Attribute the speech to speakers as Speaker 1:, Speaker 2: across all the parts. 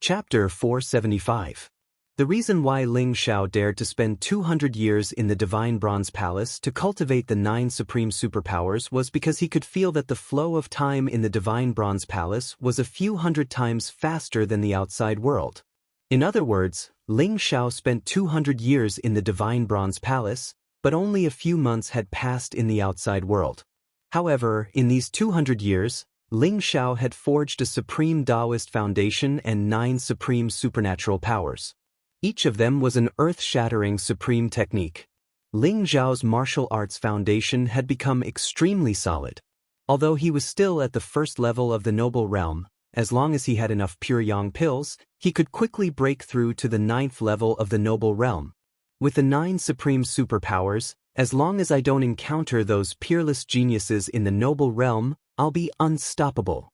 Speaker 1: Chapter 475. The reason why Ling Xiao dared to spend 200 years in the Divine Bronze Palace to cultivate the 9 supreme superpowers was because he could feel that the flow of time in the Divine Bronze Palace was a few hundred times faster than the outside world. In other words, Ling Xiao spent 200 years in the Divine Bronze Palace, but only a few months had passed in the outside world. However, in these 200 years, Ling Xiao had forged a supreme Taoist foundation and 9 supreme supernatural powers. Each of them was an earth-shattering supreme technique. Ling Xiao's martial arts foundation had become extremely solid. Although he was still at the first level of the noble realm, as long as he had enough pure yang pills, he could quickly break through to the 9th level of the noble realm. With the 9 supreme superpowers, as long as I don't encounter those peerless geniuses in the noble realm, I'll be unstoppable.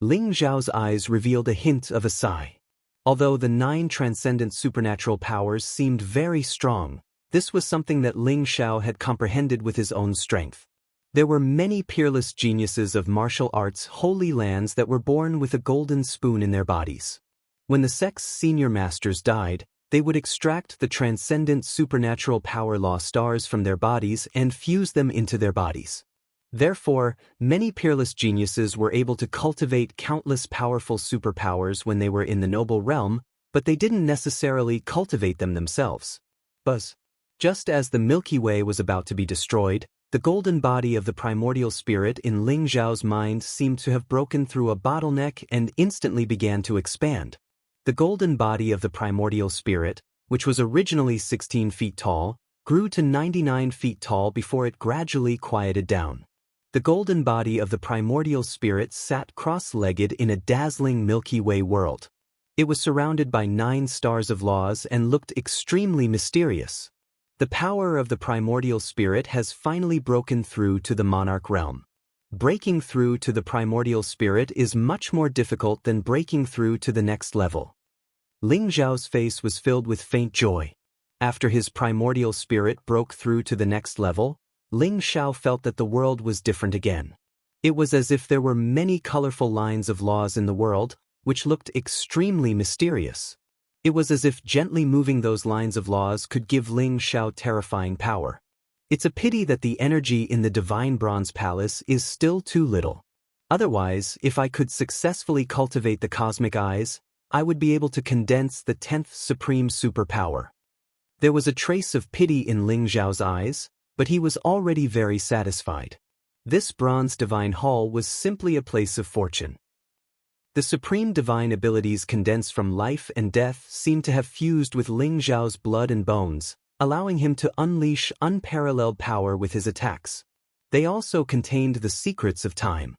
Speaker 1: Ling Xiao's eyes revealed a hint of a sigh. Although the 9 transcendent supernatural powers seemed very strong, this was something that Ling Xiao had comprehended with his own strength. There were many peerless geniuses of martial arts holy lands that were born with a golden spoon in their bodies. When the sect's senior masters died, they would extract the transcendent supernatural power law stars from their bodies and fuse them into their bodies. Therefore, many peerless geniuses were able to cultivate countless powerful superpowers when they were in the noble realm, but they didn't necessarily cultivate them themselves. Just as the Milky Way was about to be destroyed, the golden body of the primordial spirit in Ling Xiao's mind seemed to have broken through a bottleneck and instantly began to expand. The golden body of the primordial spirit, which was originally 16 feet tall, grew to 99 feet tall before it gradually quieted down. The golden body of the primordial spirit sat cross-legged in a dazzling Milky Way world. It was surrounded by 9 stars of laws and looked extremely mysterious. The power of the primordial spirit has finally broken through to the monarch realm. Breaking through to the primordial spirit is much more difficult than breaking through to the next level. Ling Xiao's face was filled with faint joy. After his primordial spirit broke through to the next level, Ling Xiao felt that the world was different again. It was as if there were many colorful lines of laws in the world, which looked extremely mysterious. It was as if gently moving those lines of laws could give Ling Xiao terrifying power. It's a pity that the energy in the Divine Bronze Palace is still too little. Otherwise, if I could successfully cultivate the cosmic eyes, I would be able to condense the 10th supreme superpower. There was a trace of pity in Ling Xiao's eyes, but he was already very satisfied. This bronze divine hall was simply a place of fortune. The supreme divine abilities condensed from life and death seemed to have fused with Ling Xiao's blood and bones, allowing him to unleash unparalleled power with his attacks. They also contained the secrets of time.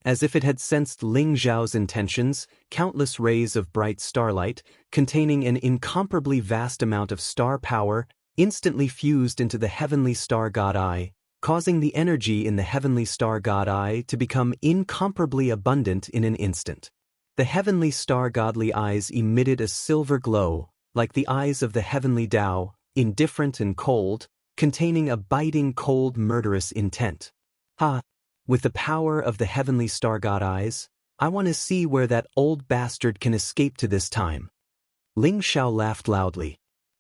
Speaker 1: As if it had sensed Ling Xiao's intentions, countless rays of bright starlight, containing an incomparably vast amount of star power, instantly fused into the heavenly star god eye, causing the energy in the heavenly star god eye to become incomparably abundant in an instant. The heavenly star godly eyes emitted a silver glow, like the eyes of the heavenly Tao, indifferent and cold, containing a biting cold murderous intent. With the power of the heavenly star god eyes, I want to see where that old bastard can escape to this time. Ling Xiao laughed loudly.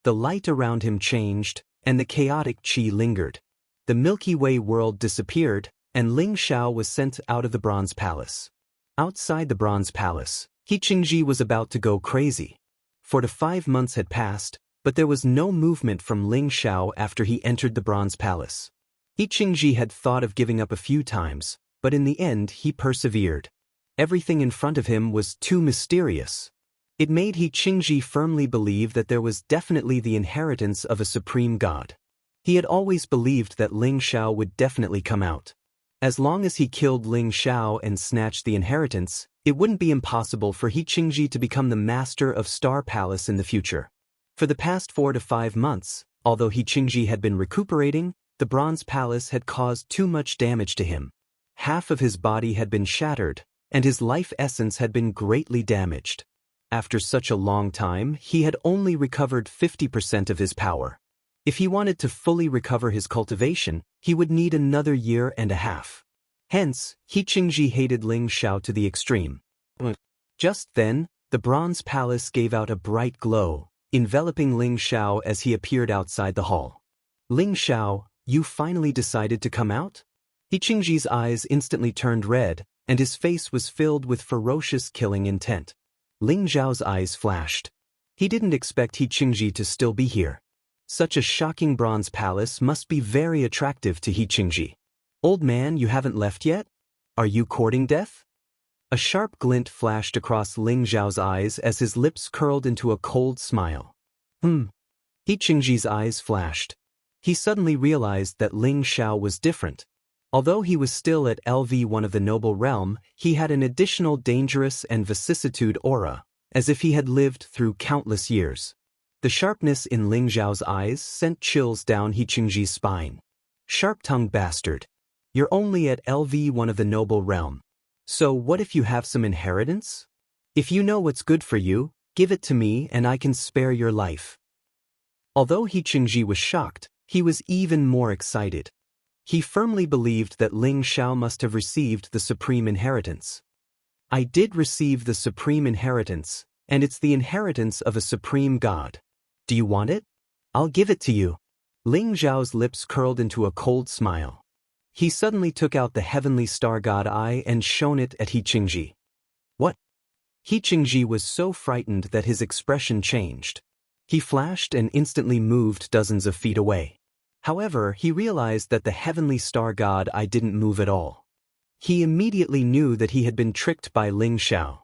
Speaker 1: The light around him changed, and the chaotic qi lingered. The Milky Way world disappeared, and Ling Xiao was sent out of the Bronze Palace. Outside the Bronze Palace, He Qingji was about to go crazy. 4 to 5 months had passed, but there was no movement from Ling Xiao after he entered the Bronze Palace. He Qingji had thought of giving up a few times, but in the end he persevered. Everything in front of him was too mysterious. It made He Qingji firmly believe that there was definitely the inheritance of a supreme god. He had always believed that Ling Xiao would definitely come out. As long as he killed Ling Xiao and snatched the inheritance, it wouldn't be impossible for He Qingji to become the master of Star Palace in the future. For the past 4 to 5 months, although He Qingji had been recuperating, the Bronze Palace had caused too much damage to him. Half of his body had been shattered, and his life essence had been greatly damaged. After such a long time, he had only recovered 50% of his power. If he wanted to fully recover his cultivation, he would need another year and a half. Hence, He Qingji hated Ling Xiao to the extreme. Just then, The bronze palace gave out a bright glow, enveloping Ling Xiao as he appeared outside the hall. Ling Xiao, you finally decided to come out? He Qingji's eyes instantly turned red, and his face was filled with ferocious killing intent. Ling Xiao's eyes flashed. He didn't expect He Qingji to still be here. Such a shocking bronze palace must be very attractive to He Qingji. Old man, you haven't left yet? Are you courting death? A sharp glint flashed across Ling Xiao's eyes as his lips curled into a cold smile. He Qingji's eyes flashed. He suddenly realized that Ling Xiao was different. Although he was still at LV1 of the noble realm, he had an additional dangerous and vicissitude aura, as if he had lived through countless years. The sharpness in Ling Xiao's eyes sent chills down He Qingji's spine. Sharp-tongued bastard. You're only at LV1 of the noble realm. So what if you have some inheritance? If you know what's good for you, give it to me and I can spare your life. Although He Qingji was shocked, he was even more excited. He firmly believed that Ling Xiao must have received the supreme inheritance. I did receive the supreme inheritance, and it's the inheritance of a supreme god. Do you want it? I'll give it to you. Ling Xiao's lips curled into a cold smile. He suddenly took out the heavenly star god eye and shone it at He Qingji. What? He Qingji was so frightened that his expression changed. He flashed and instantly moved dozens of feet away. However, he realized that the heavenly star god eye didn't move at all. He immediately knew that he had been tricked by Ling Xiao.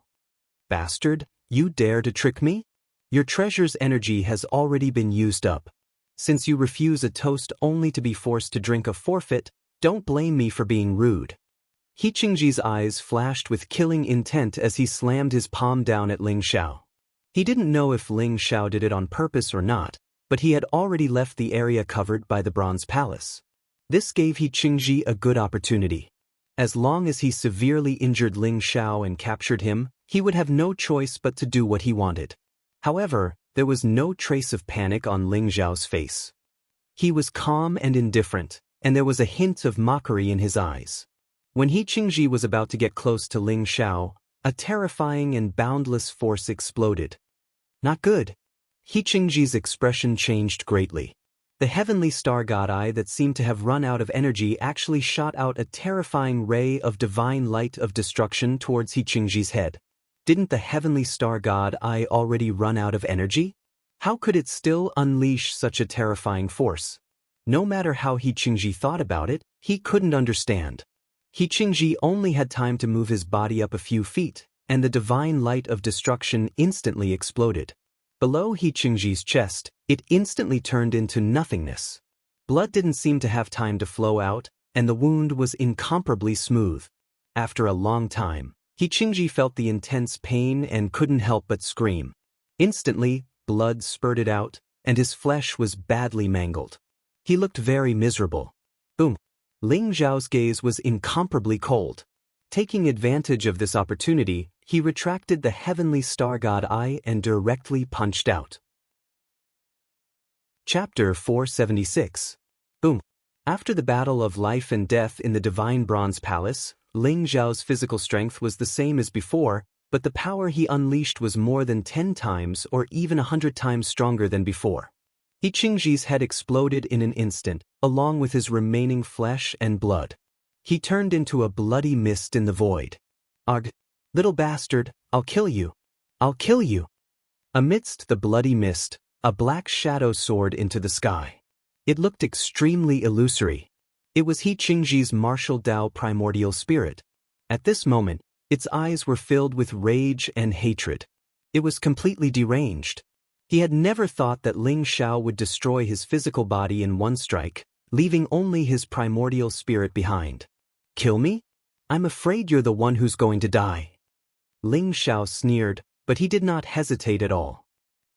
Speaker 1: Bastard, you dare to trick me? Your treasure's energy has already been used up. Since you refuse a toast only to be forced to drink a forfeit, don't blame me for being rude. He Qingji's eyes flashed with killing intent as he slammed his palm down at Ling Xiao. He didn't know if Ling Xiao did it on purpose or not, but he had already left the area covered by the bronze palace. This gave He Qingji a good opportunity. As long as he severely injured Ling Xiao and captured him, he would have no choice but to do what he wanted. However, there was no trace of panic on Ling Xiao's face. He was calm and indifferent, and there was a hint of mockery in his eyes. When He Qingji was about to get close to Ling Xiao, a terrifying and boundless force exploded. Not good. He Qingji's expression changed greatly. The heavenly star god eye that seemed to have run out of energy actually shot out a terrifying ray of divine light of destruction towards He Qingji's head. Didn't the heavenly star god eye already run out of energy? How could it still unleash such a terrifying force? No matter how He Qingji thought about it, he couldn't understand. He Qingji only had time to move his body up a few feet, and the divine light of destruction instantly exploded. Below He Qingji's chest, it instantly turned into nothingness. Blood didn't seem to have time to flow out, and the wound was incomparably smooth. After a long time, He Qingji felt the intense pain and couldn't help but scream. Instantly, blood spurted out, and his flesh was badly mangled. He looked very miserable. Boom! Ling Xiao's gaze was incomparably cold. Taking advantage of this opportunity, he retracted the heavenly star god eye and directly punched out. Chapter 476. Boom. After the battle of life and death in the divine bronze palace, Ling Xiao's physical strength was the same as before, but the power he unleashed was more than 10 times or even 100 times stronger than before. He Qingji's head exploded in an instant, along with his remaining flesh and blood. He turned into a bloody mist in the void. Ugh! Little bastard, I'll kill you. I'll kill you. Amidst the bloody mist, a black shadow soared into the sky. It looked extremely illusory. It was He Qingji's martial Tao primordial spirit. At this moment, its eyes were filled with rage and hatred. It was completely deranged. He had never thought that Ling Xiao would destroy his physical body in one strike, leaving only his primordial spirit behind. Kill me? I'm afraid you're the one who's going to die. Ling Xiao sneered, but he did not hesitate at all.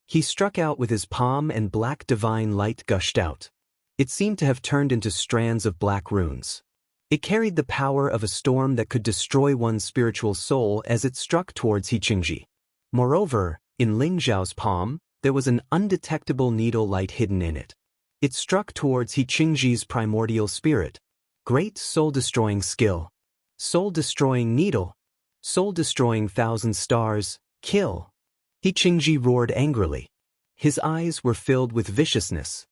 Speaker 1: He struck out with his palm and black divine light gushed out. It seemed to have turned into strands of black runes. It carried the power of a storm that could destroy one's spiritual soul as it struck towards He Qingji. Moreover, in Ling Xiao's palm, there was an undetectable needle light hidden in it. It struck towards He Qingji's primordial spirit. Great soul-destroying skill. Soul-destroying needle. Soul-destroying thousand stars. Kill. He Qingji roared angrily. His eyes were filled with viciousness.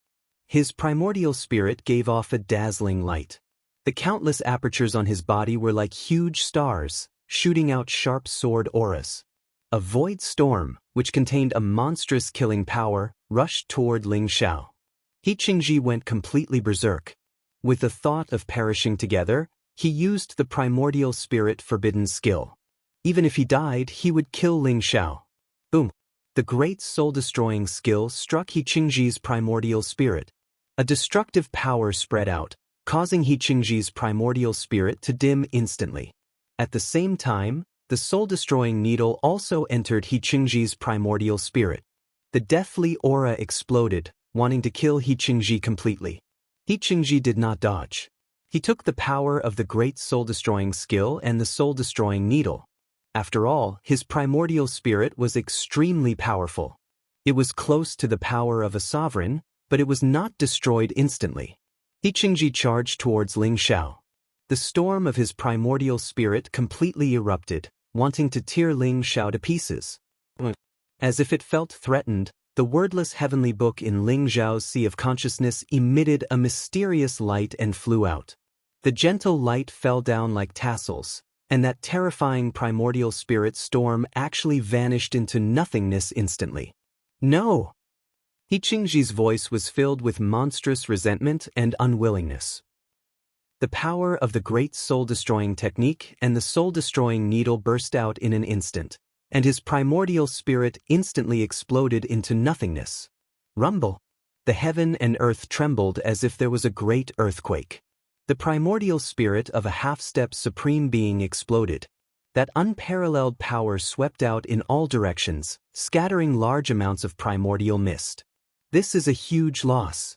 Speaker 1: His primordial spirit gave off a dazzling light. The countless apertures on his body were like huge stars, shooting out sharp sword auras. A void storm, which contained a monstrous killing power, rushed toward Ling Xiao. He Qingji went completely berserk. With the thought of perishing together, he used the primordial spirit forbidden skill. Even if he died, he would kill Ling Xiao. Boom! The great soul-destroying skill struck He Qingji's primordial spirit. A destructive power spread out, causing He Qingji's primordial spirit to dim instantly. At the same time, the soul-destroying needle also entered He Qingji's primordial spirit. The deathly aura exploded, wanting to kill He Qingji completely. He Qingji did not dodge. He took the power of the great soul-destroying skill and the soul-destroying needle. After all, his primordial spirit was extremely powerful. It was close to the power of a sovereign, but it was not destroyed instantly. He Qingji charged towards Ling Xiao. The storm of his primordial spirit completely erupted, wanting to tear Ling Xiao to pieces. As if it felt threatened, the wordless heavenly book in Ling Xiao's sea of consciousness emitted a mysterious light and flew out. The gentle light fell down like tassels, and that terrifying primordial spirit storm actually vanished into nothingness instantly. No! He Qingji's voice was filled with monstrous resentment and unwillingness. The power of the great soul-destroying technique and the soul-destroying needle burst out in an instant, and his primordial spirit instantly exploded into nothingness. Rumble! The heaven and earth trembled as if there was a great earthquake. The primordial spirit of a half-step supreme being exploded. That unparalleled power swept out in all directions, scattering large amounts of primordial mist. This is a huge loss.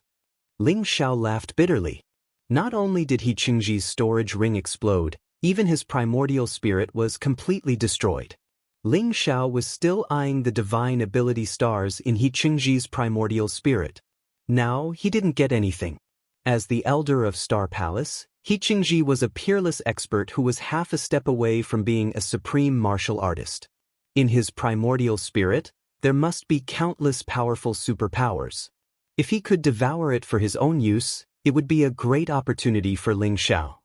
Speaker 1: Ling Xiao laughed bitterly. Not only did He Qingji's storage ring explode, even his primordial spirit was completely destroyed. Ling Xiao was still eyeing the divine ability stars in He Qingji's primordial spirit. Now he didn't get anything. As the elder of Star Palace, He Qingji was a peerless expert who was half a step away from being a supreme martial artist. In his primordial spirit, there must be countless powerful superpowers. If he could devour it for his own use, it would be a great opportunity for Ling Xiao.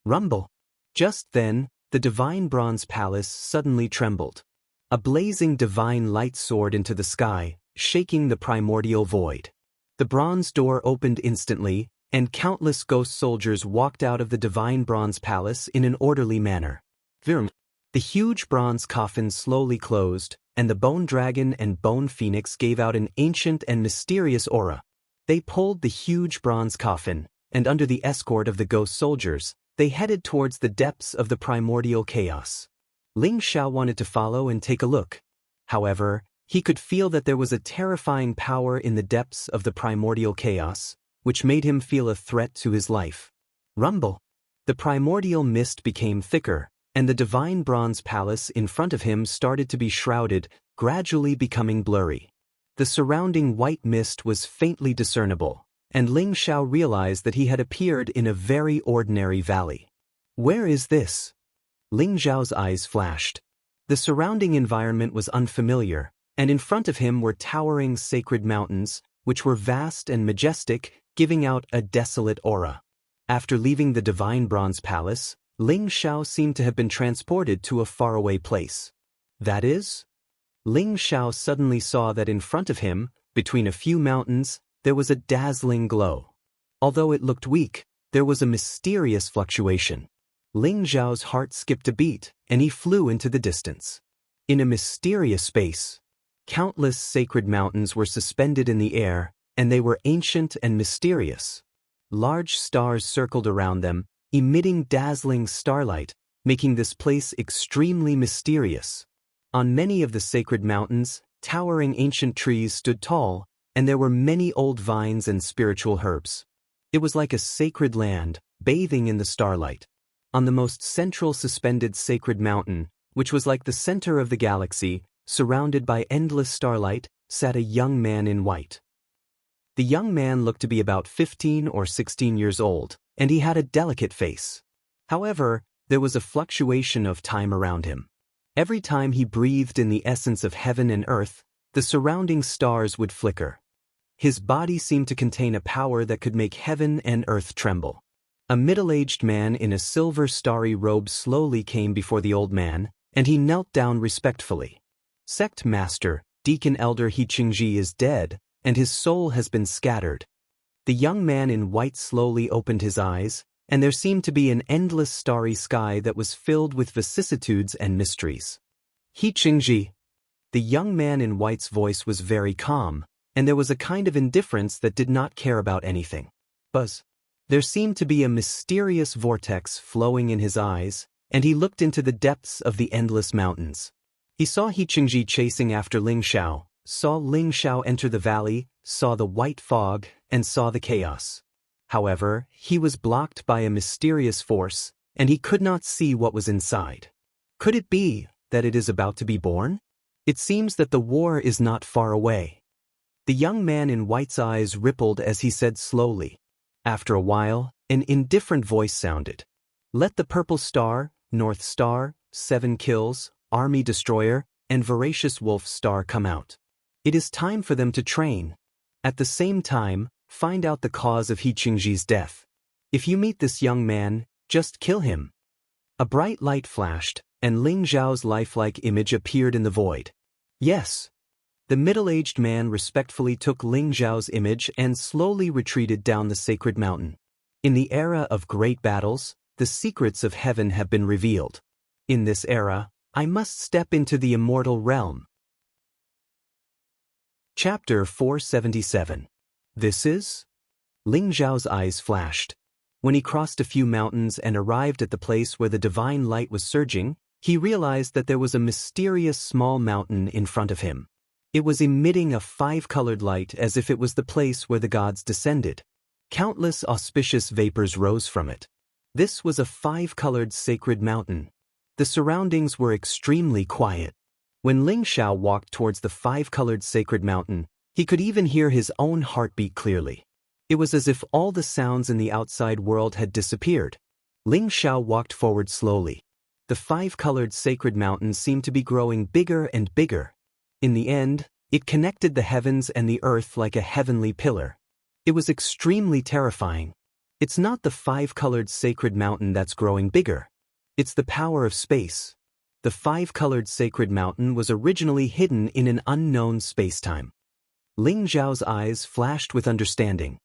Speaker 1: Rumble! Just then, the divine bronze palace suddenly trembled. A blazing divine light soared into the sky, shaking the primordial void. The bronze door opened instantly, and countless ghost soldiers walked out of the divine bronze palace in an orderly manner. Virm! The huge bronze coffin slowly closed, and the bone dragon and bone phoenix gave out an ancient and mysterious aura. They pulled the huge bronze coffin, and under the escort of the ghost soldiers, they headed towards the depths of the primordial chaos. Ling Xiao wanted to follow and take a look. However, he could feel that there was a terrifying power in the depths of the primordial chaos, which made him feel a threat to his life. Rumble! The primordial mist became thicker, and the divine bronze palace in front of him started to be shrouded, gradually becoming blurry. The surrounding white mist was faintly discernible, and Ling Xiao realized that he had appeared in a very ordinary valley. Where is this? Ling Xiao's eyes flashed. The surrounding environment was unfamiliar, and in front of him were towering sacred mountains, which were vast and majestic, giving out a desolate aura. After leaving the divine bronze palace, Ling Xiao seemed to have been transported to a faraway place. That is? Ling Xiao suddenly saw that in front of him, between a few mountains, there was a dazzling glow. Although it looked weak, there was a mysterious fluctuation. Ling Xiao's heart skipped a beat, and he flew into the distance. In a mysterious space, countless sacred mountains were suspended in the air, and they were ancient and mysterious. Large stars circled around them, emitting dazzling starlight, making this place extremely mysterious. On many of the sacred mountains, towering ancient trees stood tall, and there were many old vines and spiritual herbs. It was like a sacred land, bathing in the starlight. On the most central suspended sacred mountain, which was like the center of the galaxy, surrounded by endless starlight, sat a young man in white. The young man looked to be about 15 or 16 years old, and he had a delicate face. However, there was a fluctuation of time around him. Every time he breathed in the essence of heaven and earth, the surrounding stars would flicker. His body seemed to contain a power that could make heaven and earth tremble. A middle-aged man in a silver starry robe slowly came before the old man, and he knelt down respectfully. "Sect Master, Deacon Elder He-Ching-ji is dead, and his soul has been scattered." The young man in white slowly opened his eyes, and there seemed to be an endless starry sky that was filled with vicissitudes and mysteries. "He-Ching-ji." The young man in white's voice was very calm, and there was a kind of indifference that did not care about anything. Buzz. There seemed to be a mysterious vortex flowing in his eyes, and he looked into the depths of the endless mountains. He saw He-Ching-ji chasing after Ling Xiao, saw Ling Xiao enter the valley, saw the white fog, and saw the chaos. However, he was blocked by a mysterious force, and he could not see what was inside. Could it be that it is about to be born? It seems that the war is not far away. The young man in white's eyes rippled as he said slowly. After a while, an indifferent voice sounded. "Let the purple star, North Star, 7 kills, Army Destroyer, and Voracious Wolf Star come out. It is time for them to train. At the same time, find out the cause of He-Ching-ji's death. If you meet this young man, just kill him." A bright light flashed, and Ling Xiao's lifelike image appeared in the void. "Yes." The middle-aged man respectfully took Ling Xiao's image and slowly retreated down the sacred mountain. In the era of great battles, the secrets of heaven have been revealed. In this era, I must step into the immortal realm. Chapter 477. This is? Ling Xiao's eyes flashed. When he crossed a few mountains and arrived at the place where the divine light was surging, he realized that there was a mysterious small mountain in front of him. It was emitting a 5-colored light as if it was the place where the gods descended. Countless auspicious vapors rose from it. This was a 5-colored sacred mountain. The surroundings were extremely quiet. When Ling Xiao walked towards the 5-colored sacred mountain, he could even hear his own heartbeat clearly. It was as if all the sounds in the outside world had disappeared. Ling Xiao walked forward slowly. The 5-colored sacred mountain seemed to be growing bigger and bigger. In the end, it connected the heavens and the earth like a heavenly pillar. It was extremely terrifying. It's not the 5-colored sacred mountain that's growing bigger. It's the power of space. The 5-colored sacred mountain was originally hidden in an unknown spacetime. Ling Xiao's eyes flashed with understanding.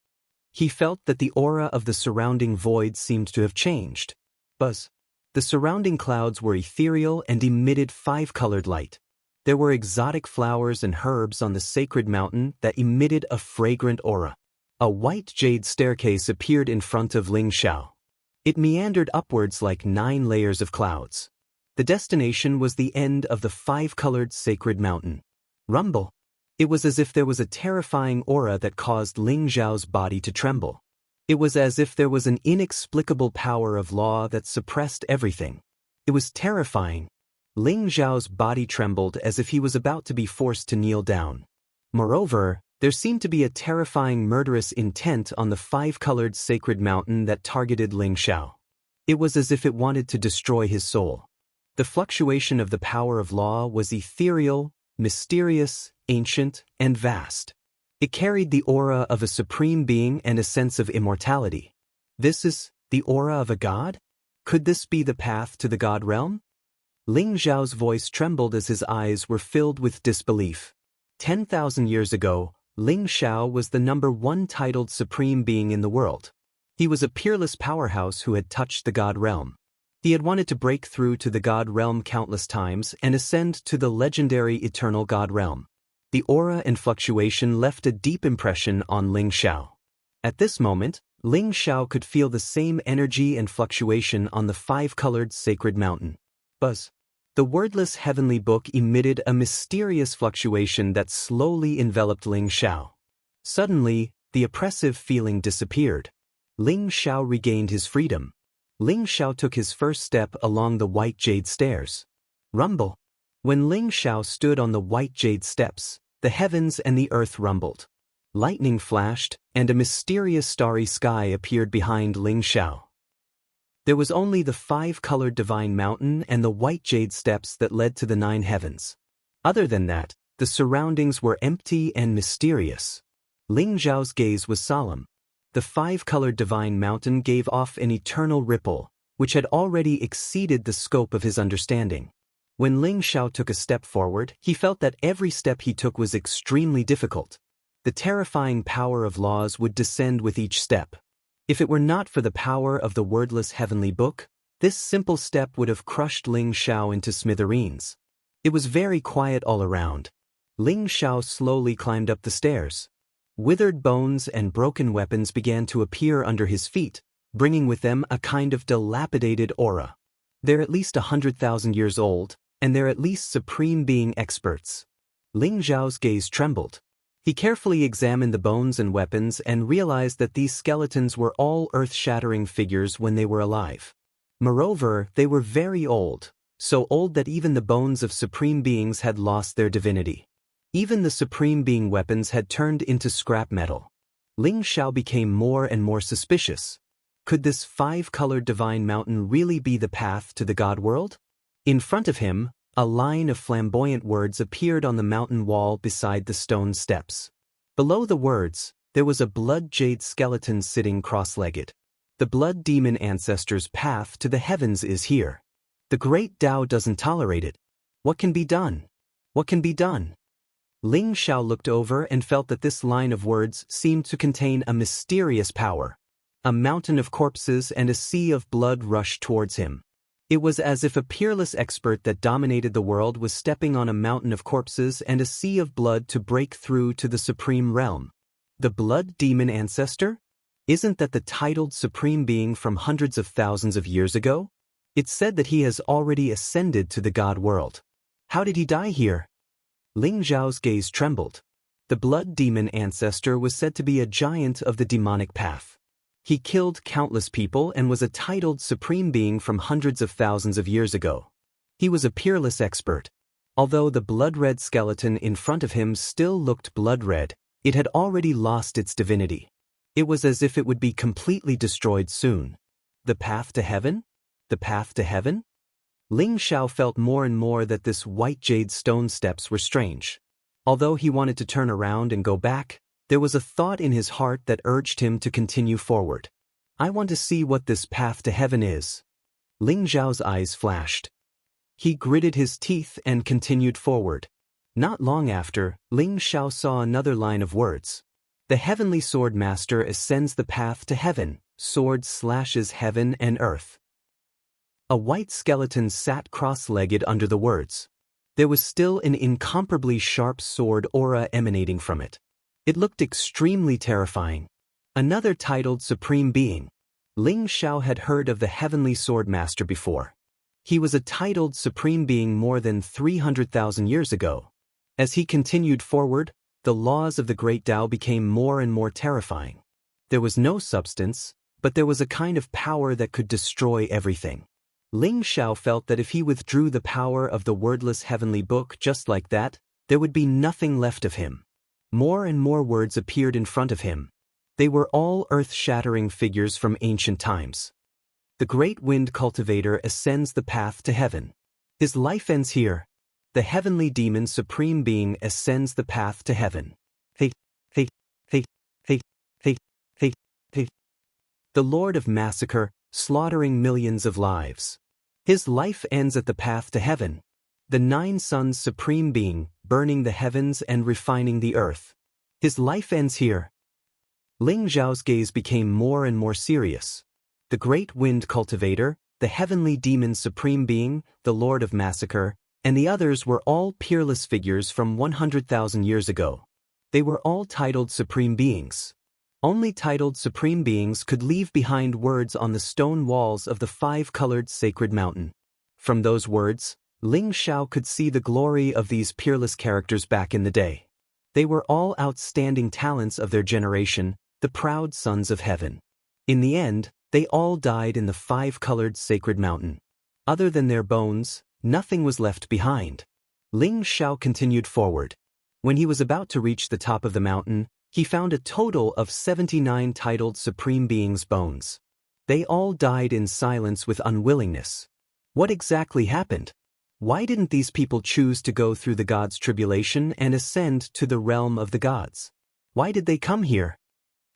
Speaker 1: He felt that the aura of the surrounding void seemed to have changed. Buzz. The surrounding clouds were ethereal and emitted 5-colored light. There were exotic flowers and herbs on the sacred mountain that emitted a fragrant aura. A white jade staircase appeared in front of Ling Xiao. It meandered upwards like 9 layers of clouds. The destination was the end of the 5-colored sacred mountain. Rumble. It was as if there was a terrifying aura that caused Ling Xiao's body to tremble. It was as if there was an inexplicable power of law that suppressed everything. It was terrifying. Ling Xiao's body trembled as if he was about to be forced to kneel down. Moreover, there seemed to be a terrifying murderous intent on the 5-colored sacred mountain that targeted Ling Xiao. It was as if it wanted to destroy his soul. The fluctuation of the power of law was ethereal, mysterious, ancient, and vast. It carried the aura of a supreme being and a sense of immortality. This is the aura of a god? Could this be the path to the god realm? Ling Xiao's voice trembled as his eyes were filled with disbelief. 10,000 years ago, Ling Xiao was the #1 titled supreme being in the world. He was a peerless powerhouse who had touched the god realm. He had wanted to break through to the god realm countless times and ascend to the legendary eternal god realm. The aura and fluctuation left a deep impression on Ling Xiao. At this moment, Ling Xiao could feel the same energy and fluctuation on the 5-colored sacred mountain. Buzz. The wordless heavenly book emitted a mysterious fluctuation that slowly enveloped Ling Xiao. Suddenly, the oppressive feeling disappeared. Ling Xiao regained his freedom. Ling Xiao took his first step along the white jade stairs. Rumble. When Ling Xiao stood on the white jade steps, the heavens and the earth rumbled. Lightning flashed, and a mysterious starry sky appeared behind Ling Xiao. There was only the 5-colored divine mountain and the white jade steps that led to the 9 heavens. Other than that, the surroundings were empty and mysterious. Ling Zhao's gaze was solemn. The 5-colored divine mountain gave off an eternal ripple, which had already exceeded the scope of his understanding. When Ling Zhao took a step forward, he felt that every step he took was extremely difficult. The terrifying power of laws would descend with each step. If it were not for the power of the wordless heavenly book, this simple step would have crushed Ling Zhao into smithereens. It was very quiet all around. Ling Zhao slowly climbed up the stairs. Withered bones and broken weapons began to appear under his feet, bringing with them a kind of dilapidated aura. They're at least 100,000 years old, and they're at least supreme being experts. Ling Zhao's gaze trembled. He carefully examined the bones and weapons and realized that these skeletons were all earth-shattering figures when they were alive. Moreover, they were very old, so old that even the bones of supreme beings had lost their divinity. Even the supreme being weapons had turned into scrap metal. Ling Zhao became more and more suspicious. Could this 5-colored divine mountain really be the path to the God world? In front of him, a line of flamboyant words appeared on the mountain wall beside the stone steps. Below the words, there was a blood jade skeleton sitting cross-legged. The blood demon ancestor's path to the heavens is here. The great Tao doesn't tolerate it. What can be done? What can be done? Ling Zhao looked over and felt that this line of words seemed to contain a mysterious power. A mountain of corpses and a sea of blood rushed towards him. It was as if a peerless expert that dominated the world was stepping on a mountain of corpses and a sea of blood to break through to the supreme realm. The blood demon ancestor? Isn't that the titled supreme being from hundreds of thousands of years ago? It's said that he has already ascended to the God world. How did he die here? Ling Zhao's gaze trembled. The blood demon ancestor was said to be a giant of the demonic path. He killed countless people and was a titled supreme being from hundreds of thousands of years ago. He was a peerless expert. Although the blood-red skeleton in front of him still looked blood-red, it had already lost its divinity. It was as if it would be completely destroyed soon. The path to heaven? The path to heaven? Ling Zhao felt more and more that this white jade stone steps were strange. Although he wanted to turn around and go back, there was a thought in his heart that urged him to continue forward. I want to see what this path to heaven is. Ling Zhao's eyes flashed. He gritted his teeth and continued forward. Not long after, Ling Zhao saw another line of words. The heavenly sword master ascends the path to heaven, sword slashes heaven and earth. A white skeleton sat cross-legged under the words. There was still an incomparably sharp sword aura emanating from it. It looked extremely terrifying. Another titled supreme being. Ling Zhao had heard of the heavenly sword master before. He was a titled supreme being more than 300,000 years ago. As he continued forward, the laws of the great Tao became more and more terrifying. There was no substance, but there was a kind of power that could destroy everything. Ling Zhao felt that if he withdrew the power of the wordless heavenly book just like that, there would be nothing left of him. More and more words appeared in front of him. They were all earth-shattering figures from ancient times. The great wind cultivator ascends the path to heaven. His life ends here. The heavenly demon supreme being ascends the path to heaven. Hey. The Lord of Massacre, slaughtering millions of lives. His life ends at the path to heaven. The 9 suns supreme being, burning the heavens and refining the earth. His life ends here. Ling Zhao's gaze became more and more serious. The great wind cultivator, the heavenly demon supreme being, the Lord of Massacre, and the others were all peerless figures from 100,000 years ago. They were all titled supreme beings. Only titled supreme beings could leave behind words on the stone walls of the 5-colored sacred mountain. From those words, Ling Zhao could see the glory of these peerless characters back in the day. They were all outstanding talents of their generation, the proud sons of heaven. In the end, they all died in the 5-colored sacred mountain. Other than their bones, nothing was left behind. Ling Zhao continued forward. When he was about to reach the top of the mountain, he found a total of 79 titled supreme beings' bones. They all died in silence with unwillingness. What exactly happened? Why didn't these people choose to go through the gods' tribulation and ascend to the realm of the gods? Why did they come here?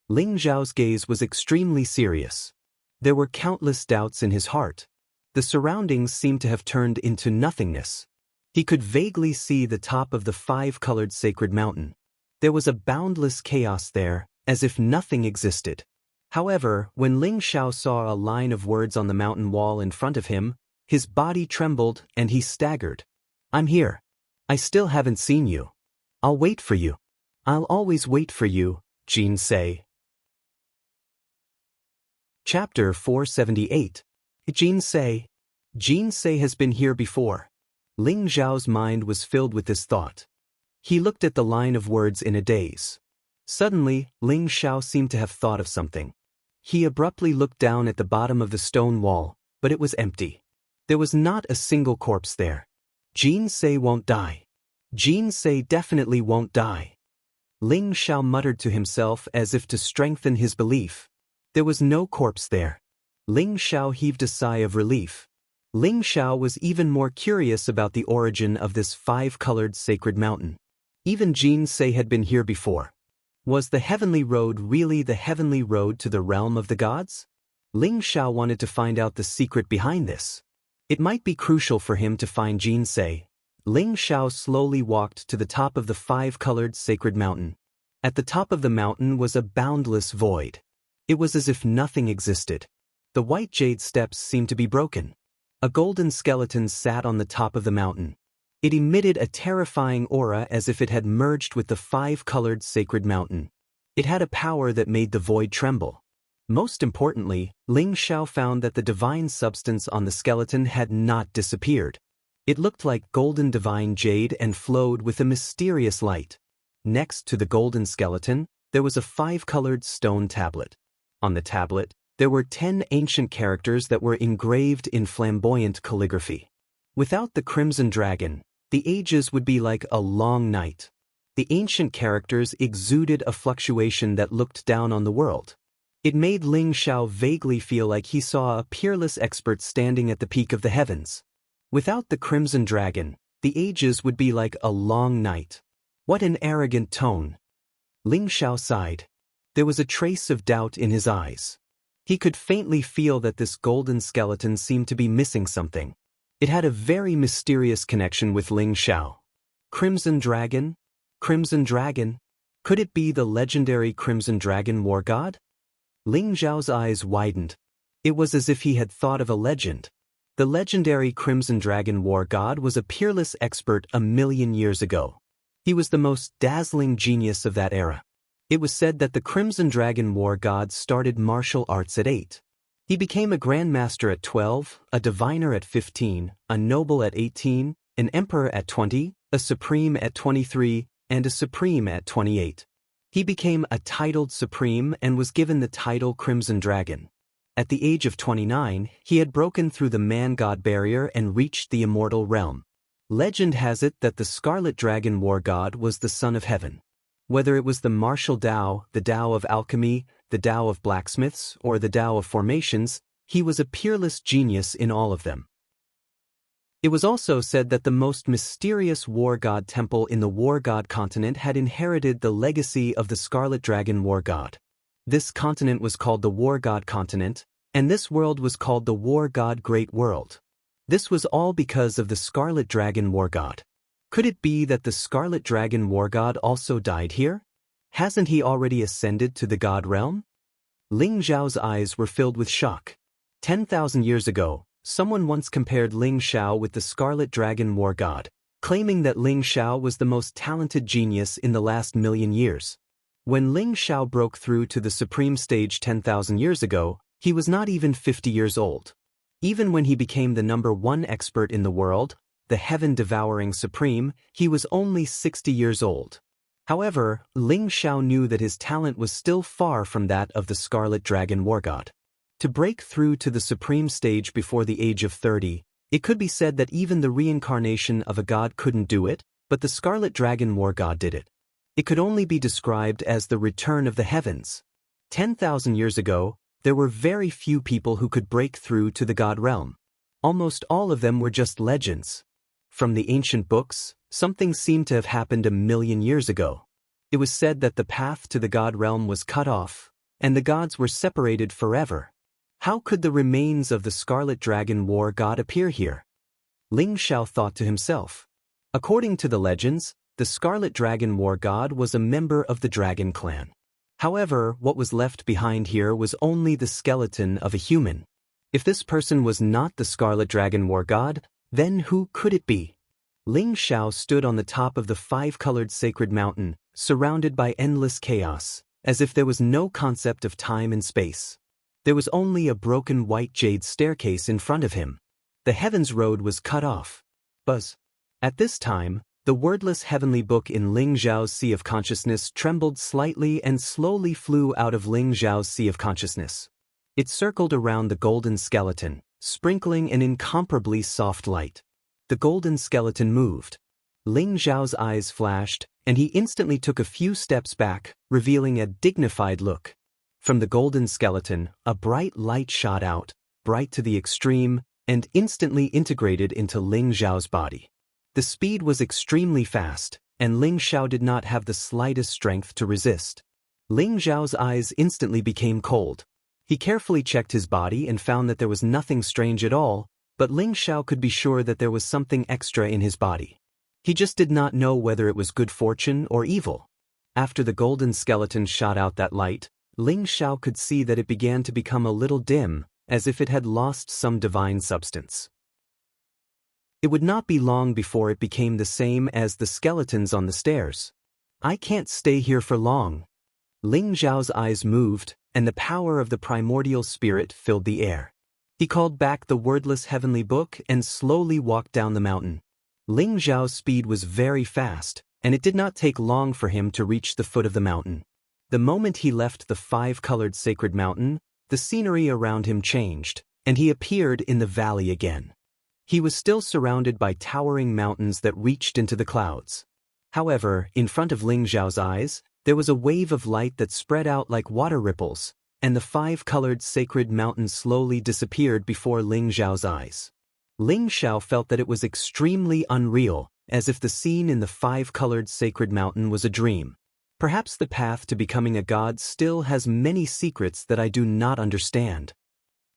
Speaker 1: Ling Zhao's gaze was extremely serious. There were countless doubts in his heart. The surroundings seemed to have turned into nothingness. He could vaguely see the top of the five-colored sacred mountain. There was a boundless chaos there, as if nothing existed. However, when Ling Zhao saw a line of words on the mountain wall in front of him, his body trembled and he staggered. "I'm here. I still haven't seen you. I'll wait for you. I'll always wait for you, Jin Sei." Chapter 478. Jin Sei. Jin Sei has been here before. Ling Zhao's mind was filled with this thought. He looked at the line of words in a daze. Suddenly, Ling Zhao seemed to have thought of something. He abruptly looked down at the bottom of the stone wall, but it was empty. There was not a single corpse there. Jin Sei won't die. Jin Sei definitely won't die. Ling Zhao muttered to himself as if to strengthen his belief. There was no corpse there. Ling Zhao heaved a sigh of relief. Ling Zhao was even more curious about the origin of this five-colored sacred mountain. Even Jin Sei had been here before. Was the heavenly road really the heavenly road to the realm of the gods? Ling Zhao wanted to find out the secret behind this. It might be crucial for him to find Jin Sei. Ling Zhao slowly walked to the top of the five-colored sacred mountain. At the top of the mountain was a boundless void. It was as if nothing existed. The white jade steps seemed to be broken. A golden skeleton sat on the top of the mountain. It emitted a terrifying aura as if it had merged with the five-colored sacred mountain. It had a power that made the void tremble. Most importantly, Ling Zhao found that the divine substance on the skeleton had not disappeared. It looked like golden divine jade and flowed with a mysterious light. Next to the golden skeleton, there was a five-colored stone tablet. On the tablet, there were 10 ancient characters that were engraved in flamboyant calligraphy. Without the crimson dragon, the ages would be like a long night. The ancient characters exuded a fluctuation that looked down on the world. It made Ling Zhao vaguely feel like he saw a peerless expert standing at the peak of the heavens. Without the crimson dragon, the ages would be like a long night. What an arrogant tone. Ling Zhao sighed. There was a trace of doubt in his eyes. He could faintly feel that this golden skeleton seemed to be missing something. It had a very mysterious connection with Ling Zhao. Crimson Dragon? Crimson Dragon? Could it be the legendary Crimson Dragon war god? Ling Zhao's eyes widened. It was as if he had thought of a legend. The legendary Crimson Dragon war god was a peerless expert 1,000,000 years ago. He was the most dazzling genius of that era. It was said that the Crimson Dragon war god started martial arts at 8. He became a grandmaster at 12, a diviner at 15, a noble at 18, an emperor at 20, a supreme at 23, and a supreme at 28. He became a titled supreme and was given the title Crimson Dragon. At the age of 29, he had broken through the man-god barrier and reached the immortal realm. Legend has it that the Scarlet Dragon war god was the son of heaven. Whether it was the martial Tao, the Tao of alchemy, the Tao of blacksmiths, or the Tao of formations, he was a peerless genius in all of them. It was also said that the most mysterious war god temple in the war god continent had inherited the legacy of the Scarlet Dragon war god. This continent was called the War God Continent, and this world was called the War God Great World. This was all because of the Scarlet Dragon war god. Could it be that the Scarlet Dragon war god also died here? Hasn't he already ascended to the god realm? Ling Zhao's eyes were filled with shock. 10,000 years ago, someone once compared Ling Zhao with the Scarlet Dragon war god, claiming that Ling Zhao was the most talented genius in the last 1,000,000 years. When Ling Zhao broke through to the supreme stage 10,000 years ago, he was not even 50 years old. Even when he became the #1 expert in the world, the heaven-devouring supreme, he was only 60 years old. However, Ling Zhao knew that his talent was still far from that of the Scarlet Dragon war god. To break through to the supreme stage before the age of 30, it could be said that even the reincarnation of a god couldn't do it, but the Scarlet Dragon war god did it. It could only be described as the return of the heavens. 10,000 years ago, there were very few people who could break through to the god realm. Almost all of them were just legends. From the ancient books, something seemed to have happened 1,000,000 years ago. It was said that the path to the god realm was cut off, and the gods were separated forever. How could the remains of the Scarlet Dragon War god appear here? Ling Xiao thought to himself. According to the legends, the Scarlet Dragon War god was a member of the Dragon clan. However, what was left behind here was only the skeleton of a human. If this person was not the Scarlet Dragon War god, then who could it be? Ling Xiao stood on the top of the 5-colored sacred mountain, surrounded by endless chaos, as if there was no concept of time and space. There was only a broken white jade staircase in front of him. The heavens road was cut off. Buzz. At this time, the wordless heavenly book in Ling Xiao's sea of consciousness trembled slightly and slowly flew out of Ling Xiao's sea of consciousness. It circled around the golden skeleton, sprinkling an incomparably soft light. The golden skeleton moved. Ling Xiao's eyes flashed, and he instantly took a few steps back, revealing a dignified look. From the golden skeleton, a bright light shot out, bright to the extreme, and instantly integrated into Ling Xiao's body. The speed was extremely fast, and Ling Xiao did not have the slightest strength to resist. Ling Xiao's eyes instantly became cold. He carefully checked his body and found that there was nothing strange at all, but Ling Xiao could be sure that there was something extra in his body. He just did not know whether it was good fortune or evil. After the golden skeleton shot out that light, Ling Xiao could see that it began to become a little dim, as if it had lost some divine substance. It would not be long before it became the same as the skeletons on the stairs. I can't stay here for long. Ling Xiao's eyes moved, and the power of the primordial spirit filled the air. He called back the wordless heavenly book and slowly walked down the mountain. Ling Xiao's speed was very fast, and it did not take long for him to reach the foot of the mountain. The moment he left the 5-colored sacred mountain, the scenery around him changed, and he appeared in the valley again. He was still surrounded by towering mountains that reached into the clouds. However, in front of Ling Xiao's eyes, there was a wave of light that spread out like water ripples, and the 5-colored sacred mountain slowly disappeared before Ling Xiao's eyes. Ling Xiao felt that it was extremely unreal, as if the scene in the 5-colored sacred mountain was a dream. Perhaps the path to becoming a god still has many secrets that I do not understand.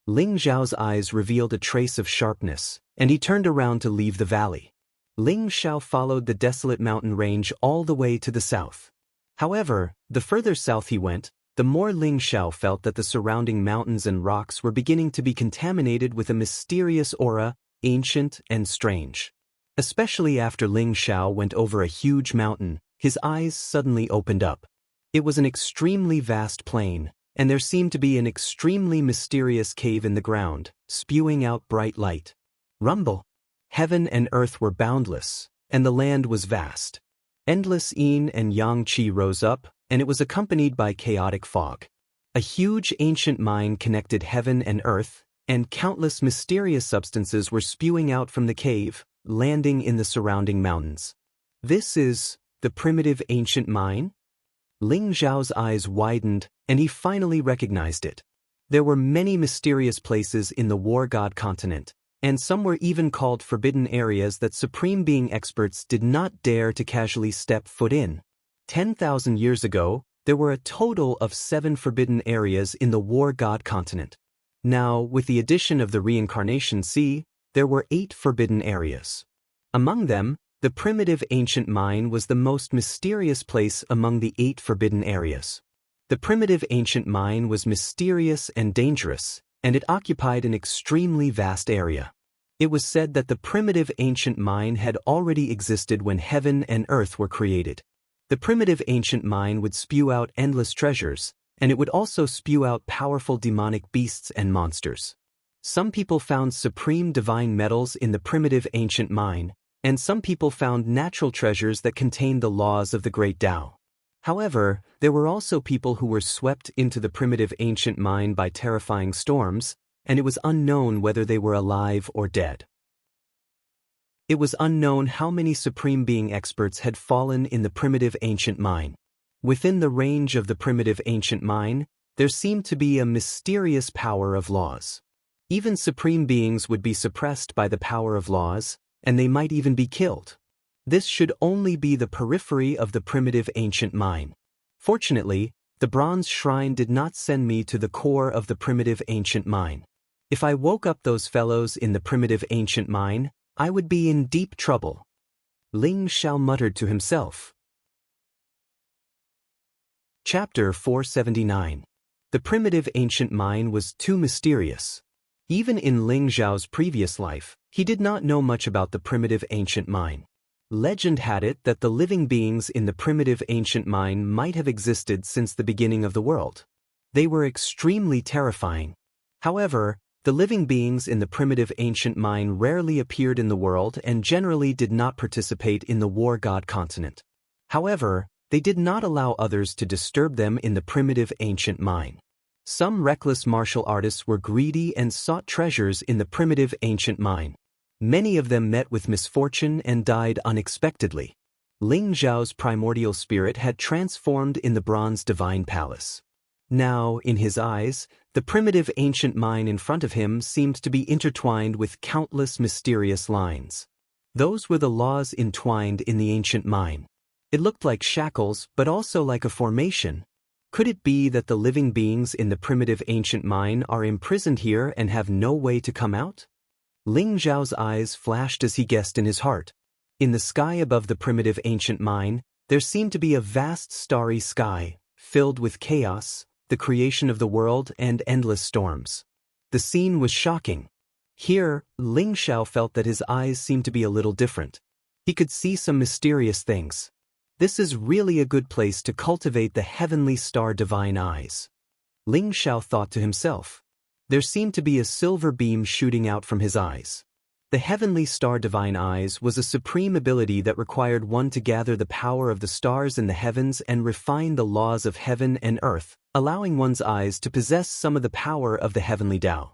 Speaker 1: Ling Xiao's eyes revealed a trace of sharpness, and he turned around to leave the valley. Ling Xiao followed the desolate mountain range all the way to the south. However, the further south he went, the more Ling Xiao felt that the surrounding mountains and rocks were beginning to be contaminated with a mysterious aura, ancient and strange. Especially after Ling Xiao went over a huge mountain, his eyes suddenly opened up. It was an extremely vast plain, and there seemed to be an extremely mysterious cave in the ground, spewing out bright light. Rumble! Heaven and earth were boundless, and the land was vast. Endless yin and yang qi rose up, and it was accompanied by chaotic fog. A huge ancient mine connected heaven and earth, and countless mysterious substances were spewing out from the cave, landing in the surrounding mountains. This is the primitive ancient mine? Ling Xiao's eyes widened, and he finally recognized it. There were many mysterious places in the War God continent, and some were even called forbidden areas that Supreme Being experts did not dare to casually step foot in. 10,000 years ago, there were a total of 7 forbidden areas in the War God continent. Now, with the addition of the Reincarnation Sea, there were 8 forbidden areas. Among them, the primitive ancient mine was the most mysterious place among the 8 forbidden areas. The primitive ancient mine was mysterious and dangerous, and it occupied an extremely vast area. It was said that the primitive ancient mine had already existed when heaven and earth were created. The primitive ancient mine would spew out endless treasures, and it would also spew out powerful demonic beasts and monsters. Some people found supreme divine metals in the primitive ancient mine, and some people found natural treasures that contained the laws of the Great Tao. However, there were also people who were swept into the primitive ancient mine by terrifying storms, and it was unknown whether they were alive or dead. It was unknown how many Supreme Being experts had fallen in the primitive ancient mine. Within the range of the primitive ancient mine, There seemed to be a mysterious power of laws. Even supreme beings would be suppressed by the power of laws, and they might even be killed. This should only be the periphery of the primitive ancient mine. Fortunately, the bronze shrine did not send me to the core of the primitive ancient mine. If I woke up those fellows in the primitive ancient mine, I would be in deep trouble. Ling Xiao muttered to himself. Chapter 479. The primitive ancient mine was too mysterious. Even in Ling Xiao's previous life, he did not know much about the primitive ancient mine. Legend had it that the living beings in the primitive ancient mine might have existed since the beginning of the world. They were extremely terrifying. However, the living beings in the primitive ancient mine rarely appeared in the world and generally did not participate in the war god continent. However, they did not allow others to disturb them in the primitive ancient mine. Some reckless martial artists were greedy and sought treasures in the primitive ancient mine. Many of them met with misfortune and died unexpectedly. Ling Xiao's primordial spirit had transformed in the bronze divine palace. Now, in his eyes, the primitive ancient mine in front of him seemed to be intertwined with countless mysterious lines. Those were the laws entwined in the ancient mine. It looked like shackles, but also like a formation. Could it be that the living beings in the primitive ancient mine are imprisoned here and have no way to come out? Ling Xiao's eyes flashed as he guessed in his heart. In the sky above the primitive ancient mine, there seemed to be a vast starry sky, filled with chaos, the creation of the world and endless storms. The scene was shocking. Here, Ling Xiao felt that his eyes seemed to be a little different. He could see some mysterious things. This is really a good place to cultivate the heavenly star divine eyes. Ling Xiao thought to himself. There seemed to be a silver beam shooting out from his eyes. The heavenly star divine eyes was a supreme ability that required one to gather the power of the stars in the heavens and refine the laws of heaven and earth, allowing one's eyes to possess some of the power of the heavenly Tao.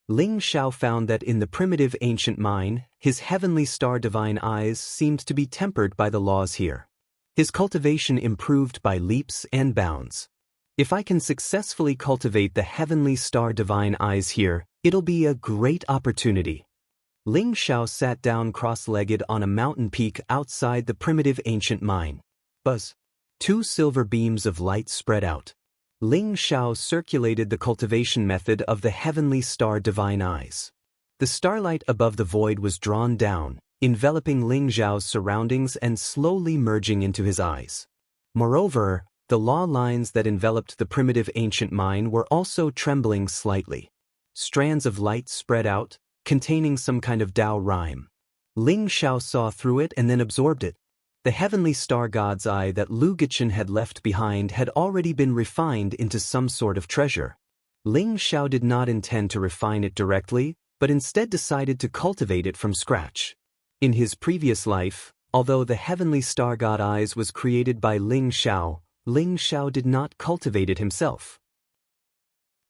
Speaker 1: Ling Xiao found that in the primitive ancient mine, his heavenly star divine eyes seemed to be tempered by the laws here. His cultivation improved by leaps and bounds. If I can successfully cultivate the heavenly star divine eyes here, it'll be a great opportunity. Ling Xiao sat down cross-legged on a mountain peak outside the primitive ancient mine. Buzz. 2 silver beams of light spread out. Ling Xiao circulated the cultivation method of the heavenly star divine eyes. The starlight above the void was drawn down, enveloping Ling Xiao's surroundings and slowly merging into his eyes. Moreover, the law lines that enveloped the primitive ancient mine were also trembling slightly. Strands of light spread out, containing some kind of Tao rhyme. Ling Xiao saw through it and then absorbed it. The heavenly star god's eye that Lu Gichen had left behind had already been refined into some sort of treasure. Ling Xiao did not intend to refine it directly, but instead decided to cultivate it from scratch. In his previous life, although the heavenly star god eyes was created by Ling Xiao did not cultivate it himself.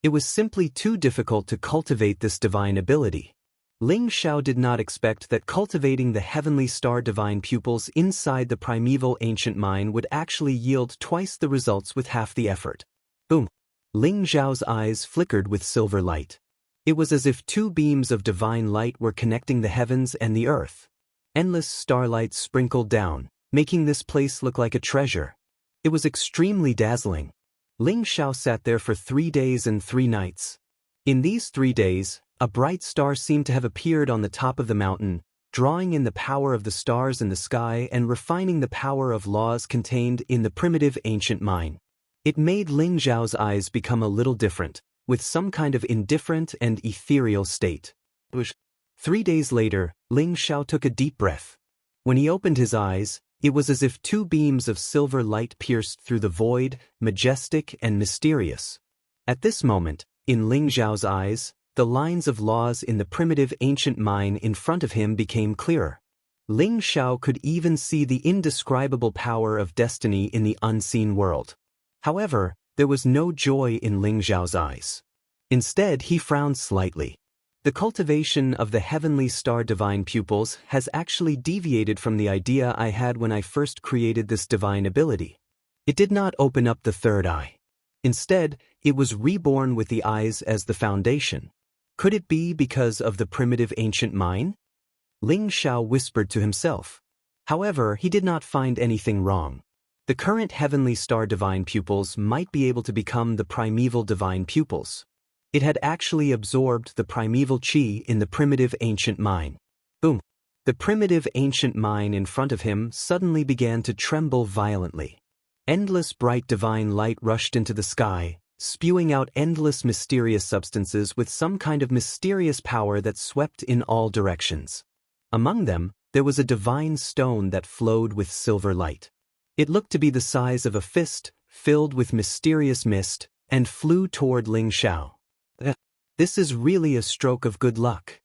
Speaker 1: It was simply too difficult to cultivate this divine ability. Ling Xiao did not expect that cultivating the heavenly star divine pupils inside the primeval ancient mine would actually yield twice the results with half the effort. Boom! Ling Xiao's eyes flickered with silver light. It was as if 2 beams of divine light were connecting the heavens and the earth. Endless starlight sprinkled down, making this place look like a treasure. It was extremely dazzling. Ling Xiao sat there for 3 days and 3 nights. In these 3 days, a bright star seemed to have appeared on the top of the mountain, drawing in the power of the stars in the sky and refining the power of laws contained in the primitive ancient mine. It made Ling Xiao's eyes become a little different, with some kind of indifferent and ethereal state. 3 days later, Ling Xiao took a deep breath. When he opened his eyes, it was as if 2 beams of silver light pierced through the void, majestic and mysterious. At this moment, in Ling Xiao's eyes, the lines of laws in the primitive ancient mine in front of him became clearer. Ling Xiao could even see the indescribable power of destiny in the unseen world. However, there was no joy in Ling Xiao's eyes. Instead, he frowned slightly. The cultivation of the heavenly star divine pupils has actually deviated from the idea I had when I first created this divine ability. It did not open up the third eye. Instead, it was reborn with the eyes as the foundation. Could it be because of the primitive ancient mind? Ling Xiao whispered to himself. However, he did not find anything wrong. The current heavenly star divine pupils might be able to become the primeval divine pupils. It had actually absorbed the primeval chi in the primitive ancient mind. Boom! The primitive ancient mind in front of him suddenly began to tremble violently. Endless bright divine light rushed into the sky, spewing out endless mysterious substances with some kind of mysterious power that swept in all directions. Among them, there was a divine stone that flowed with silver light. It looked to be the size of a fist, filled with mysterious mist, and flew toward Ling Xiao. This is really a stroke of good luck.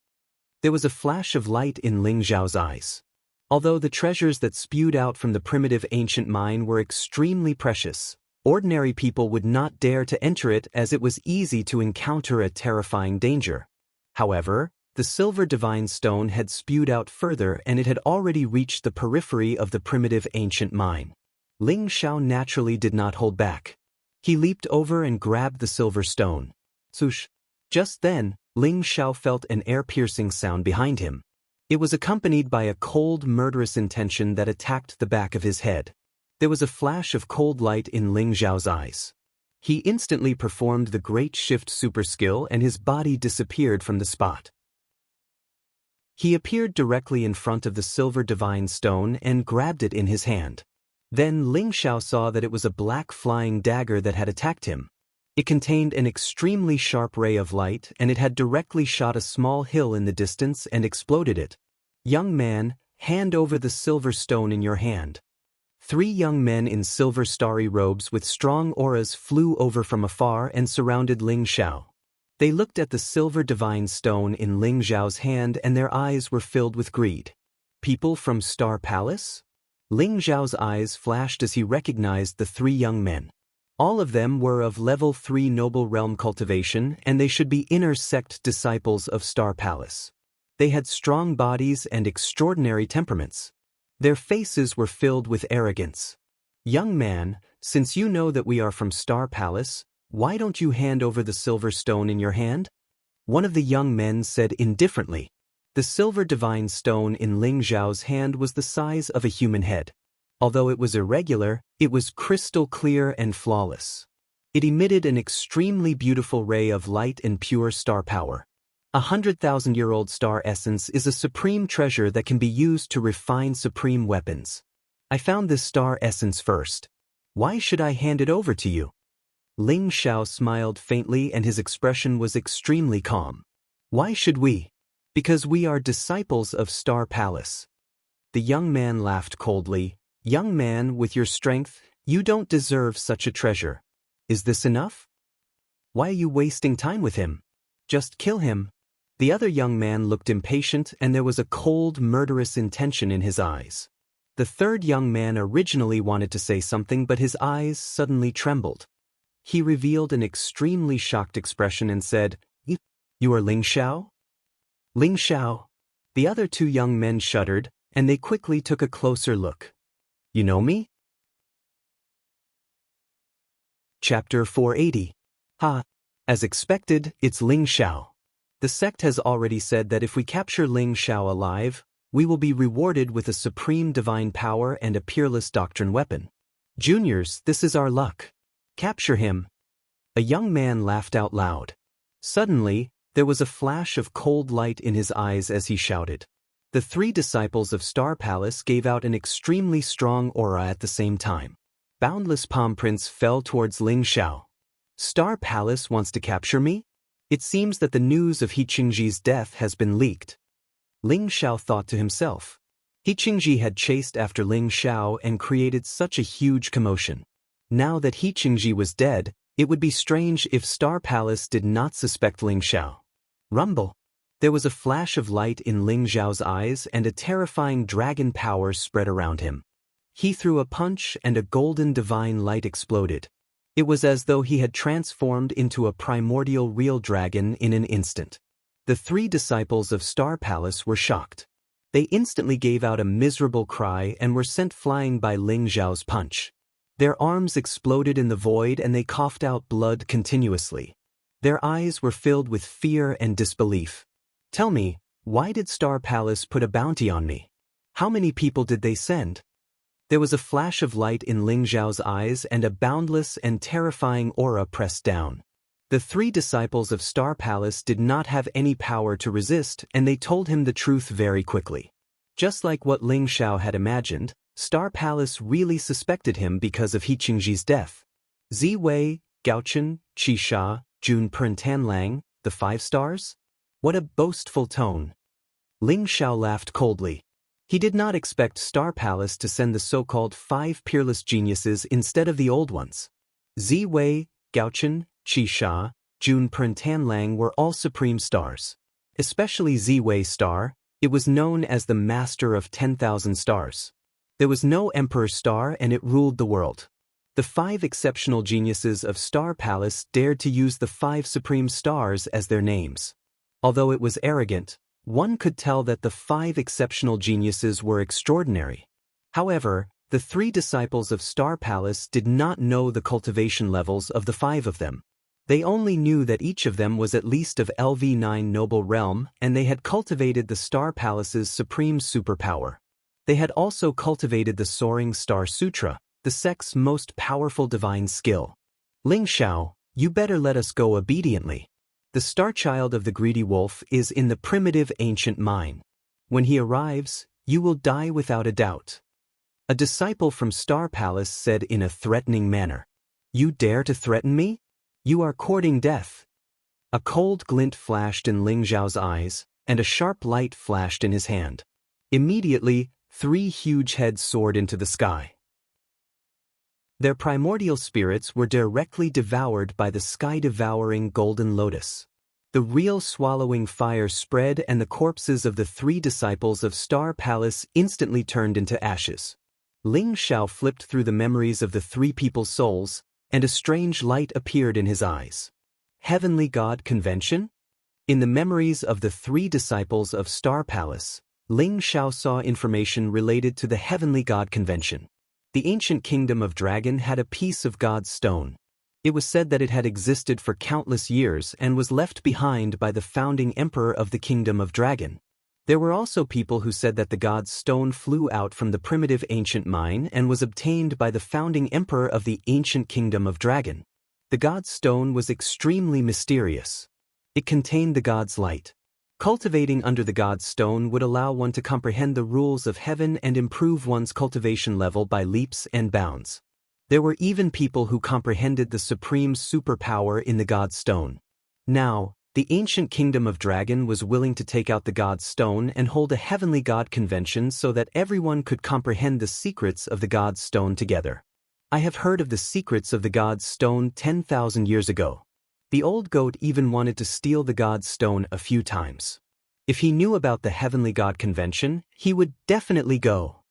Speaker 1: There was a flash of light in Ling Xiao's eyes. Although the treasures that spewed out from the primitive ancient mine were extremely precious, ordinary people would not dare to enter it as it was easy to encounter a terrifying danger. However, the silver divine stone had spewed out further and it had already reached the periphery of the primitive ancient mine. Ling Xiao naturally did not hold back. He leaped over and grabbed the silver stone. Swoosh! Just then, Ling Xiao felt an air-piercing sound behind him. It was accompanied by a cold, murderous intention that attacked the back of his head. There was a flash of cold light in Ling Xiao's eyes. He instantly performed the Great Shift super skill and his body disappeared from the spot. He appeared directly in front of the silver divine stone and grabbed it in his hand. Then Ling Xiao saw that it was a black flying dagger that had attacked him. It contained an extremely sharp ray of light and it had directly shot a small hill in the distance and exploded it. Young man, hand over the silver stone in your hand. 3 young men in silver starry robes with strong auras flew over from afar and surrounded Ling Xiao. They looked at the silver divine stone in Ling Xiao's hand and their eyes were filled with greed. People from Star Palace? Ling Xiao's eyes flashed as he recognized the 3 young men. All of them were of level 3 noble realm cultivation and they should be inner sect disciples of Star Palace. They had strong bodies and extraordinary temperaments. Their faces were filled with arrogance. Young man, since you know that we are from Star Palace, why don't you hand over the silver stone in your hand? One of the young men said indifferently. The silver divine stone in Ling Xiao's hand was the size of a human head. Although it was irregular, it was crystal clear and flawless. It emitted an extremely beautiful ray of light and pure star power. 100,000-year-old star essence is a supreme treasure that can be used to refine supreme weapons. I found this star essence first. Why should I hand it over to you? Ling Xiao smiled faintly and his expression was extremely calm. Why should we? Because we are disciples of Star Palace. The young man laughed coldly. Young man, with your strength, you don't deserve such a treasure. Is this enough? Why are you wasting time with him? Just kill him. The other young man looked impatient and there was a cold, murderous intention in his eyes. The third young man originally wanted to say something but his eyes suddenly trembled. He revealed an extremely shocked expression and said, You are Ling Xiao? Ling Xiao. The other 2 young men shuddered and they quickly took a closer look. You know me? Chapter 480. Ha! As expected, it's Ling Xiao. The sect has already said that if we capture Ling Xiao alive, we will be rewarded with a supreme divine power and a peerless doctrine weapon. Juniors, this is our luck. Capture him. A young man laughed out loud. Suddenly, there was a flash of cold light in his eyes as he shouted. The 3 disciples of Star Palace gave out an extremely strong aura at the same time. Boundless palm prints fell towards Ling Xiao. Star Palace wants to capture me? It seems that the news of He Qingji's death has been leaked. Ling Xiao thought to himself. He Qingji had chased after Ling Xiao and created such a huge commotion. Now that He Qingji was dead, it would be strange if Star Palace did not suspect Ling Xiao. Rumble. There was a flash of light in Ling Xiao's eyes and a terrifying dragon power spread around him. He threw a punch and a golden divine light exploded. It was as though he had transformed into a primordial real dragon in an instant. The 3 disciples of Star Palace were shocked. They instantly gave out a miserable cry and were sent flying by Ling Xiao's punch. Their arms exploded in the void and they coughed out blood continuously. Their eyes were filled with fear and disbelief. Tell me, why did Star Palace put a bounty on me? How many people did they send? There was a flash of light in Ling Zhao's eyes and a boundless and terrifying aura pressed down. The 3 disciples of Star Palace did not have any power to resist, and they told him the truth very quickly. Just like what Ling Zhao had imagined, Star Palace really suspected him because of He Qingji's death. Ziwei, Gaochen, Qisha, Jun Perntanlang, the 5 stars? What a boastful tone. Ling Zhao laughed coldly. He did not expect Star Palace to send the so-called 5 peerless geniuses instead of the old ones. Ziwei, Gaochen, Qisha, Jun Perntanlang were all supreme stars. Especially Ziwei star, it was known as the master of 10,000 stars. There was no emperor star and it ruled the world. The 5 exceptional geniuses of Star Palace dared to use the 5 supreme stars as their names. Although it was arrogant, one could tell that the 5 exceptional geniuses were extraordinary. However, the 3 disciples of Star Palace did not know the cultivation levels of the 5 of them. They only knew that each of them was at least of LV9 noble realm, and they had cultivated the Star Palace's supreme superpower. They had also cultivated the Soaring Star Sutra, the sect's most powerful divine skill. Ling Zhao, you better let us go obediently. The star child of the greedy wolf is in the primitive ancient mine. When he arrives, you will die without a doubt. A disciple from Star Palace said in a threatening manner. You dare to threaten me? You are courting death. A cold glint flashed in Ling Zhao's eyes, and a sharp light flashed in his hand. Immediately, 3 huge heads soared into the sky. Their primordial spirits were directly devoured by the sky-devouring golden lotus. The real swallowing fire spread and the corpses of the 3 disciples of Star Palace instantly turned into ashes. Ling Zhao flipped through the memories of the 3 people's souls, and a strange light appeared in his eyes. Heavenly God Convention? In the memories of the 3 disciples of Star Palace, Ling Zhao saw information related to the Heavenly God Convention. The ancient kingdom of Dragon had a piece of God's stone. It was said that it had existed for countless years and was left behind by the founding emperor of the kingdom of Dragon. There were also people who said that the God's stone flew out from the primitive ancient mine and was obtained by the founding emperor of the ancient kingdom of Dragon. The God's stone was extremely mysterious. It contained the God's light. Cultivating under the God's stone would allow one to comprehend the rules of heaven and improve one's cultivation level by leaps and bounds. There were even people who comprehended the supreme superpower in the God's stone. Now, the ancient kingdom of Dragon was willing to take out the God's stone and hold a heavenly God convention so that everyone could comprehend the secrets of the God's stone together. I have heard of the secrets of the God's stone 10,000 years ago. The old goat even wanted to steal the God's stone a few times. If he knew about the Heavenly God Convention, he would definitely go.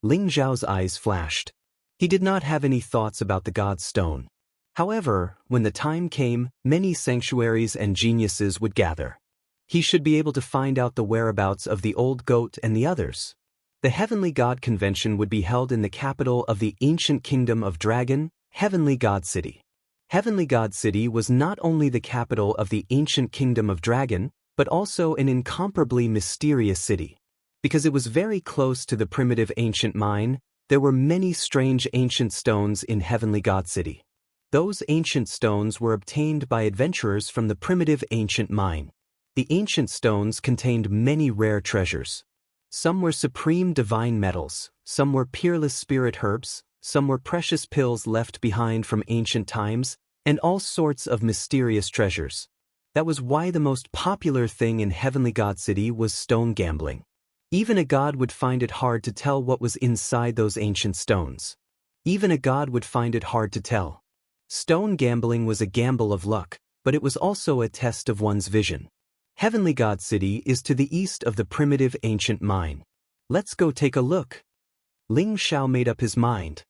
Speaker 1: Ling Zhao's eyes flashed. He did not have any thoughts about the God's stone. However, when the time came, many sanctuaries and geniuses would gather. He should be able to find out the whereabouts of the old goat and the others. The Heavenly God Convention would be held in the capital of the ancient kingdom of Dragon, Heavenly God City. Heavenly God City was not only the capital of the ancient kingdom of Dragon, but also an incomparably mysterious city. Because it was very close to the primitive ancient mine, there were many strange ancient stones in Heavenly God City. Those ancient stones were obtained by adventurers from the primitive ancient mine. The ancient stones contained many rare treasures. Some were supreme divine metals, some were peerless spirit herbs, some were precious pills left behind from ancient times, and all sorts of mysterious treasures. That was why the most popular thing in Heavenly God City was stone gambling. Even a god would find it hard to tell what was inside those ancient stones. Even a god would find it hard to tell. Stone gambling was a gamble of luck, but it was also a test of one's vision. Heavenly God City is to the east of the primitive ancient mine. Let's go take a look. Ling Zhao made up his mind.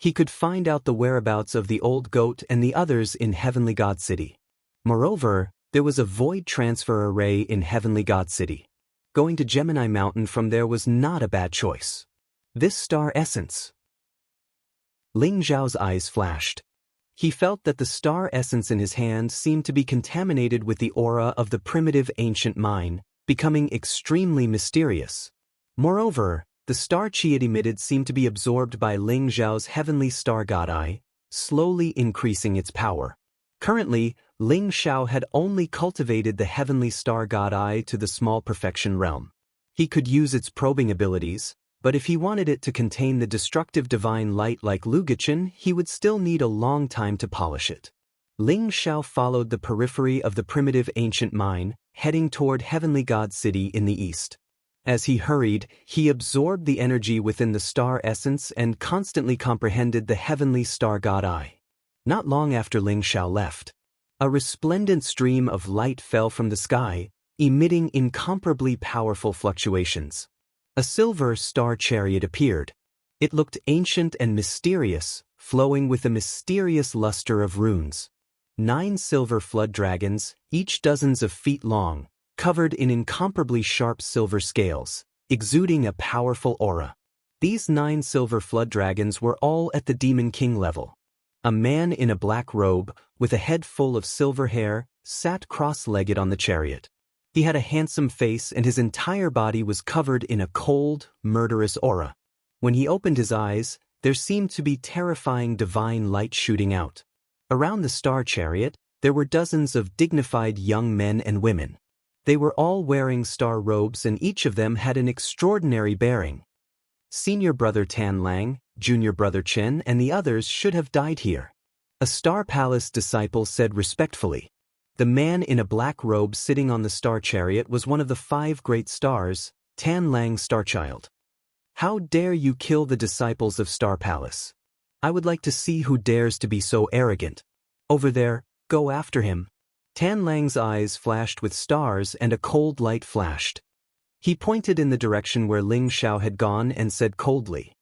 Speaker 1: He could find out the whereabouts of the old goat and the others in Heavenly God City. Moreover, there was a void transfer array in Heavenly God City. Going to Gemini Mountain from there was not a bad choice. This star essence. Ling Zhao's eyes flashed. He felt that the star essence in his hand seemed to be contaminated with the aura of the primitive ancient mine, becoming extremely mysterious. Moreover, the star chi it emitted seemed to be absorbed by Ling Zhao's heavenly star god eye, slowly increasing its power. Currently, Ling Zhao had only cultivated the heavenly star god eye to the small perfection realm. He could use its probing abilities, but if he wanted it to contain the destructive divine light like Lugichen, he would still need a long time to polish it. Ling Zhao followed the periphery of the primitive ancient mine, heading toward Heavenly God City in the east. As he hurried, he absorbed the energy within the star essence and constantly comprehended the heavenly star god eye. Not long after Ling Zhao left, a resplendent stream of light fell from the sky, emitting incomparably powerful fluctuations. A silver star chariot appeared. It looked ancient and mysterious, flowing with a mysterious luster of runes. 9 silver flood dragons, each dozens of feet long, covered in incomparably sharp silver scales, exuding a powerful aura. These 9 silver flood dragons were all at the Demon King level. A man in a black robe, with a head full of silver hair, sat cross-legged on the chariot. He had a handsome face and his entire body was covered in a cold, murderous aura. When he opened his eyes, there seemed to be terrifying divine light shooting out. Around the star chariot, there were dozens of dignified young men and women. They were all wearing star robes and each of them had an extraordinary bearing. Senior brother Tan Lang, junior brother Chen, and the others should have died here. A Star Palace disciple said respectfully. The man in a black robe sitting on the star chariot was one of the 5 great stars, Tan Lang's Starchild. How dare you kill the disciples of Star Palace? I would like to see who dares to be so arrogant. Over there, go after him. Tan Lang's eyes flashed with stars and a cold light flashed. He pointed in the direction where Ling Zhao had gone and said coldly.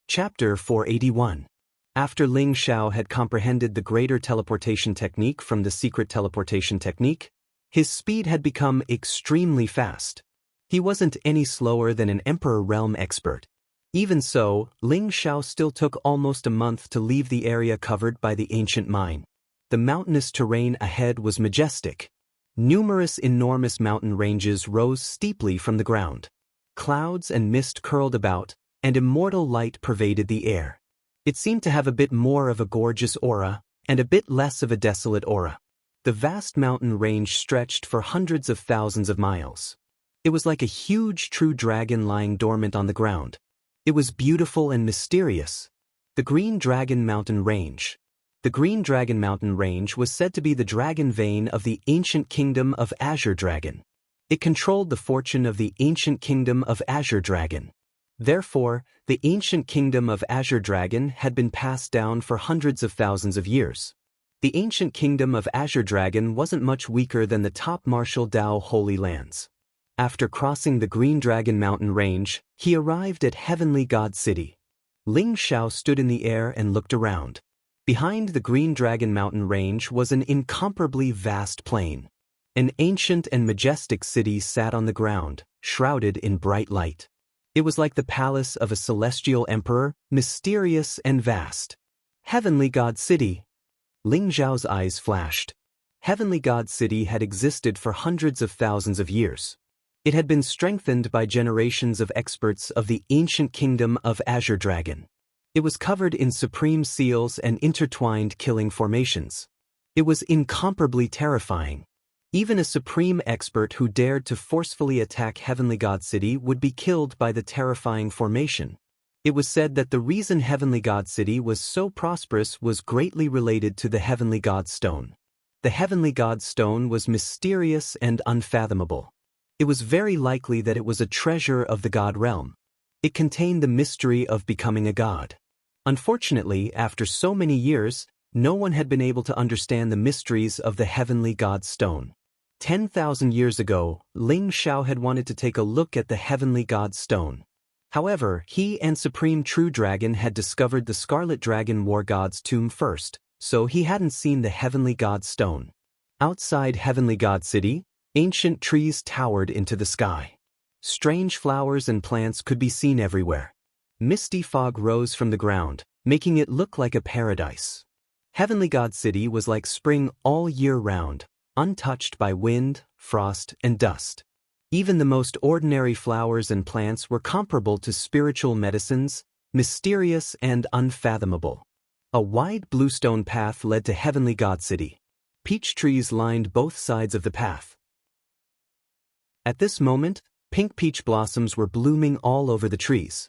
Speaker 1: Chapter 481. After Ling Zhao had comprehended the greater teleportation technique from the secret teleportation technique, his speed had become extremely fast. He wasn't any slower than an Emperor Realm expert. Even so, Ling Zhao still took almost a month to leave the area covered by the ancient mine. The mountainous terrain ahead was majestic. Numerous enormous mountain ranges rose steeply from the ground. Clouds and mist curled about, and immortal light pervaded the air. It seemed to have a bit more of a gorgeous aura, and a bit less of a desolate aura. The vast mountain range stretched for hundreds of thousands of miles. It was like a huge true dragon lying dormant on the ground. It was beautiful and mysterious. The Green Dragon Mountain Range. The Green Dragon Mountain Range was said to be the dragon vein of the ancient kingdom of Azure Dragon. It controlled the fortune of the ancient kingdom of Azure Dragon. Therefore, the ancient kingdom of Azure Dragon had been passed down for hundreds of thousands of years. The ancient kingdom of Azure Dragon wasn't much weaker than the top martial Dao Holy Lands. After crossing the Green Dragon Mountain Range, he arrived at Heavenly God City. Ling Zhao stood in the air and looked around. Behind the Green Dragon Mountain Range was an incomparably vast plain. An ancient and majestic city sat on the ground, shrouded in bright light. It was like the palace of a celestial emperor, mysterious and vast. Heavenly God City. Ling Zhao's eyes flashed. Heavenly God City had existed for hundreds of thousands of years. It had been strengthened by generations of experts of the ancient kingdom of Azure Dragon. It was covered in supreme seals and intertwined killing formations. It was incomparably terrifying. Even a supreme expert who dared to forcefully attack Heavenly God City would be killed by the terrifying formation. It was said that the reason Heavenly God City was so prosperous was greatly related to the Heavenly God Stone. The Heavenly God Stone was mysterious and unfathomable. It was very likely that it was a treasure of the God realm. It contained the mystery of becoming a god. Unfortunately, after so many years, no one had been able to understand the mysteries of the Heavenly God Stone. 10,000 years ago, Ling Zhao had wanted to take a look at the Heavenly God Stone. However, he and Supreme True Dragon had discovered the Scarlet Dragon War God's tomb first, so he hadn't seen the Heavenly God Stone. Outside Heavenly God City, ancient trees towered into the sky. Strange flowers and plants could be seen everywhere. Misty fog rose from the ground, making it look like a paradise. Heavenly God City was like spring all year round, untouched by wind, frost, and dust. Even the most ordinary flowers and plants were comparable to spiritual medicines, mysterious and unfathomable. A wide bluestone path led to Heavenly God City. Peach trees lined both sides of the path. At this moment, pink peach blossoms were blooming all over the trees.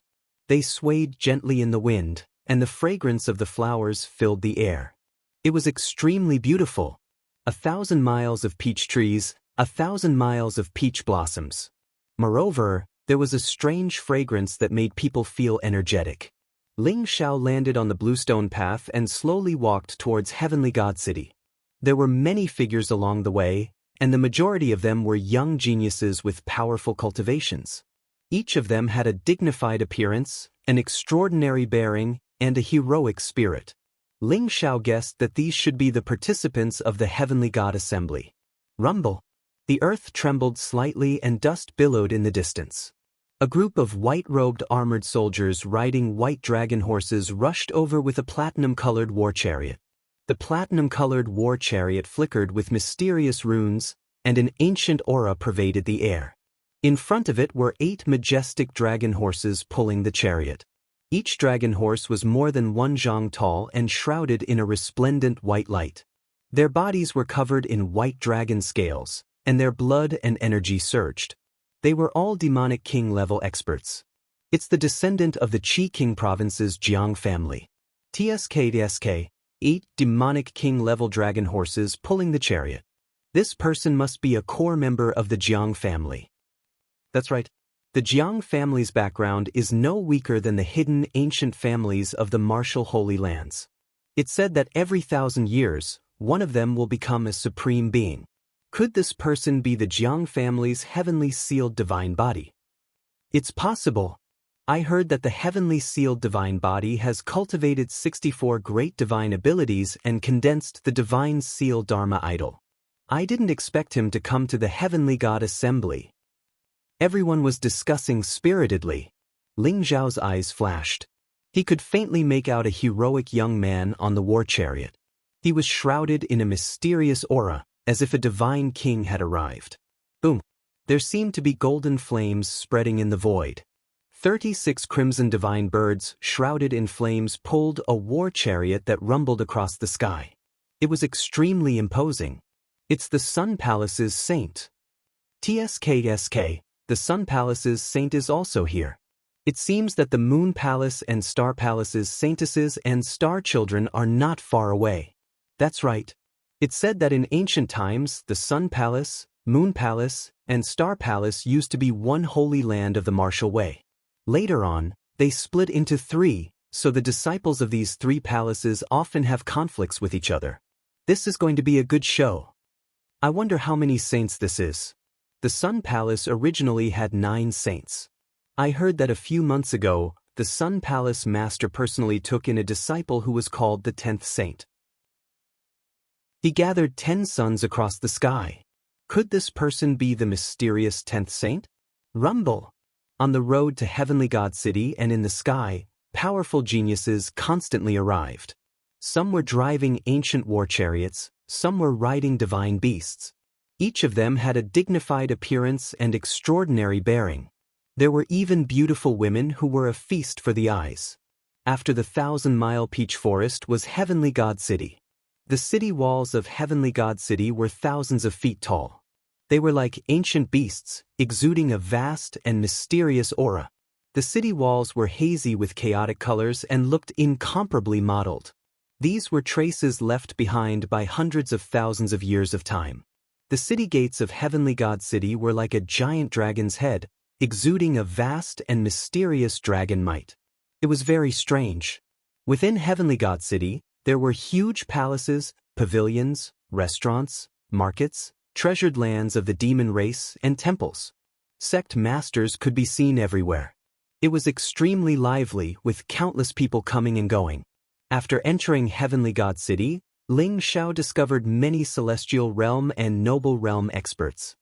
Speaker 1: They swayed gently in the wind, and the fragrance of the flowers filled the air. It was extremely beautiful. 1,000 miles of peach trees, 1,000 miles of peach blossoms. Moreover, there was a strange fragrance that made people feel energetic. Ling Xiao landed on the bluestone path and slowly walked towards Heavenly God City. There were many figures along the way, and the majority of them were young geniuses with powerful cultivations. Each of them had a dignified appearance, an extraordinary bearing, and a heroic spirit. Ling Xiao guessed that these should be the participants of the Heavenly God Assembly. Rumble. The earth trembled slightly and dust billowed in the distance. A group of white-robed armored soldiers riding white dragon horses rushed over with a platinum-colored war chariot. The platinum-colored war chariot flickered with mysterious runes, and an ancient aura pervaded the air. In front of it were 8 majestic dragon horses pulling the chariot. Each dragon horse was more than 1 zhang tall and shrouded in a resplendent white light. Their bodies were covered in white dragon scales, and their blood and energy surged. They were all demonic king-level experts. It's the descendant of the Qi King Province's Jiang family. TSK, 8 demonic king-level dragon horses pulling the chariot. This person must be a core member of the Jiang family. That's right. The Jiang family's background is no weaker than the hidden ancient families of the martial Holy Lands. It's said that every 1,000 years, one of them will become a supreme being. Could this person be the Jiang family's heavenly sealed divine body? It's possible. I heard that the heavenly sealed divine body has cultivated 64 great divine abilities and condensed the divine seal Dharma idol. I didn't expect him to come to the Heavenly God Assembly. Everyone was discussing spiritedly. Ling Zhao's eyes flashed. He could faintly make out a heroic young man on the war chariot. He was shrouded in a mysterious aura, as if a divine king had arrived. Boom! There seemed to be golden flames spreading in the void. 36 crimson divine birds shrouded in flames pulled a war chariot that rumbled across the sky. It was extremely imposing. It's the Sun Palace's saint. TSK, the Sun Palace's saint is also here. It seems that the Moon Palace and Star Palace's saintesses and star children are not far away. That's right. It's said that in ancient times, the Sun Palace, Moon Palace, and Star Palace used to be one holy land of the martial way. Later on, they split into 3, so the disciples of these 3 palaces often have conflicts with each other. This is going to be a good show. I wonder how many saints this is. The Sun Palace originally had 9 saints. I heard that a few months ago, the Sun Palace master personally took in a disciple who was called the 10th saint. He gathered 10 suns across the sky. Could this person be the mysterious 10th saint? Rumble! On the road to Heavenly God City and in the sky, powerful geniuses constantly arrived. Some were driving ancient war chariots, some were riding divine beasts. Each of them had a dignified appearance and extraordinary bearing. There were even beautiful women who were a feast for the eyes. After the 1,000-mile peach forest was Heavenly God City. The city walls of Heavenly God City were thousands of feet tall. They were like ancient beasts, exuding a vast and mysterious aura. The city walls were hazy with chaotic colors and looked incomparably modeled. These were traces left behind by hundreds of thousands of years of time. The city gates of Heavenly God City were like a giant dragon's head, exuding a vast and mysterious dragon might. It was very strange. Within Heavenly God City, there were huge palaces, pavilions, restaurants, markets, treasured lands of the demon race, and temples. Sect masters could be seen everywhere. It was extremely lively, with countless people coming and going. After entering Heavenly God City, Ling Xiao discovered many celestial realm and noble realm experts.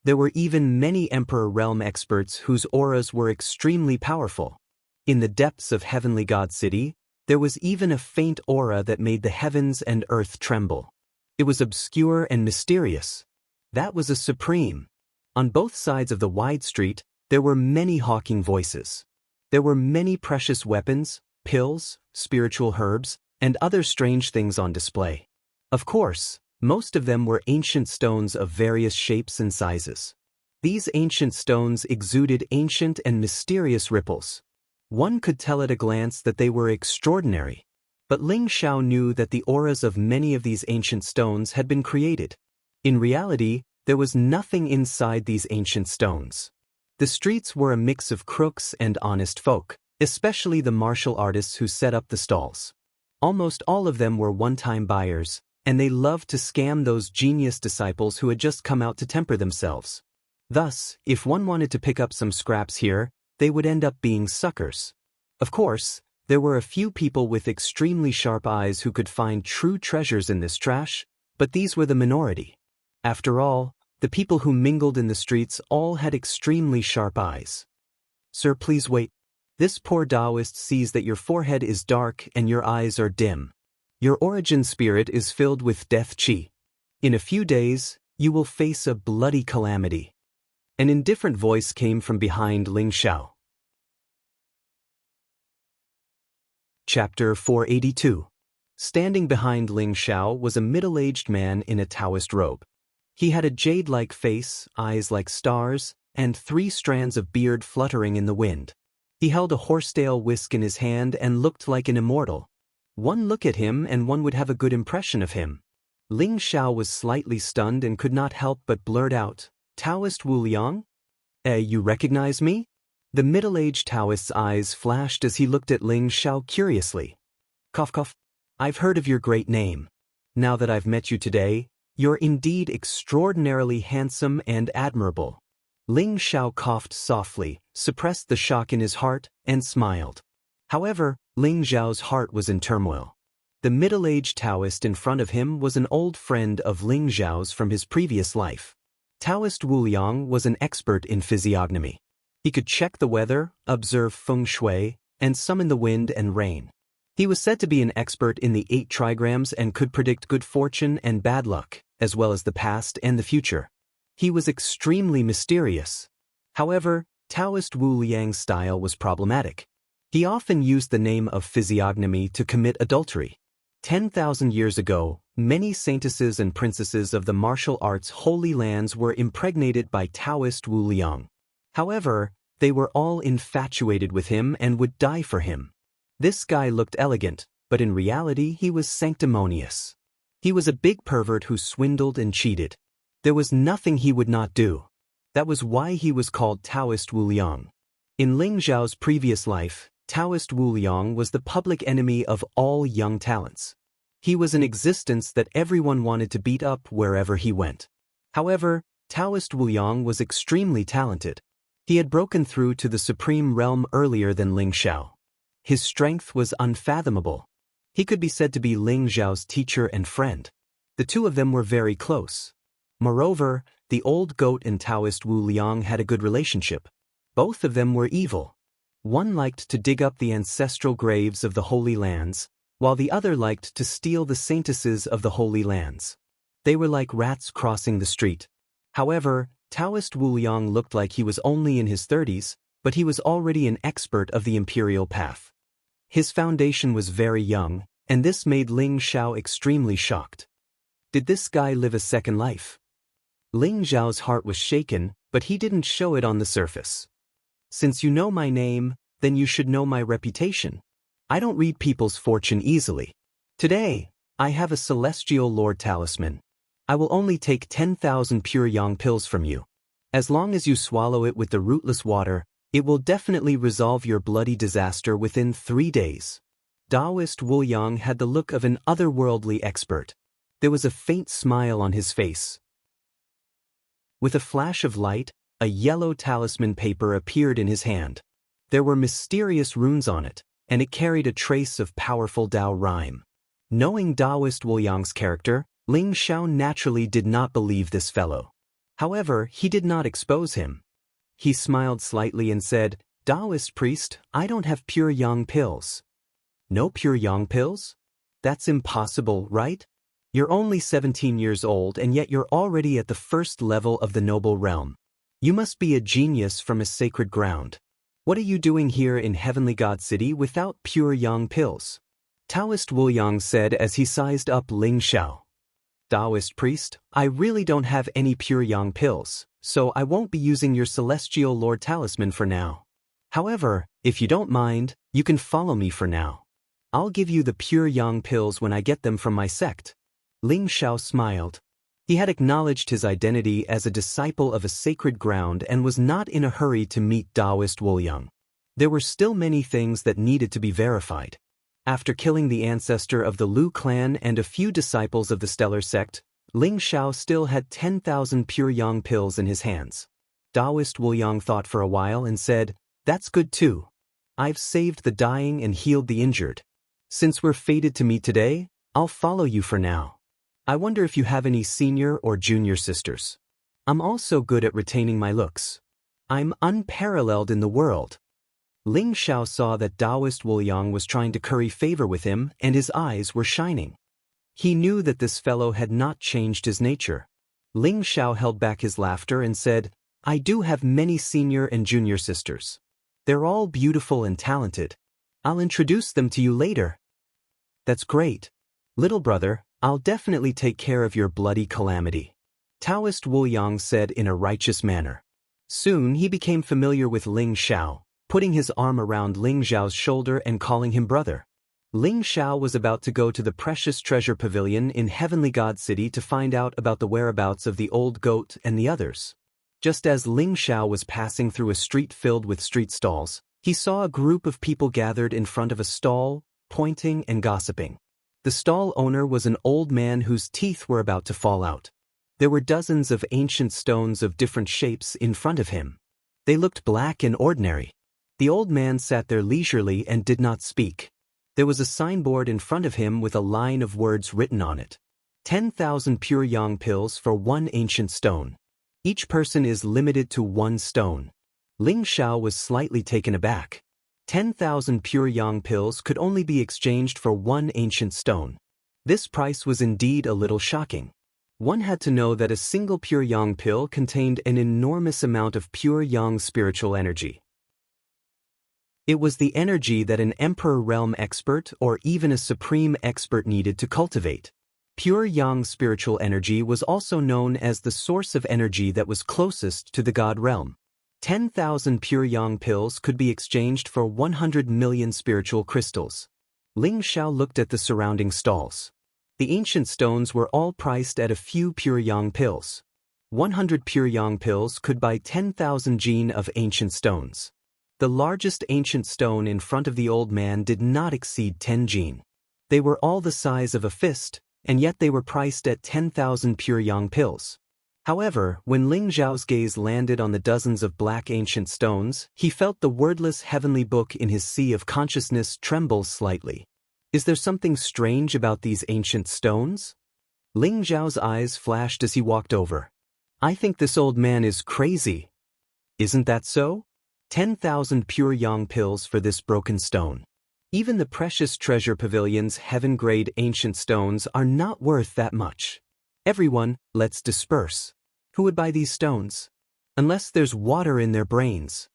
Speaker 1: There were even many Emperor Realm experts whose auras were extremely powerful. In the depths of Heavenly God City, there was even a faint aura that made the heavens and earth tremble. It was obscure and mysterious. That was a supreme. On both sides of the wide street, there were many hawking voices. There were many precious weapons, pills, spiritual herbs, and other strange things on display. Of course, most of them were ancient stones of various shapes and sizes. These ancient stones exuded ancient and mysterious ripples. One could tell at a glance that they were extraordinary. But Ling Xiao knew that the auras of many of these ancient stones had been created. In reality, there was nothing inside these ancient stones. The streets were a mix of crooks and honest folk, especially the martial artists who set up the stalls. Almost all of them were one-time buyers, and they loved to scam those genius disciples who had just come out to temper themselves. Thus, if one wanted to pick up some scraps here, they would end up being suckers. Of course, there were a few people with extremely sharp eyes who could find true treasures in this trash, but these were the minority. After all, the people who mingled in the streets all had extremely sharp eyes. Sir, please wait. This poor Taoist sees that your forehead is dark and your eyes are dim. Your origin spirit is filled with death qi. In a few days, you will face a bloody calamity. An indifferent voice came from behind Ling Xiao. Chapter 482. Standing behind Ling Xiao was a middle-aged man in a Taoist robe. He had a jade-like face, eyes like stars, and 3 strands of beard fluttering in the wind. He held a horsetail whisk in his hand and looked like an immortal. One look at him and one would have a good impression of him. Ling Xiao was slightly stunned and could not help but blurt out, "Taoist Wu Liang? You recognize me?" The middle-aged Taoist's eyes flashed as he looked at Ling Xiao curiously. "Cough cough. I've heard of your great name. Now that I've met you today, you're indeed extraordinarily handsome and admirable." Ling Xiao coughed softly, suppressed the shock in his heart, and smiled. However, Ling Xiao's heart was in turmoil. The middle-aged Taoist in front of him was an old friend of Ling Xiao's from his previous life. Taoist Wu Liang was an expert in physiognomy. He could check the weather, observe feng shui, and summon the wind and rain. He was said to be an expert in the 8 trigrams and could predict good fortune and bad luck, as well as the past and the future. He was extremely mysterious. However, Taoist Wu Liang's style was problematic. He often used the name of physiognomy to commit adultery. 10,000 years ago, many saintesses and princesses of the martial arts holy lands were impregnated by Taoist Wu Liang. However, they were all infatuated with him and would die for him. This guy looked elegant, but in reality he was sanctimonious. He was a big pervert who swindled and cheated. There was nothing he would not do. That was why he was called Taoist Wu Liang. In Ling Xiao's previous life, Taoist Wu Liang was the public enemy of all young talents. He was an existence that everyone wanted to beat up wherever he went. However, Taoist Wu Liang was extremely talented. He had broken through to the supreme realm earlier than Ling Xiao. His strength was unfathomable. He could be said to be Ling Xiao's teacher and friend. The two of them were very close. Moreover, the old goat and Taoist Wu Liang had a good relationship. Both of them were evil. One liked to dig up the ancestral graves of the Holy Lands, while the other liked to steal the saintesses of the Holy Lands. They were like rats crossing the street. However, Taoist Wu Liang looked like he was only in his 30s, but he was already an expert of the imperial path. His foundation was very young, and this made Ling Xiao extremely shocked. Did this guy live a second life? Ling Xiao's heart was shaken, but he didn't show it on the surface. "Since you know my name, then you should know my reputation. I don't read people's fortune easily. Today, I have a celestial lord talisman. I will only take 10,000 pure yang pills from you. As long as you swallow it with the rootless water, it will definitely resolve your bloody disaster within 3 days." Taoist Wu Liang had the look of an otherworldly expert. There was a faint smile on his face. With a flash of light, a yellow talisman paper appeared in his hand. There were mysterious runes on it, and it carried a trace of powerful Tao rhyme. Knowing Taoist Wu Liang's character, Ling Xiao naturally did not believe this fellow. However, he did not expose him. He smiled slightly and said, "Taoist priest, I don't have pure yang pills." "No pure yang pills? That's impossible, right? You're only 17 years old and yet you're already at the first level of the noble realm. You must be a genius from a sacred ground. What are you doing here in Heavenly God City without pure yang pills?" Taoist Wu Yang said as he sized up Ling Xiao. "Taoist priest, I really don't have any pure yang pills, so I won't be using your celestial lord talisman for now. However, if you don't mind, you can follow me for now. I'll give you the pure yang pills when I get them from my sect." Ling Xiao smiled. He had acknowledged his identity as a disciple of a sacred ground and was not in a hurry to meet Taoist Wu Yang. There were still many things that needed to be verified. After killing the ancestor of the Lu clan and a few disciples of the Stellar sect, Ling Xiao still had 10,000 pure yang pills in his hands. Taoist Wu Yang thought for a while and said, "That's good too. I've saved the dying and healed the injured. Since we're fated to meet today, I'll follow you for now. I wonder if you have any senior or junior sisters. I'm also good at retaining my looks. I'm unparalleled in the world." Ling Xiao saw that Taoist Wu Yang was trying to curry favor with him and his eyes were shining. He knew that this fellow had not changed his nature. Ling Xiao held back his laughter and said, "I do have many senior and junior sisters. They're all beautiful and talented. I'll introduce them to you later." "That's great. Little brother, I'll definitely take care of your bloody calamity," Taoist Wu Yang said in a righteous manner. Soon he became familiar with Ling Xiao, putting his arm around Ling Xiao's shoulder and calling him brother. Ling Xiao was about to go to the precious treasure pavilion in Heavenly God City to find out about the whereabouts of the old goat and the others. Just as Ling Xiao was passing through a street filled with street stalls, he saw a group of people gathered in front of a stall, pointing and gossiping. The stall owner was an old man whose teeth were about to fall out. There were dozens of ancient stones of different shapes in front of him. They looked black and ordinary. The old man sat there leisurely and did not speak. There was a signboard in front of him with a line of words written on it. 10,000 pure yang pills for one ancient stone. Each person is limited to one stone. Ling Xiao was slightly taken aback. 10,000 pure yang pills could only be exchanged for one ancient stone. This price was indeed a little shocking. One had to know that a single pure yang pill contained an enormous amount of pure yang spiritual energy. It was the energy that an Emperor Realm expert or even a Supreme expert needed to cultivate. Pure yang spiritual energy was also known as the source of energy that was closest to the God Realm. 10,000 pure yang pills could be exchanged for 100 million spiritual crystals. Ling Xiao looked at the surrounding stalls. The ancient stones were all priced at a few pure yang pills. 100 pure yang pills could buy 10,000 jin of ancient stones. The largest ancient stone in front of the old man did not exceed 10 jin. They were all the size of a fist, and yet they were priced at 10,000 pure yang pills. However, when Ling Xiao's gaze landed on the dozens of black ancient stones, he felt the wordless heavenly book in his sea of consciousness tremble slightly. Is there something strange about these ancient stones? Ling Xiao's eyes flashed as he walked over. "I think this old man is crazy. Isn't that so? 10,000 pure yang pills for this broken stone. Even the precious treasure pavilion's heaven-grade ancient stones are not worth that much. Everyone, let's disperse. Who would buy these stones? Unless there's water in their brains.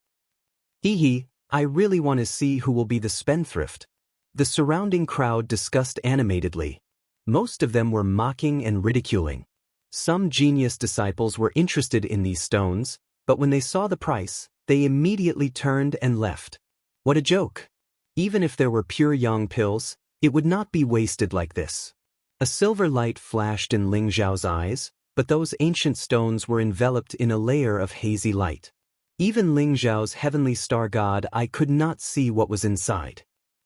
Speaker 1: Hee, I really want to see who will be the spendthrift." The surrounding crowd discussed animatedly. Most of them were mocking and ridiculing. Some genius disciples were interested in these stones, but when they saw the price, they immediately turned and left. What a joke! Even if there were pure yang pills, it would not be wasted like this. A silver light flashed in Ling Xiao's eyes, but those ancient stones were enveloped in a layer of hazy light. Even Ling Xiao's heavenly star god eye could not see what was inside.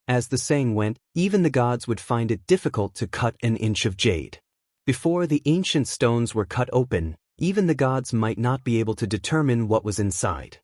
Speaker 1: As the saying went, even the gods would find it difficult to cut an inch of jade. Before the ancient stones were cut open, even the gods might not be able to determine what was inside.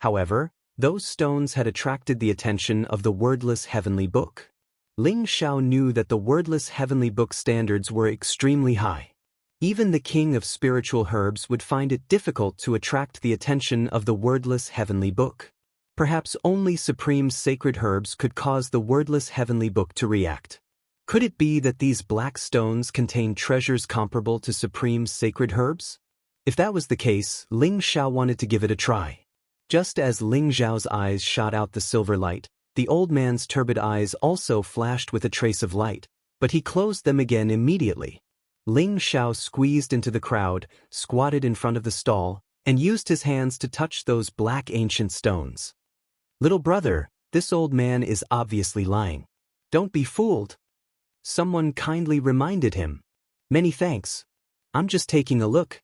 Speaker 1: However, those stones had attracted the attention of the wordless heavenly book. Ling Xiao knew that the wordless heavenly book standards were extremely high. Even the king of spiritual herbs would find it difficult to attract the attention of the wordless heavenly book. Perhaps only supreme sacred herbs could cause the wordless heavenly book to react. Could it be that these black stones contain treasures comparable to supreme sacred herbs? If that was the case, Ling Xiao wanted to give it a try. Just as Ling Xiao's eyes shot out the silver light, the old man's turbid eyes also flashed with a trace of light, but he closed them again immediately. Ling Xiao squeezed into the crowd, squatted in front of the stall, and used his hands to touch those black ancient stones. "Little brother, this old man is obviously lying. Don't be fooled." Someone kindly reminded him. "Many thanks. I'm just taking a look."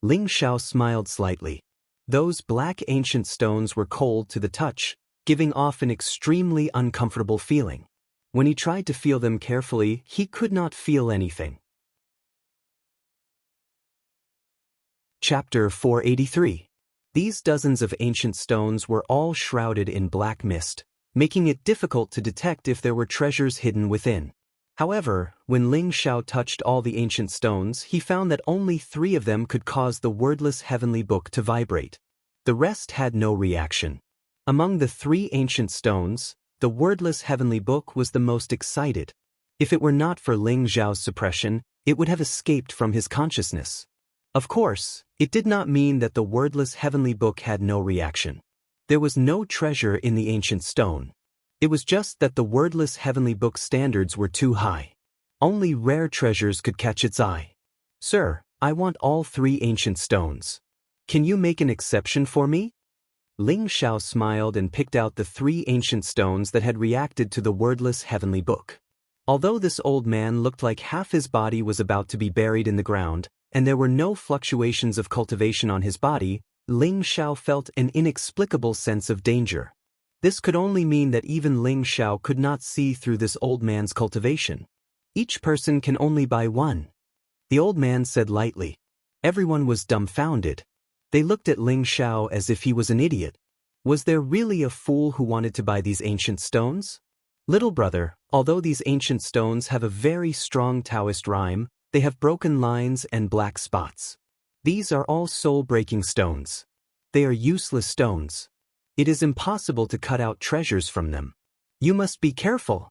Speaker 1: Ling Xiao smiled slightly. Those black ancient stones were cold to the touch, giving off an extremely uncomfortable feeling. When he tried to feel them carefully, he could not feel anything. Chapter 483. These dozens of ancient stones were all shrouded in black mist, making it difficult to detect if there were treasures hidden within. However, when Ling Xiao touched all the ancient stones, he found that only 3 of them could cause the wordless heavenly book to vibrate. The rest had no reaction. Among the 3 ancient stones, the wordless heavenly book was the most excited. If it were not for Ling Xiao's suppression, it would have escaped from his consciousness. Of course, it did not mean that the wordless heavenly book had no reaction. There was no treasure in the ancient stone. It was just that the wordless heavenly book standards were too high. Only rare treasures could catch its eye. "Sir, I want all 3 ancient stones. Can you make an exception for me?" Ling Xiao smiled and picked out the 3 ancient stones that had reacted to the wordless heavenly book. Although this old man looked like half his body was about to be buried in the ground, and there were no fluctuations of cultivation on his body, Ling Xiao felt an inexplicable sense of danger. This could only mean that even Ling Xiao could not see through this old man's cultivation. "Each person can only buy 1. The old man said lightly. Everyone was dumbfounded. They looked at Ling Xiao as if he was an idiot. Was there really a fool who wanted to buy these ancient stones? "Little brother, although these ancient stones have a very strong Taoist rhyme, they have broken lines and black spots. These are all soul-breaking stones. They are useless stones. It is impossible to cut out treasures from them. You must be careful."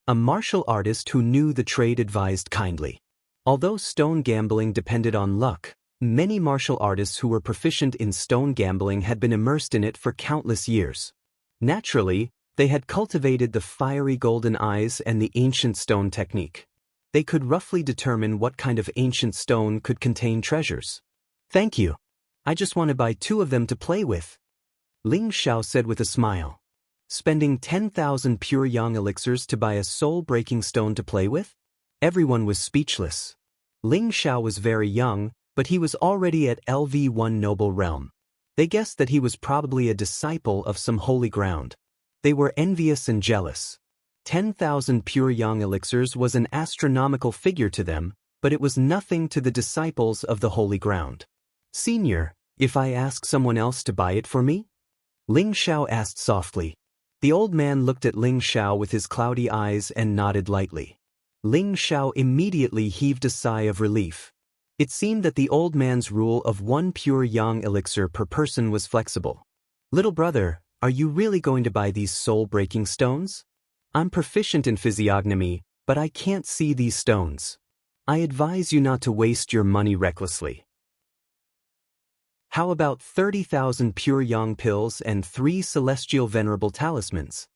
Speaker 1: A martial artist who knew the trade advised kindly. Although stone gambling depended on luck, many martial artists who were proficient in stone gambling had been immersed in it for countless years. Naturally, they had cultivated the fiery golden eyes and the ancient stone technique. They could roughly determine what kind of ancient stone could contain treasures. "Thank you. I just want to buy 2 of them to play with," Ling Xiao said with a smile. Spending 10,000 pure yang elixirs to buy a soul-breaking stone to play with? Everyone was speechless. Ling Xiao was very young, but he was already at LV1 noble realm. They guessed that he was probably a disciple of some holy ground. They were envious and jealous. 10,000 pure yang elixirs was an astronomical figure to them, but it was nothing to the disciples of the holy ground. "Senior, if I ask someone else to buy it for me?" Ling Xiao asked softly. The old man looked at Ling Xiao with his cloudy eyes and nodded lightly. Ling Xiao immediately heaved a sigh of relief. It seemed that the old man's rule of 1 pure yang elixir per person was flexible. "Little brother, are you really going to buy these soul-breaking stones? I'm proficient in physiognomy, but I can't see these stones. I advise you not to waste your money recklessly." "How about 30,000 pure yang pills and 3 celestial venerable talismans?"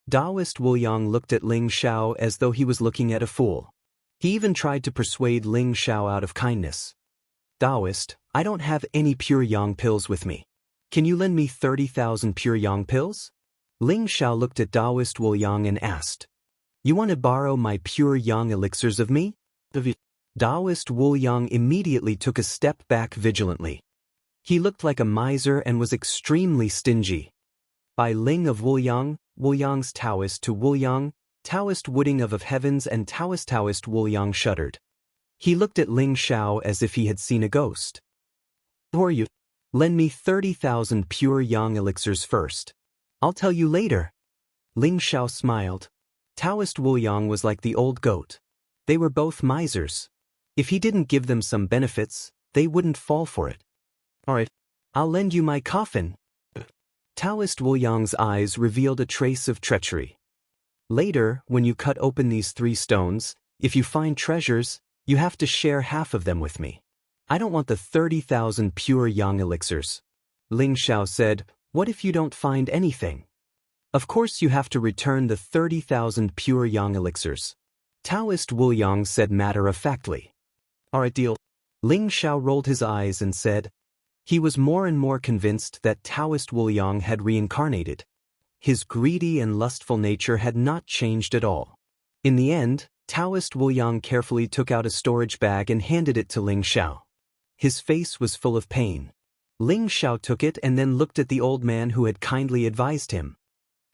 Speaker 1: Taoist Wu Yang looked at Ling Xiao as though he was looking at a fool. He even tried to persuade Ling Xiao out of kindness. "Taoist, I don't have any pure yang pills with me. Can you lend me 30,000 pure yang pills?" Ling Xiao looked at Taoist Wu Yang and asked, "You want to borrow my pure yang elixirs of me?" Taoist Wu Yang immediately took a step back vigilantly. He looked like a miser and was extremely stingy. By Ling of Wu Yang's Taoist to Wu Yang, Taoist Wooding of Heavens and Taoist Wu Yang shuddered. He looked at Ling Xiao as if he had seen a ghost. "Who are you? Lend me 30,000 pure yang elixirs first. I'll tell you later." Ling Xiao smiled. Taoist Wu Yang was like the old goat. They were both misers. If he didn't give them some benefits, they wouldn't fall for it. Alright, I'll lend you my coffin. Taoist Wu Yang's eyes revealed a trace of treachery. Later, when you cut open these 3 stones, if you find treasures, you have to share half of them with me. I don't want the 30,000 pure yang elixirs. Ling Xiao said, what if you don't find anything? Of course you have to return the 30,000 pure yang elixirs. Taoist Wu Yang said matter-of-factly. Alright, deal. Ling Xiao rolled his eyes and said, he was more and more convinced that Taoist Wu Yang had reincarnated. His greedy and lustful nature had not changed at all. In the end, Taoist Wu Yang carefully took out a storage bag and handed it to Ling Xiao. His face was full of pain. Ling Xiao took it and then looked at the old man who had kindly advised him.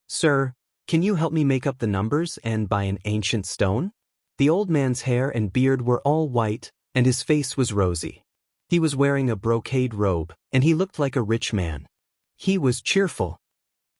Speaker 1: Sir, can you help me make up the numbers and buy an ancient stone? The old man's hair and beard were all white, and his face was rosy. He was wearing a brocade robe, and he looked like a rich man. He was cheerful.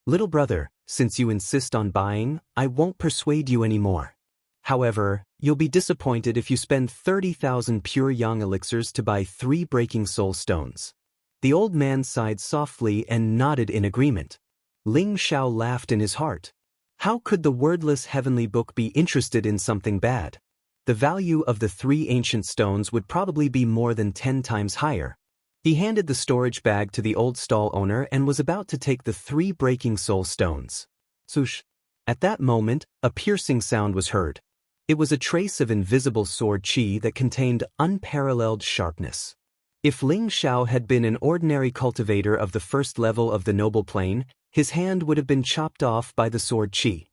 Speaker 1: Little brother, since you insist on buying, I won't persuade you anymore. However, you'll be disappointed if you spend 30,000 pure yang elixirs to buy 3 breaking soul stones. The old man sighed softly and nodded in agreement. Ling Xiao laughed in his heart. How could the wordless heavenly book be interested in something bad? The value of the 3 ancient stones would probably be more than 10 times higher. He handed the storage bag to the old stall owner and was about to take the 3 breaking soul stones. Swoosh! At that moment, a piercing sound was heard. It was a trace of invisible sword qi that contained unparalleled sharpness. If Ling Xiao had been an ordinary cultivator of the first level of the noble plane, his hand would have been chopped off by the sword qi.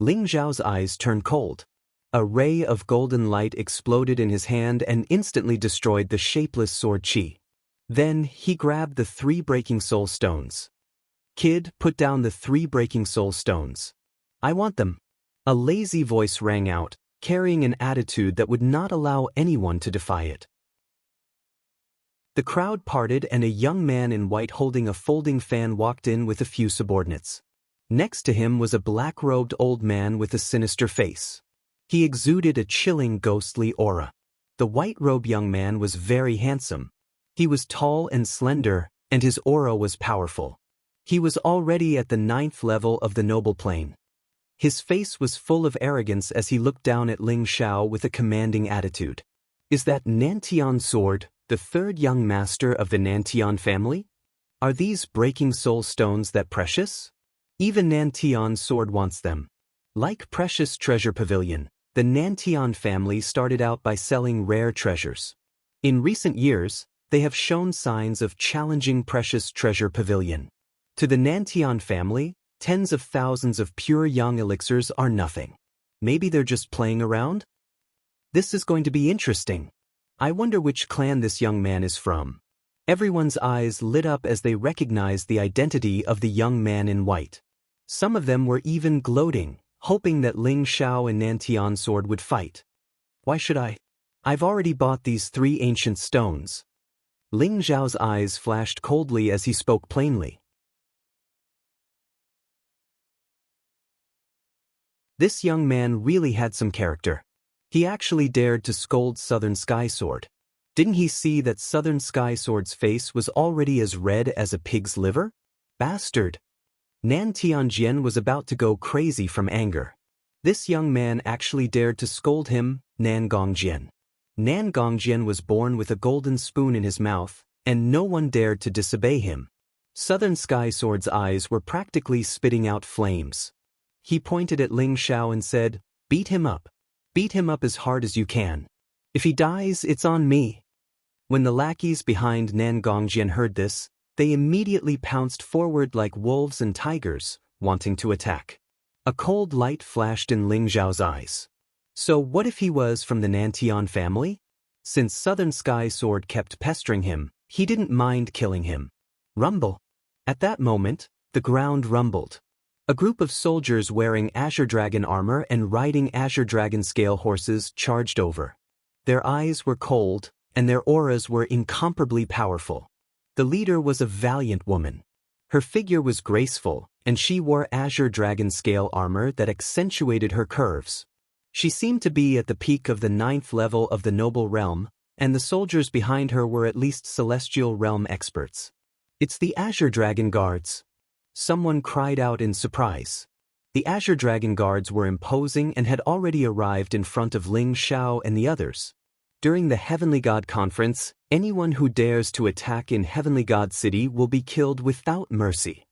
Speaker 1: Ling Xiao's eyes turned cold. A ray of golden light exploded in his hand and instantly destroyed the shapeless sword qi. Then he grabbed the 3 breaking soul stones. Kid, put down the 3 breaking soul stones. I want them. A lazy voice rang out, carrying an attitude that would not allow anyone to defy it. The crowd parted and a young man in white holding a folding fan walked in with a few subordinates. Next to him was a black-robed old man with a sinister face. He exuded a chilling ghostly aura. The white-robed young man was very handsome. He was tall and slender, and his aura was powerful. He was already at the 9th level of the noble plane. His face was full of arrogance as he looked down at Ling Xiao with a commanding attitude. Is that Nantian sword, the 3rd young master of the Nantian family? Are these breaking soul stones that precious? Even Nantian's sword wants them. Like Precious Treasure Pavilion, the Nantian family started out by selling rare treasures. In recent years, they have shown signs of challenging Precious Treasure Pavilion. To the Nantian family, tens of thousands of pure yang elixirs are nothing. Maybe they're just playing around? This is going to be interesting. I wonder which clan this young man is from. Everyone's eyes lit up as they recognized the identity of the young man in white. Some of them were even gloating, hoping that Ling Xiao and Nantian's sword would fight. Why should I? I've already bought these 3 ancient stones. Ling Xiao's eyes flashed coldly as he spoke plainly. This young man really had some character. He actually dared to scold Southern Sky Sword. Didn't he see that Southern Sky Sword's face was already as red as a pig's liver? Bastard! Nan Tianjian was about to go crazy from anger. This young man actually dared to scold him, Nan Gongjian. Nan Gongjian was born with a golden spoon in his mouth, and no one dared to disobey him. Southern Sky Sword's eyes were practically spitting out flames. He pointed at Ling Xiao and said, "Beat him up. Beat him up as hard as you can. If he dies, it's on me." When the lackeys behind Nan Gongjian heard this, they immediately pounced forward like wolves and tigers, wanting to attack. A cold light flashed in Ling Xiao's eyes. So what if he was from the Nantian family? Since Southern Sky Sword kept pestering him, he didn't mind killing him. Rumble. At that moment, the ground rumbled. A group of soldiers wearing Azure Dragon armor and riding Azure Dragon scale horses charged over. Their eyes were cold, and their auras were incomparably powerful. The leader was a valiant woman. Her figure was graceful, and she wore Azure Dragon scale armor that accentuated her curves. She seemed to be at the peak of the 9th level of the noble realm, and the soldiers behind her were at least celestial realm experts. "It's the Azure Dragon Guards!" someone cried out in surprise. The Azure Dragon Guards were imposing and had already arrived in front of Ling Xiao and the others. During the Heavenly God Conference, anyone who dares to attack in Heavenly God City will be killed without mercy.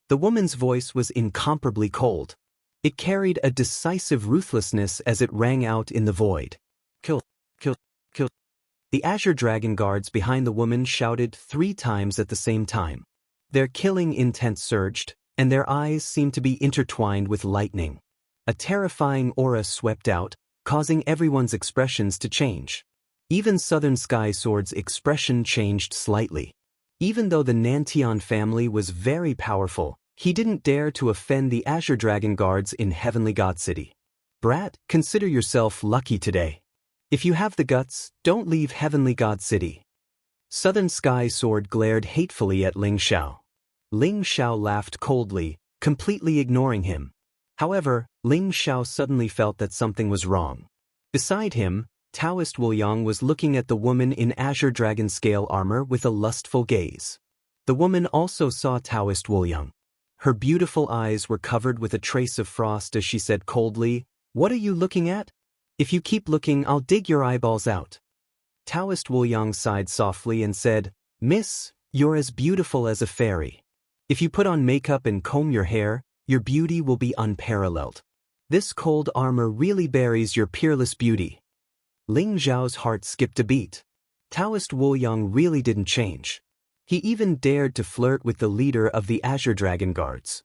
Speaker 1: The woman's voice was incomparably cold. It carried a decisive ruthlessness as it rang out in the void. "Kill, kill, kill." The Azure Dragon Guards behind the woman shouted 3 times at the same time. Their killing intent surged, and their eyes seemed to be intertwined with lightning. A terrifying aura swept out, causing everyone's expressions to change. Even Southern Sky Sword's expression changed slightly. Even though the Nantian family was very powerful, he didn't dare to offend the Azure Dragon Guards in Heavenly God City. "Brat, consider yourself lucky today. If you have the guts, don't leave Heavenly God City." Southern Sky Sword glared hatefully at Ling Xiao. Ling Xiao laughed coldly, completely ignoring him. However, Ling Xiao suddenly felt that something was wrong. Beside him, Taoist Wu Yang was looking at the woman in Azure Dragon Scale armor with a lustful gaze. The woman also saw Taoist Wu Yang. Her beautiful eyes were covered with a trace of frost as she said coldly, "What are you looking at? If you keep looking, I'll dig your eyeballs out." Taoist Wu Yang sighed softly and said, "Miss, you're as beautiful as a fairy. If you put on makeup and comb your hair, your beauty will be unparalleled. This cold armor really buries your peerless beauty." Ling Xiao's heart skipped a beat. Taoist Wu Yang really didn't change. He even dared to flirt with the leader of the Azure Dragon Guards.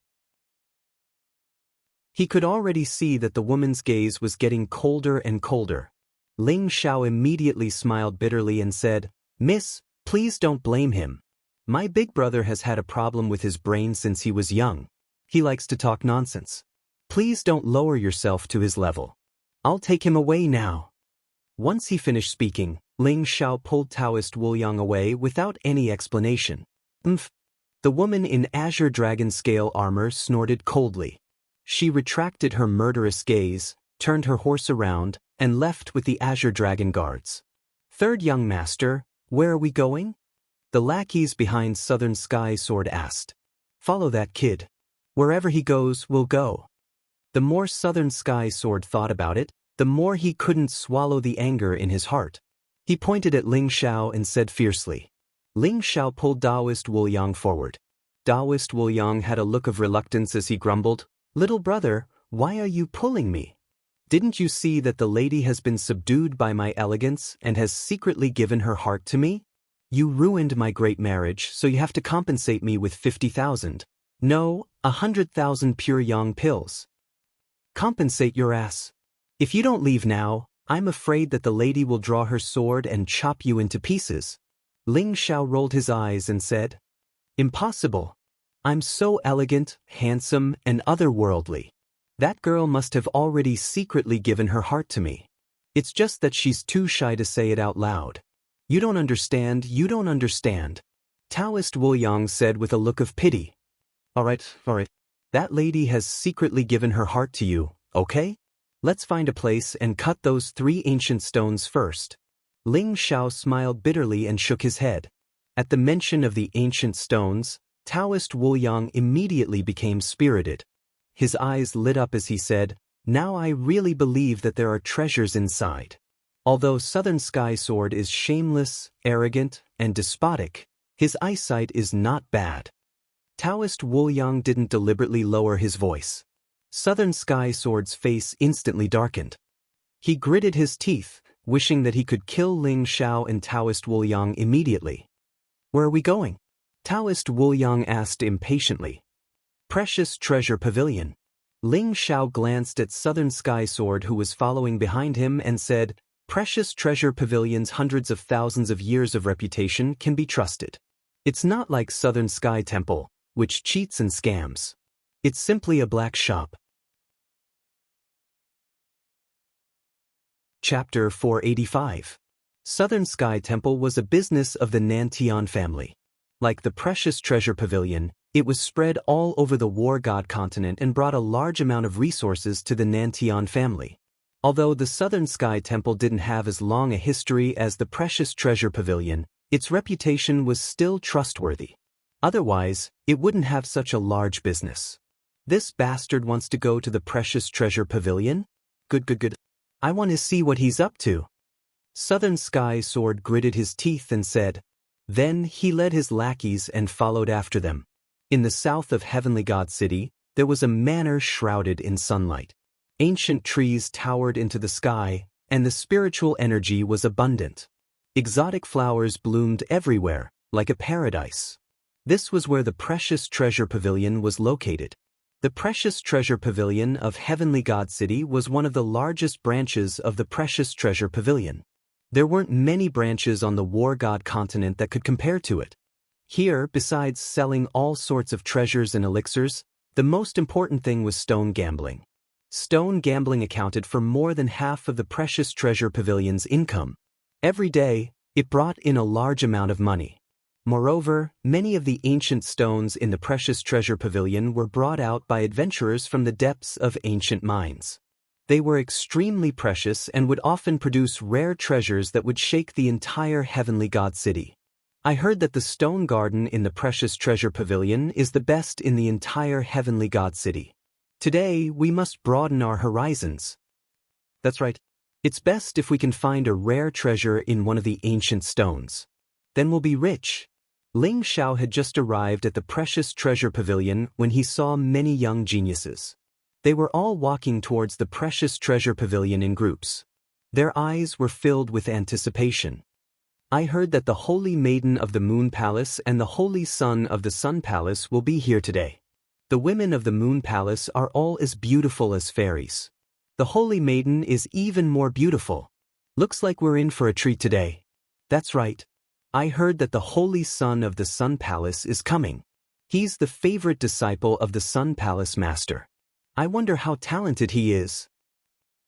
Speaker 1: He could already see that the woman's gaze was getting colder and colder. Ling Xiao immediately smiled bitterly and said, "Miss, please don't blame him. My big brother has had a problem with his brain since he was young. He likes to talk nonsense. Please don't lower yourself to his level. I'll take him away now." Once he finished speaking, Ling Xiao pulled Taoist Wu Yang away without any explanation. "Umph." The woman in Azure Dragon Scale armor snorted coldly. She retracted her murderous gaze, turned her horse around, and left with the Azure Dragon Guards. "Third young master, where are we going?" The lackeys behind Southern Sky Sword asked. "Follow that kid. Wherever he goes, we'll go." The more Southern Sky Sword thought about it, the more he couldn't swallow the anger in his heart. He pointed at Ling Xiao and said fiercely. Ling Xiao pulled Taoist Wu Yang forward. Taoist Wu Yang had a look of reluctance as he grumbled, "Little brother, why are you pulling me? Didn't you see that the lady has been subdued by my elegance and has secretly given her heart to me? You ruined my great marriage, so you have to compensate me with 50,000. No, 100,000 pure yang pills. Compensate your ass. If you don't leave now, I'm afraid that the lady will draw her sword and chop you into pieces." Ling Xiao rolled his eyes and said, "Impossible. I'm so elegant, handsome, and otherworldly. That girl must have already secretly given her heart to me. It's just that she's too shy to say it out loud. You don't understand, you don't understand." Taoist Wu Yang said with a look of pity. All right. That lady has secretly given her heart to you, okay? Let's find a place and cut those 3 ancient stones first." Ling Xiao smiled bitterly and shook his head. At the mention of the ancient stones, Taoist Wu Yang immediately became spirited. His eyes lit up as he said, "Now I really believe that there are treasures inside." Although Southern Sky Sword is shameless, arrogant, and despotic, his eyesight is not bad. Taoist Wu Yang didn't deliberately lower his voice. Southern Sky Sword's face instantly darkened. He gritted his teeth, wishing that he could kill Ling Xiao and Taoist Wu Yang immediately. "Where are we going?" Taoist Wu Yang asked impatiently. "Precious Treasure Pavilion." Ling Xiao glanced at Southern Sky Sword who was following behind him and said, "Precious Treasure Pavilion's hundreds of thousands of years of reputation can be trusted. It's not like Southern Sky Temple, which cheats and scams. It's simply a black shop." Chapter 485. Southern Sky Temple was a business of the Nantian family. Like the Precious Treasure Pavilion, it was spread all over the War God continent and brought a large amount of resources to the Nantian family. Although the Southern Sky Temple didn't have as long a history as the Precious Treasure Pavilion, its reputation was still trustworthy. Otherwise, it wouldn't have such a large business. This bastard wants to go to the Precious Treasure Pavilion? Good. I want to see what he's up to. Southern Sky Sword gritted his teeth and said. Then he led his lackeys and followed after them. In the south of Heavenly God City, there was a manor shrouded in sunlight. Ancient trees towered into the sky, and the spiritual energy was abundant. Exotic flowers bloomed everywhere, like a paradise. This was where the Precious Treasure Pavilion was located. The Precious Treasure Pavilion of Heavenly God City was one of the largest branches of the Precious Treasure Pavilion. There weren't many branches on the War God continent that could compare to it. Here, besides selling all sorts of treasures and elixirs, the most important thing was stone gambling. Stone gambling accounted for more than half of the Precious Treasure Pavilion's income. Every day, it brought in a large amount of money. Moreover, many of the ancient stones in the Precious Treasure Pavilion were brought out by adventurers from the depths of ancient mines. They were extremely precious and would often produce rare treasures that would shake the entire Heavenly God City. I heard that the stone garden in the Precious Treasure Pavilion is the best in the entire Heavenly God City. Today, we must broaden our horizons. That's right. It's best if we can find a rare treasure in one of the ancient stones. Then we'll be rich. Ling Xiao had just arrived at the Precious Treasure Pavilion when he saw many young geniuses. They were all walking towards the Precious Treasure Pavilion in groups. Their eyes were filled with anticipation. I heard that the Holy Maiden of the Moon Palace and the Holy Son of the Sun Palace will be here today. The women of the Moon Palace are all as beautiful as fairies. The Holy Maiden is even more beautiful. Looks like we're in for a treat today. That's right. I heard that the Holy Son of the Sun Palace is coming. He's the favorite disciple of the Sun Palace Master. I wonder how talented he is.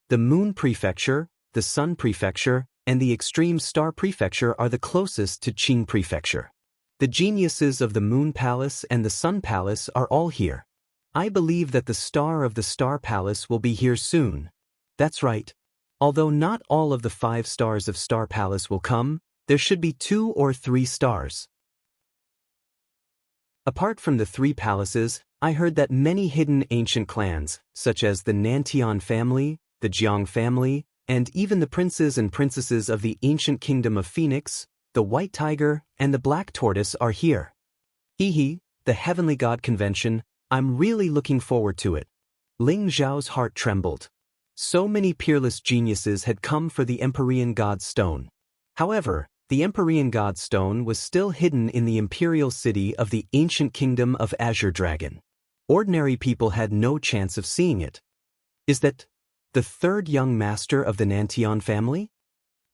Speaker 1: The Moon Prefecture, the Sun Prefecture, and the Extreme Star Prefecture are the closest to Qing Prefecture. The geniuses of the Moon Palace and the Sun Palace are all here. I believe that the Star of the Star Palace will be here soon. That's right. Although not all of the 5 stars of Star Palace will come, there should be 2 or 3 stars. Apart from the 3 palaces, I heard that many hidden ancient clans, such as the Nantian family, the Jiang family, and even the princes and princesses of the ancient kingdom of Phoenix, the White Tiger, and the Black Tortoise are here. The Heavenly God Convention, I'm really looking forward to it. Ling Xiao's heart trembled. So many peerless geniuses had come for the Empyrean God Stone. However, the Empyrean God Stone was still hidden in the imperial city of the ancient kingdom of Azure Dragon. Ordinary people had no chance of seeing it. Is that the 3rd young master of the Nantian family?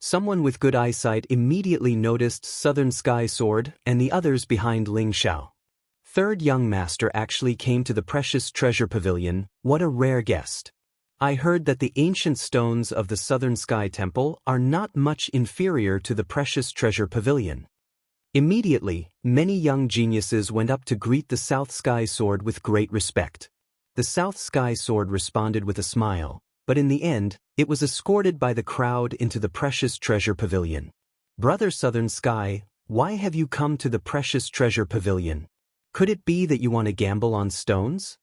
Speaker 1: Someone with good eyesight immediately noticed Southern Sky Sword and the others behind Ling Xiao. 3rd young master actually came to the Precious Treasure Pavilion. What a rare guest. I heard that the ancient stones of the Southern Sky Temple are not much inferior to the Precious Treasure Pavilion. Immediately, many young geniuses went up to greet the South Sky Sword with great respect. The South Sky Sword responded with a smile, but in the end, it was escorted by the crowd into the Precious Treasure Pavilion. Brother Southern Sky, why have you come to the Precious Treasure Pavilion? Could it be that you want to gamble on stones?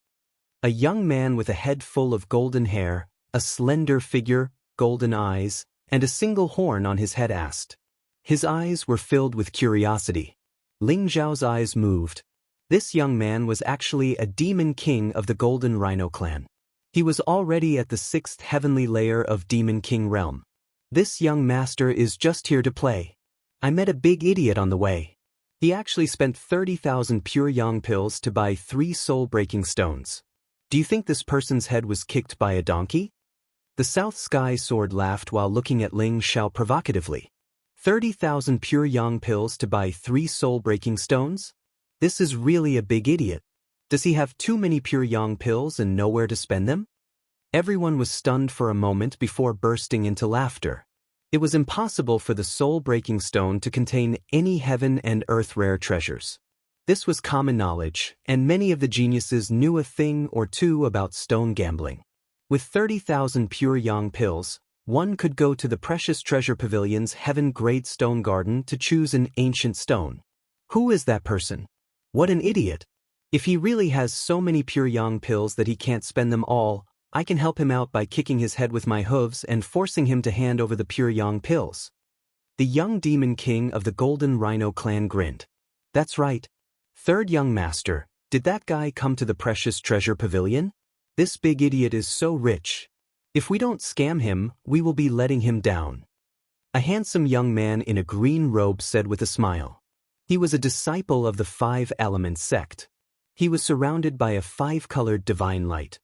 Speaker 1: A young man with a head full of golden hair, a slender figure, golden eyes, and a single horn on his head asked. His eyes were filled with curiosity. Ling Xiao's eyes moved. This young man was actually a demon king of the Golden Rhino clan. He was already at the 6th heavenly layer of Demon King realm. This young master is just here to play. I met a big idiot on the way. He actually spent 30,000 pure yang pills to buy 3 soul-breaking stones. Do you think this person's head was kicked by a donkey? The South Sky Sword laughed while looking at Ling Xiao provocatively. 30,000 pure yang pills to buy 3 soul-breaking stones? This is really a big idiot. Does he have too many pure yang pills and nowhere to spend them? Everyone was stunned for a moment before bursting into laughter. It was impossible for the soul-breaking stone to contain any heaven and earth rare treasures. This was common knowledge, and many of the geniuses knew a thing or two about stone gambling. With 30,000 pure yang pills, one could go to the Precious Treasure Pavilion's heaven-grade stone garden to choose an ancient stone. Who is that person? What an idiot! If he really has so many pure yang pills that he can't spend them all, I can help him out by kicking his head with my hooves and forcing him to hand over the pure yang pills. The young demon king of the Golden Rhino clan grinned. That's right. Third young master, did that guy come to the Precious Treasure Pavilion? This big idiot is so rich. If we don't scam him, we will be letting him down. A handsome young man in a green robe said with a smile. He was a disciple of the Five Elements sect. He was surrounded by a five-colored divine light.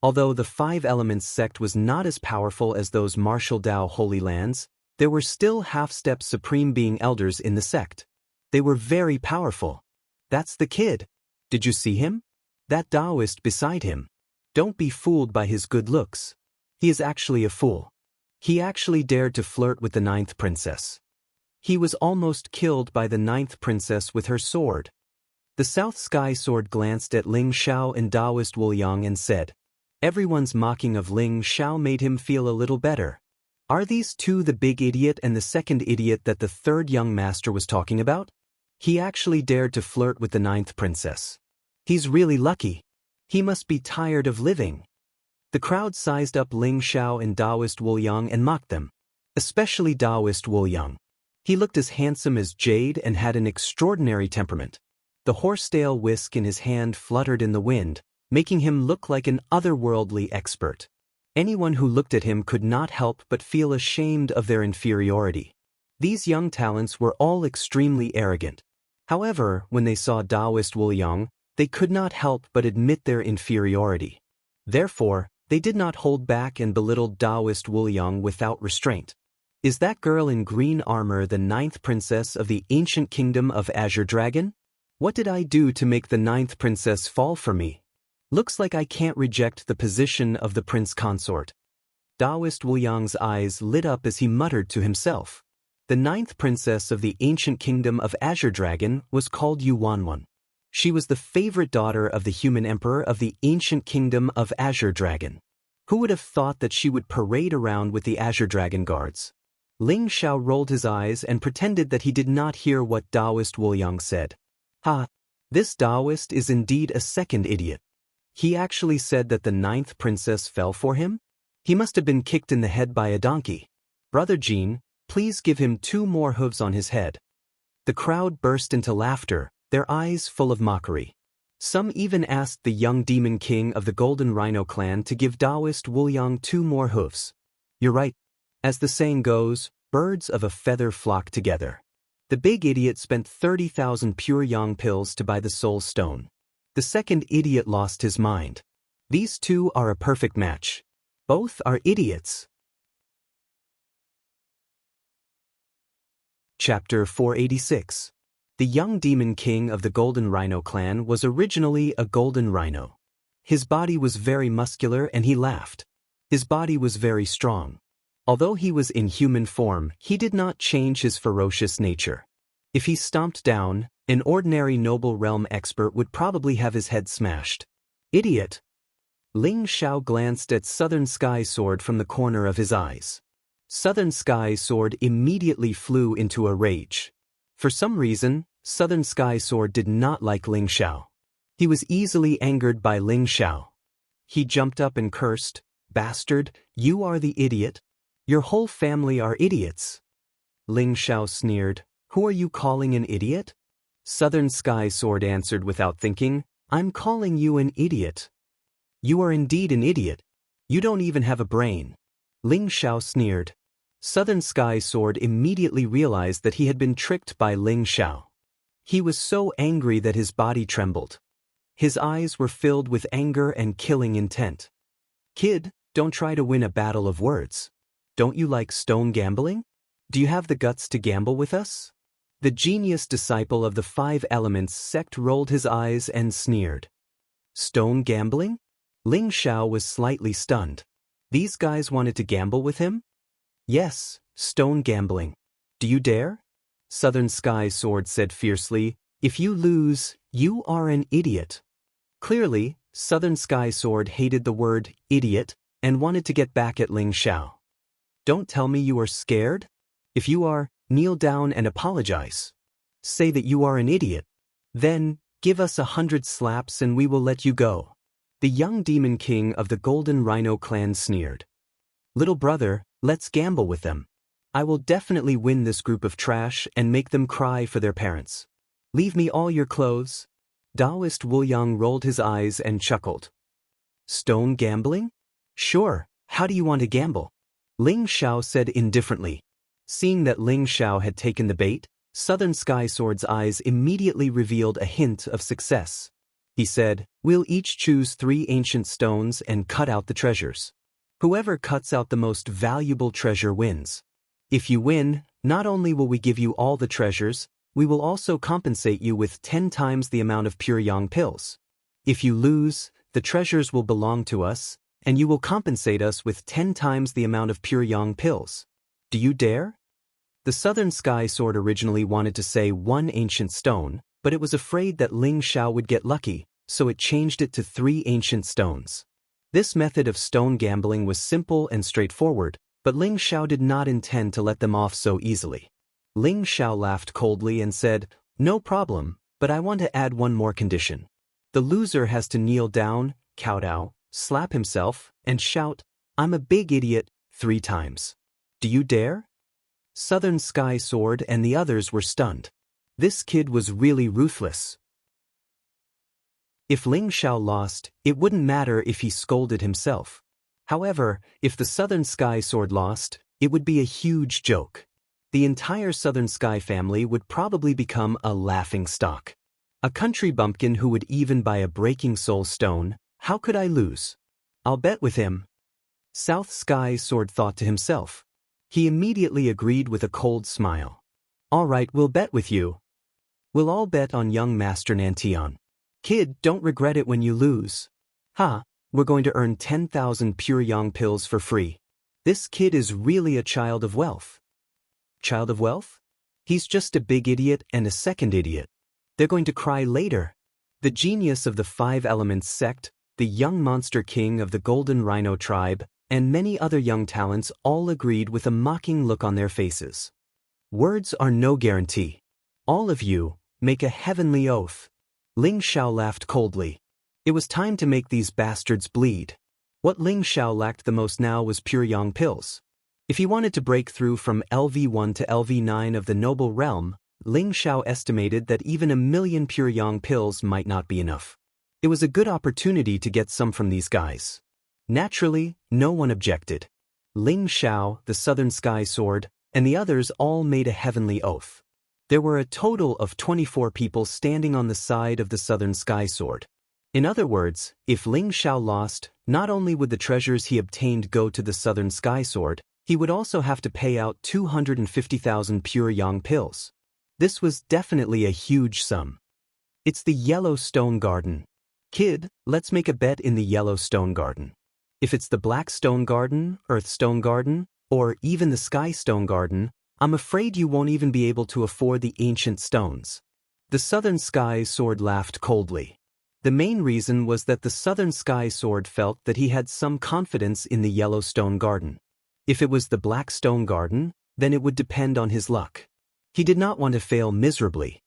Speaker 1: Although the Five Elements sect was not as powerful as those martial Tao Holy Lands, there were still half-step supreme being elders in the sect. They were very powerful. That's the kid. Did you see him? That Taoist beside him. Don't be fooled by his good looks. He is actually a fool. He actually dared to flirt with the ninth princess. He was almost killed by the ninth princess with her sword. The South Sky Sword glanced at Ling Xiao and Taoist Wu Yang and said, "Everyone's mocking of Ling Xiao made him feel a little better. Are these two the big idiot and the second idiot that the third young master was talking about? He actually dared to flirt with the ninth princess. He's really lucky. He must be tired of living." The crowd sized up Ling Xiao and Taoist Wu Yang and mocked them. Especially Taoist Wu Yang. He looked as handsome as jade and had an extraordinary temperament. The horsetail whisk in his hand fluttered in the wind, making him look like an otherworldly expert. Anyone who looked at him could not help but feel ashamed of their inferiority. These young talents were all extremely arrogant. However, when they saw Taoist Wu Yang, they could not help but admit their inferiority. Therefore, they did not hold back and belittled Taoist Wu Yang without restraint. Is that girl in green armor the ninth princess of the ancient kingdom of Azure Dragon? What did I do to make the ninth princess fall for me? Looks like I can't reject the position of the prince consort. Taoist Wu Yang's eyes lit up as he muttered to himself. The ninth princess of the ancient kingdom of Azure Dragon was called Yuanwan. She was the favorite daughter of the human emperor of the ancient kingdom of Azure Dragon. Who would have thought that she would parade around with the Azure Dragon guards? Ling Xiao rolled his eyes and pretended that he did not hear what Taoist Wu Yang said. Ha! This Taoist is indeed a second idiot. He actually said that the ninth princess fell for him? He must have been kicked in the head by a donkey. Brother Jean, please give him 2 more hooves on his head. The crowd burst into laughter, their eyes full of mockery. Some even asked the young demon king of the Golden Rhino clan to give Taoist Wu Yang 2 more hooves. You're right. As the saying goes, birds of a feather flock together. The big idiot spent 30,000 pure yang pills to buy the soul stone. The second idiot lost his mind. These two are a perfect match. Both are idiots. Chapter 486. The young demon king of the Golden Rhino clan was originally a golden rhino. His body was very muscular and he laughed. His body was very strong. Although he was in human form, he did not change his ferocious nature. If he stomped down, an ordinary noble realm expert would probably have his head smashed. Idiot! Ling Xiao glanced at Southern Sky Sword from the corner of his eyes. Southern Sky Sword immediately flew into a rage. For some reason, Southern Sky Sword did not like Ling Xiao. He was easily angered by Ling Xiao. He jumped up and cursed, "Bastard, you are the idiot. Your whole family are idiots." Ling Xiao sneered, "Who are you calling an idiot?" Southern Sky Sword answered without thinking, "I'm calling you an idiot." "You are indeed an idiot. You don't even have a brain." Ling Xiao sneered. Southern Sky Sword immediately realized that he had been tricked by Ling Xiao. He was so angry that his body trembled. His eyes were filled with anger and killing intent. "Kid, don't try to win a battle of words. Don't you like stone gambling? Do you have the guts to gamble with us?" The genius disciple of the Five Elements sect rolled his eyes and sneered. Stone gambling? Ling Xiao was slightly stunned. These guys wanted to gamble with him? Yes, stone gambling. Do you dare? Southern Sky Sword said fiercely, "If you lose, you are an idiot." Clearly, Southern Sky Sword hated the word idiot and wanted to get back at Ling Xiao. Don't tell me you are scared? If you are, kneel down and apologize. Say that you are an idiot. Then, give us 100 slaps and we will let you go. The young demon king of the Golden Rhino clan sneered. Little brother, let's gamble with them. I will definitely win this group of trash and make them cry for their parents. Leave me all your clothes. Taoist Wu Yang rolled his eyes and chuckled. Stone gambling? Sure, how do you want to gamble? Ling Xiao said indifferently. Seeing that Ling Xiao had taken the bait, Southern Sky Sword's eyes immediately revealed a hint of success. He said, we'll each choose 3 ancient stones and cut out the treasures. Whoever cuts out the most valuable treasure wins. If you win, not only will we give you all the treasures, we will also compensate you with 10 times the amount of pure yang pills. If you lose, the treasures will belong to us, and you will compensate us with 10 times the amount of pure yang pills. Do you dare? The Southern Sky Sword originally wanted to say 1 ancient stone, but it was afraid that Ling Xiao would get lucky, so it changed it to 3 ancient stones. This method of stone gambling was simple and straightforward, but Ling Xiao did not intend to let them off so easily. Ling Xiao laughed coldly and said, no problem, but I want to add one more condition. The loser has to kneel down, kowtow, slap himself, and shout, I'm a big idiot, 3 times. Do you dare? Southern Sky Sword and the others were stunned. This kid was really ruthless. If Ling Xiao lost, it wouldn't matter if he scolded himself. However, if the Southern Sky Sword lost, it would be a huge joke. The entire Southern Sky family would probably become a laughingstock. A country bumpkin who would even buy a breaking soul stone, how could I lose? I'll bet with him. South Sky Sword thought to himself. He immediately agreed with a cold smile. All right, we'll bet with you. We'll all bet on young Master Nantian. Kid, don't regret it when you lose. Ha, we're going to earn 10,000 pure yang pills for free. This kid is really a child of wealth. Child of wealth? He's just a big idiot and a second idiot. They're going to cry later. The genius of the 5 Elements sect, the young monster king of the Golden Rhino tribe, and many other young talents all agreed with a mocking look on their faces. Words are no guarantee. All of you, make a heavenly oath. Ling Xiao laughed coldly. It was time to make these bastards bleed. What Ling Xiao lacked the most now was pure yang pills. If he wanted to break through from LV1 to LV9 of the noble realm, Ling Xiao estimated that even 1,000,000 pure yang pills might not be enough. It was a good opportunity to get some from these guys. Naturally, no one objected. Ling Xiao, the Southern Sky Sword, and the others all made a heavenly oath. There were a total of 24 people standing on the side of the Southern Sky Sword. In other words, if Ling Xiao lost, not only would the treasures he obtained go to the Southern Sky Sword, he would also have to pay out 250,000 pure yang pills. This was definitely a huge sum. It's the Yellow Stone Garden. Kid, let's make a bet in the Yellow Stone Garden. If it's the Black Stone Garden, Earth Stone Garden, or even the Sky Stone Garden, I'm afraid you won't even be able to afford the ancient stones. The Southern Sky Sword laughed coldly. The main reason was that the Southern Sky Sword felt that he had some confidence in the Yellow Stone Garden. If it was the Black Stone Garden, then it would depend on his luck. He did not want to fail miserably.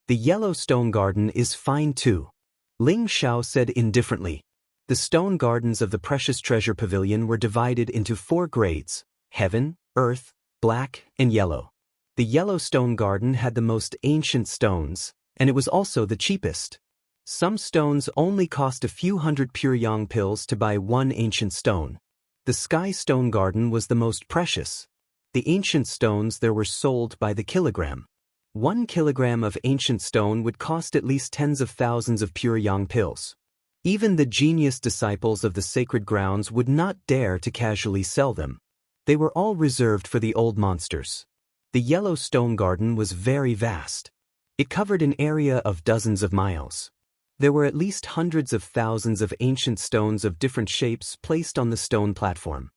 Speaker 1: The Yellow Stone Garden is fine too. Ling Xiao said indifferently. The stone gardens of the Precious Treasure Pavilion were divided into 4 grades: Heaven, Earth, Black, and Yellow. The Yellow Stone Garden had the most ancient stones, and it was also the cheapest. Some stones only cost a few hundred pure yang pills to buy 1 ancient stone. The Sky Stone Garden was the most precious. The ancient stones there were sold by the kilogram. 1 kilogram of ancient stone would cost at least tens of thousands of pure yang pills. Even the genius disciples of the sacred grounds would not dare to casually sell them. They were all reserved for the old monsters. The Yellow Stone Garden was very vast. It covered an area of dozens of miles. There were at least hundreds of thousands of ancient stones of different shapes placed on the stone platform.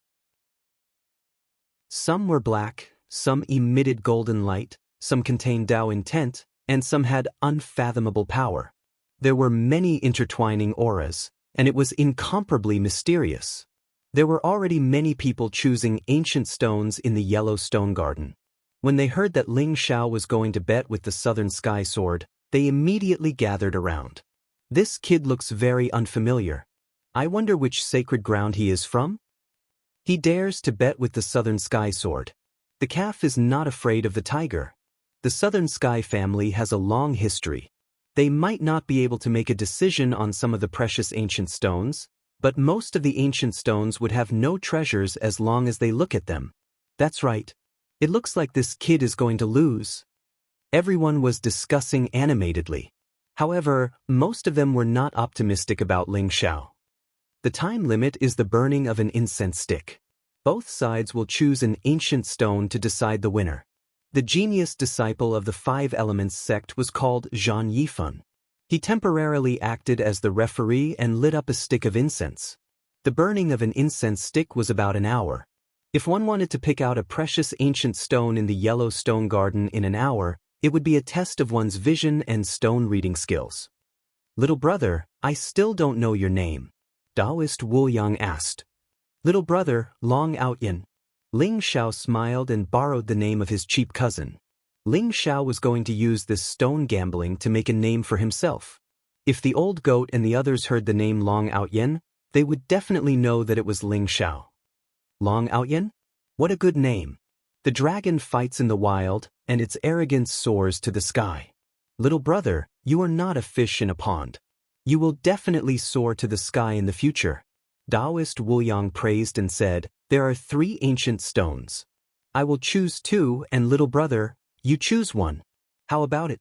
Speaker 1: Some were black, some emitted golden light, some contained Tao intent, and some had unfathomable power. There were many intertwining auras, and it was incomparably mysterious. There were already many people choosing ancient stones in the yellow stone garden. When they heard that Ling Xiao was going to bet with the Southern Sky Sword, they immediately gathered around. This kid looks very unfamiliar. I wonder which sacred ground he is from? He dares to bet with the Southern Sky Sword. The calf is not afraid of the tiger. The Southern Sky family has a long history. They might not be able to make a decision on some of the precious ancient stones, but most of the ancient stones would have no treasures as long as they look at them. That's right. It looks like this kid is going to lose. Everyone was discussing animatedly. However, most of them were not optimistic about Ling Xiao. The time limit is the burning of an incense stick. Both sides will choose an ancient stone to decide the winner. The genius disciple of the Five Elements sect was called Zhang Yifeng. He temporarily acted as the referee and lit up a stick of incense. The burning of an incense stick was about an hour. If one wanted to pick out a precious ancient stone in the yellow stone garden in an hour, it would be a test of one's vision and stone reading skills. Little brother, I still don't know your name. Taoist Wu Yang asked. Little brother, Long Outyan. Ling Xiao smiled and borrowed the name of his cheap cousin. Ling Xiao was going to use this stone gambling to make a name for himself. If the old goat and the others heard the name Long Outyan, they would definitely know that it was Ling Xiao. Long Outyan? What a good name. The dragon fights in the wild, and its arrogance soars to the sky. Little brother, you are not a fish in a pond. You will definitely soar to the sky in the future. Taoist Wu Yang praised and said, there are 3 ancient stones. I will choose 2 and little brother, you choose 1. How about it?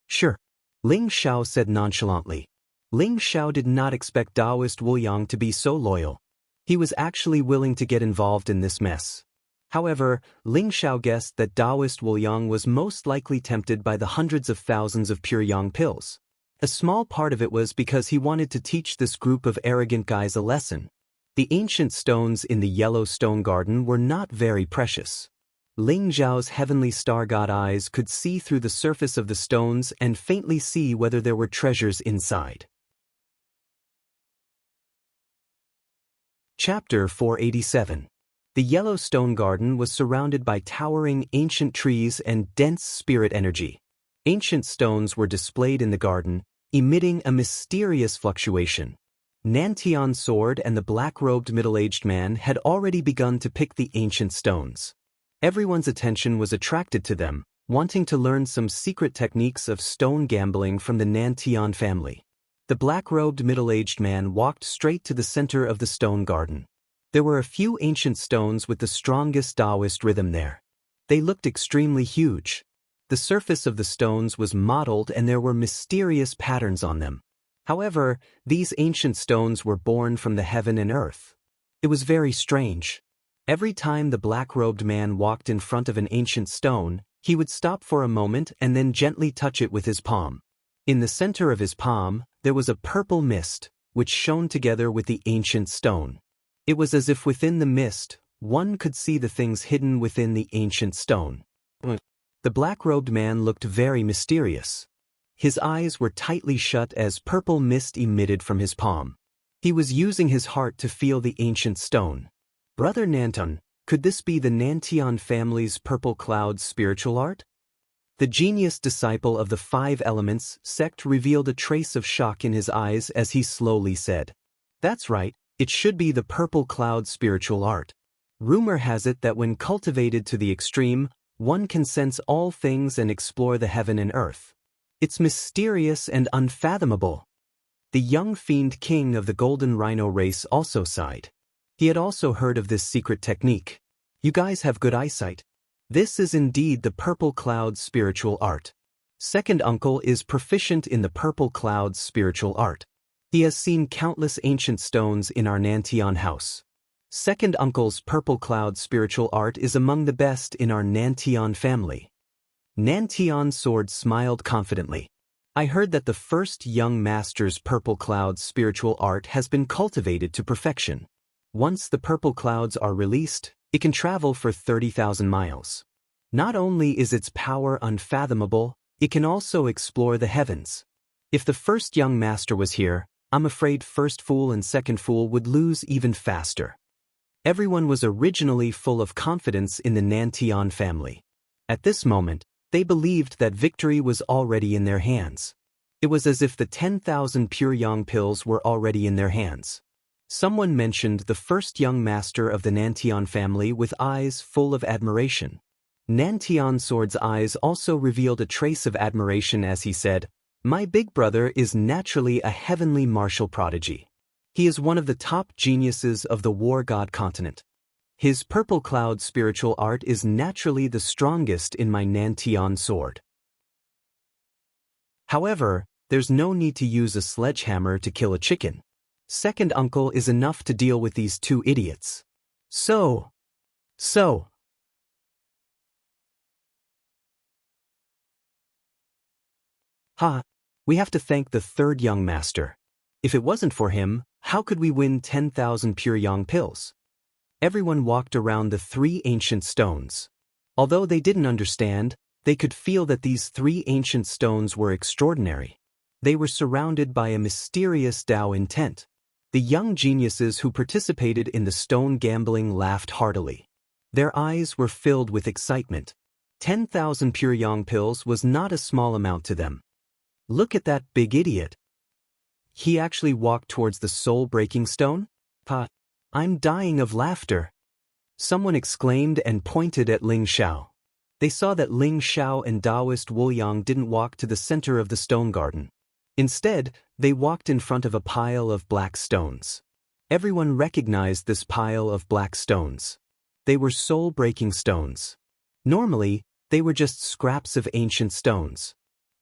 Speaker 1: Sure. Ling Xiao said nonchalantly. Ling Xiao did not expect Taoist Wu Yang to be so loyal. He was actually willing to get involved in this mess. However, Ling Xiao guessed that Taoist Wu Yang was most likely tempted by the hundreds of thousands of pure yang pills. A small part of it was because he wanted to teach this group of arrogant guys a lesson. The ancient stones in the yellow stone garden were not very precious. Ling Xiao's heavenly star god eyes could see through the surface of the stones and faintly see whether there were treasures inside. Chapter 487. The yellow stone garden was surrounded by towering ancient trees and dense spirit energy. Ancient stones were displayed in the garden, emitting a mysterious fluctuation. Nantian's sword and the black-robed middle-aged man had already begun to pick the ancient stones. Everyone's attention was attracted to them, wanting to learn some secret techniques of stone gambling from the Nantian family. The black-robed middle-aged man walked straight to the center of the stone garden. There were a few ancient stones with the strongest Taoist rhythm there. They looked extremely huge. The surface of the stones was mottled and there were mysterious patterns on them. However, these ancient stones were born from the heaven and earth. It was very strange. Every time the black-robed man walked in front of an ancient stone, he would stop for a moment and then gently touch it with his palm. In the center of his palm, there was a purple mist, which shone together with the ancient stone. It was as if within the mist, one could see the things hidden within the ancient stone. The black-robed man looked very mysterious. His eyes were tightly shut as purple mist emitted from his palm. He was using his heart to feel the ancient stone. Brother Nanton, could this be the Nantian family's purple cloud spiritual art? The genius disciple of the Five Elements sect revealed a trace of shock in his eyes as he slowly said, "That's right, it should be the purple cloud spiritual art. Rumor has it that when cultivated to the extreme, one can sense all things and explore the heaven and earth. It's mysterious and unfathomable." The young fiend king of the golden rhino race also sighed. He had also heard of this secret technique. You guys have good eyesight. This is indeed the purple cloud spiritual art. Second uncle is proficient in the purple cloud spiritual art. He has seen countless ancient stones in our Nantian house. Second uncle's purple cloud spiritual art is among the best in our Nantian family. Nantian's sword smiled confidently. I heard that the first young master's purple cloud spiritual art has been cultivated to perfection. Once the purple clouds are released, it can travel for 30,000 miles. Not only is its power unfathomable, it can also explore the heavens. If the first young master was here, I'm afraid first fool and second fool would lose even faster. Everyone was originally full of confidence in the Nantian family. At this moment, they believed that victory was already in their hands. It was as if the 10,000 pure yang pills were already in their hands. Someone mentioned the first young master of the Nantian family with eyes full of admiration. Nantian Sword's eyes also revealed a trace of admiration as he said, "My big brother is naturally a heavenly martial prodigy. He is one of the top geniuses of the war god continent. His purple cloud spiritual art is naturally the strongest in my Nantian sword. However, there's no need to use a sledgehammer to kill a chicken. Second uncle is enough to deal with these two idiots. So. We have to thank the third young master. If it wasn't for him, how could we win 10,000 pure yang pills?" Everyone walked around the three ancient stones. Although they didn't understand, they could feel that these three ancient stones were extraordinary. They were surrounded by a mysterious Tao intent. The young geniuses who participated in the stone gambling laughed heartily. Their eyes were filled with excitement. 10,000 pure yang pills was not a small amount to them. "Look at that big idiot. He actually walked towards the soul-breaking stone? I'm dying of laughter." Someone exclaimed and pointed at Ling Xiao. They saw that Ling Xiao and Taoist Wu Yang didn't walk to the center of the stone garden. Instead, they walked in front of a pile of black stones. Everyone recognized this pile of black stones. They were soul-breaking stones. Normally, they were just scraps of ancient stones.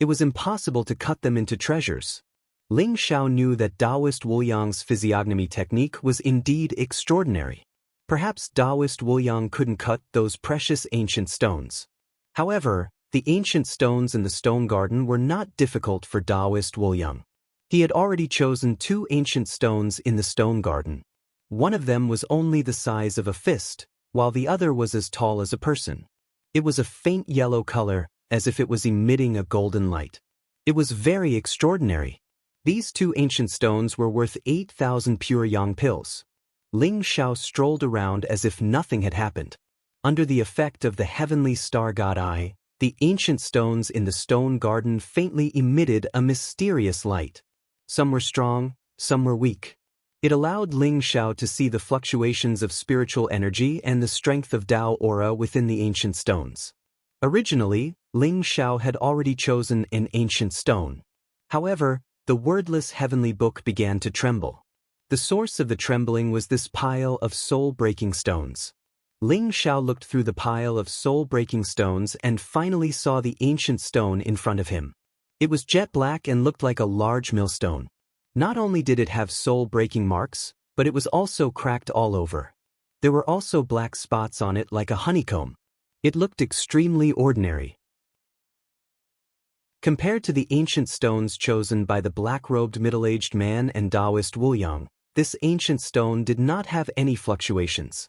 Speaker 1: It was impossible to cut them into treasures. Ling Xiao knew that Taoist Wu Yang's physiognomy technique was indeed extraordinary. Perhaps Taoist Wu Yang couldn't cut those precious ancient stones. However, the ancient stones in the stone garden were not difficult for Taoist Wu Yang. He had already chosen two ancient stones in the stone garden. One of them was only the size of a fist, while the other was as tall as a person. It was a faint yellow color, as if it was emitting a golden light. It was very extraordinary. These two ancient stones were worth 8,000 pure yang pills. Ling Xiao strolled around as if nothing had happened. Under the effect of the heavenly star god eye, the ancient stones in the stone garden faintly emitted a mysterious light. Some were strong, some were weak. It allowed Ling Xiao to see the fluctuations of spiritual energy and the strength of Tao aura within the ancient stones. Originally, Ling Xiao had already chosen an ancient stone. However, the wordless heavenly book began to tremble. The source of the trembling was this pile of soul-breaking stones. Ling Xiao looked through the pile of soul-breaking stones and finally saw the ancient stone in front of him. It was jet black and looked like a large millstone. Not only did it have soul-breaking marks, but it was also cracked all over. There were also black spots on it like a honeycomb. It looked extremely ordinary. Compared to the ancient stones chosen by the black-robed middle-aged man and Taoist Wu Yang, this ancient stone did not have any fluctuations.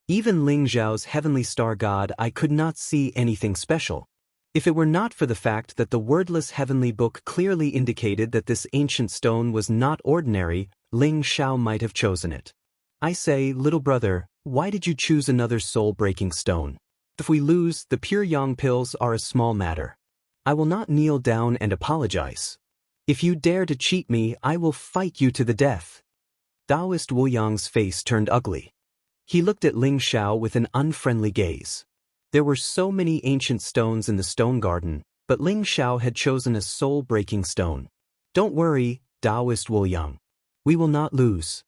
Speaker 1: Even Ling Xiao's heavenly star god eye could not see anything special. If it were not for the fact that the wordless heavenly book clearly indicated that this ancient stone was not ordinary, Ling Xiao might have chosen it. "I say, little brother, why did you choose another soul-breaking stone? If we lose, the pure yang pills are a small matter. I will not kneel down and apologize. If you dare to cheat me, I will fight you to the death." Taoist Wu Yang's face turned ugly. He looked at Ling Xiao with an unfriendly gaze. There were so many ancient stones in the stone garden, but Ling Xiao had chosen a soul-breaking stone. "Don't worry, Taoist Wu Yang. We will not lose.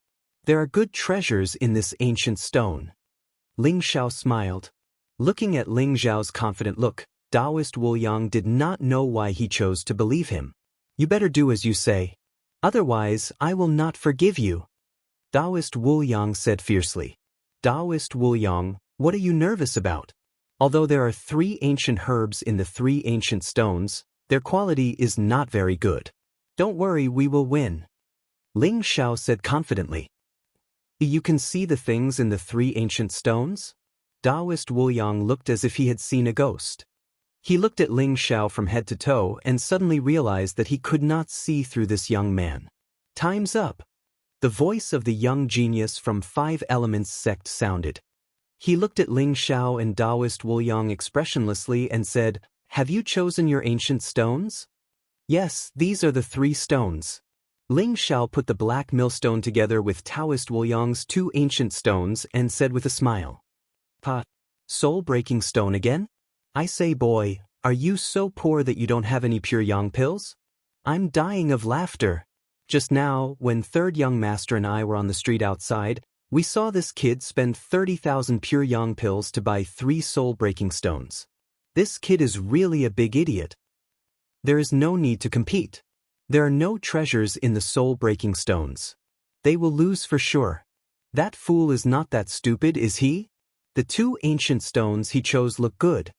Speaker 1: There are good treasures in this ancient stone." Ling Xiao smiled. Looking at Ling Xiao's confident look, Taoist Wu Yang did not know why he chose to believe him. "You better do as you say. Otherwise, I will not forgive you," Taoist Wu Yang said fiercely. "Taoist Wu Yang, what are you nervous about? Although there are 3 ancient herbs in the 3 ancient stones, their quality is not very good. Don't worry, we will win," Ling Xiao said confidently. "You can see the things in the 3 ancient stones?" Taoist Wu Yang looked as if he had seen a ghost. He looked at Ling Xiao from head to toe and suddenly realized that he could not see through this young man. Time's up. The voice of the young genius from Five Elements sect sounded. He looked at Ling Xiao and Taoist Wuyang expressionlessly and said, "Have you chosen your ancient stones?" "Yes, these are the 3 stones." Ling Xiao put the black millstone together with Taoist Wuyang's 2 ancient stones and said with a smile, "Pa, soul-breaking stone again? I say, boy, are you so poor that you don't have any pure yang pills?" I'm dying of laughter. Just now, when third young master and I were on the street outside, we saw this kid spend 30,000 pure yang pills to buy 3 soul-breaking stones. This kid is really a big idiot. There is no need to compete. There are no treasures in the soul-breaking stones. They will lose for sure. That fool is not that stupid, is he? The 2 ancient stones he chose look good.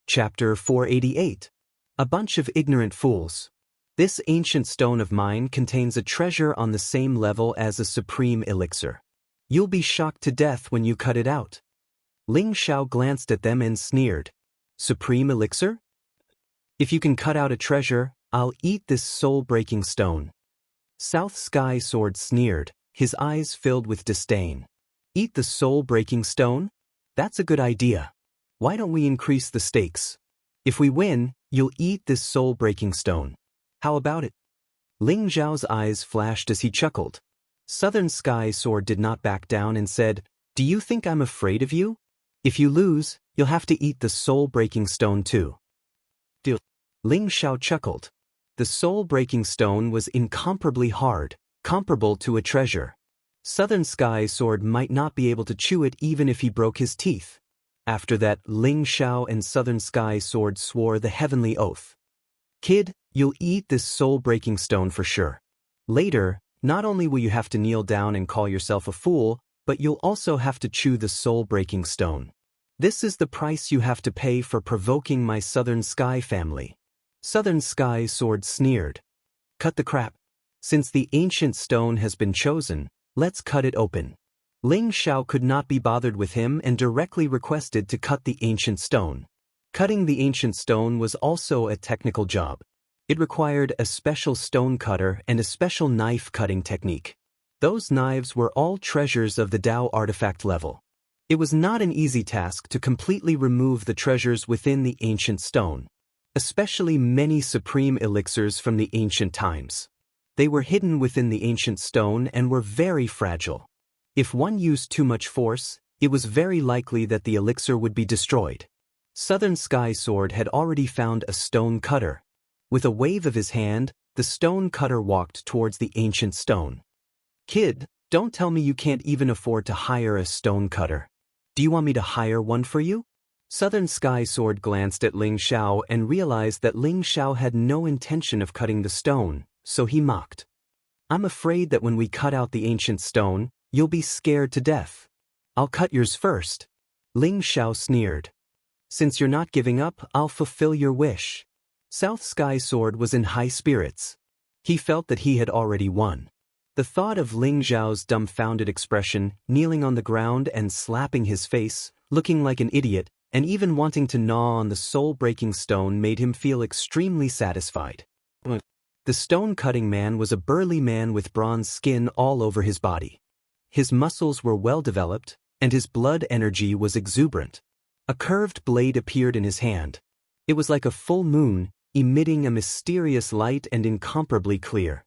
Speaker 1: Chapter 488. A bunch of ignorant fools. This ancient stone of mine contains a treasure on the same level as a supreme elixir. You'll be shocked to death when you cut it out. Ling Xiao glanced at them and sneered. Supreme elixir? If you can cut out a treasure, I'll eat this soul-breaking stone. South Sky Sword sneered, his eyes filled with disdain. Eat the soul-breaking stone? That's a good idea. Why don't we increase the stakes? If we win, you'll eat this soul-breaking stone. How about it? Ling Xiao's eyes flashed as he chuckled. Southern Sky Sword did not back down and said, "Do you think I'm afraid of you? If you lose, you'll have to eat the soul-breaking stone too." Deal. Ling Xiao chuckled. The soul-breaking stone was incomparably hard, comparable to a treasure. Southern Sky Sword might not be able to chew it even if he broke his teeth. After that, Ling Xiao and Southern Sky Sword swore the heavenly oath. "Kid, you'll eat this soul-breaking stone for sure. Later, not only will you have to kneel down and call yourself a fool, but you'll also have to chew the soul-breaking stone. This is the price you have to pay for provoking my Southern Sky family." Southern Sky Sword sneered. "Cut the crap. Since the ancient stone has been chosen, let's cut it open." Ling Xiao could not be bothered with him and directly requested to cut the ancient stone. Cutting the ancient stone was also a technical job. It required a special stone cutter and a special knife cutting technique. Those knives were all treasures of the Tao artifact level. It was not an easy task to completely remove the treasures within the ancient stone, especially many supreme elixirs from the ancient times. They were hidden within the ancient stone and were very fragile. If one used too much force, it was very likely that the elixir would be destroyed. Southern Sky Sword had already found a stone cutter. With a wave of his hand, the stone cutter walked towards the ancient stone. "Kid, don't tell me you can't even afford to hire a stone cutter. Do you want me to hire one for you?" Southern Sky Sword glanced at Ling Xiao and realized that Ling Xiao had no intention of cutting the stone, so he mocked. "I'm afraid that when we cut out the ancient stone, you'll be scared to death. I'll cut yours first." Ling Xiao sneered. "Since you're not giving up, I'll fulfill your wish." South Sky Sword was in high spirits. He felt that he had already won. The thought of Ling Xiao's dumbfounded expression, kneeling on the ground and slapping his face, looking like an idiot, and even wanting to gnaw on the soul-breaking stone made him feel extremely satisfied. The stone-cutting man was a burly man with bronze skin all over his body. His muscles were well developed, and his blood energy was exuberant. A curved blade appeared in his hand. It was like a full moon, emitting a mysterious light and incomparably clear.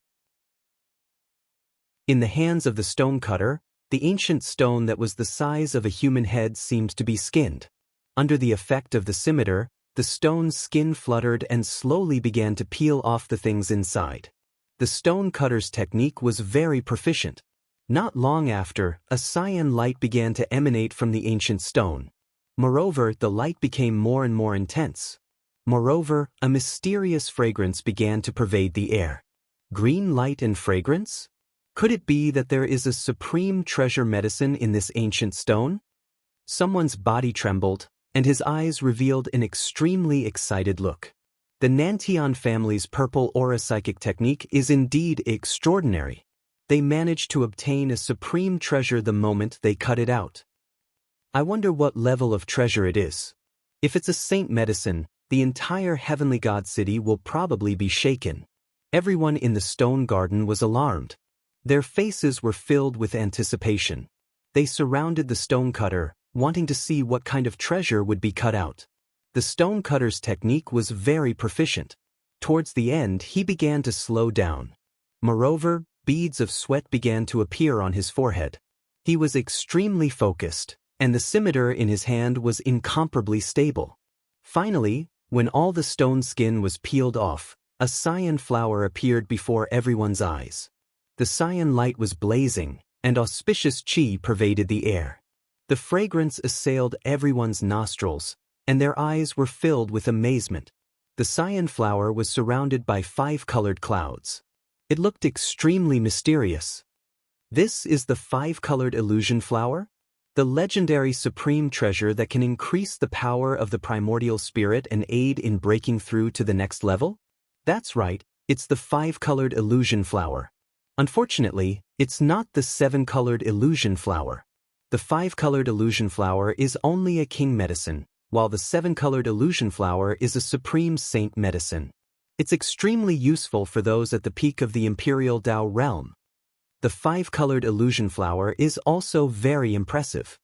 Speaker 1: In the hands of the stone cutter, the ancient stone that was the size of a human head seemed to be skinned. Under the effect of the scimitar, the stone's skin fluttered and slowly began to peel off the things inside. The stone cutter's technique was very proficient. Not long after, a cyan light began to emanate from the ancient stone. Moreover, the light became more and more intense. Moreover, a mysterious fragrance began to pervade the air. Green light and fragrance? Could it be that there is a supreme treasure medicine in this ancient stone? Someone's body trembled, and his eyes revealed an extremely excited look. The Nantian family's purple aura psychic technique is indeed extraordinary. They managed to obtain a supreme treasure the moment they cut it out. I wonder what level of treasure it is. If it's a saint medicine, the entire heavenly god city will probably be shaken. Everyone in the stone garden was alarmed. Their faces were filled with anticipation. They surrounded the stonecutter, wanting to see what kind of treasure would be cut out. The stonecutter's technique was very proficient. Towards the end, he began to slow down. Moreover, beads of sweat began to appear on his forehead. He was extremely focused, and the scimitar in his hand was incomparably stable. Finally, when all the stone skin was peeled off, a cyan flower appeared before everyone's eyes. The cyan light was blazing, and auspicious chi pervaded the air. The fragrance assailed everyone's nostrils, and their eyes were filled with amazement. The cyan flower was surrounded by 5 colored clouds. It looked extremely mysterious. This is the 5-colored illusion flower? The legendary supreme treasure that can increase the power of the primordial spirit and aid in breaking through to the next level? That's right, it's the 5-colored illusion flower. Unfortunately, it's not the 7-colored illusion flower. The 5-colored illusion flower is only a king medicine, while the 7-colored illusion flower is a supreme saint medicine. It's extremely useful for those at the peak of the imperial Tao realm. The 5-colored illusion flower is also very impressive.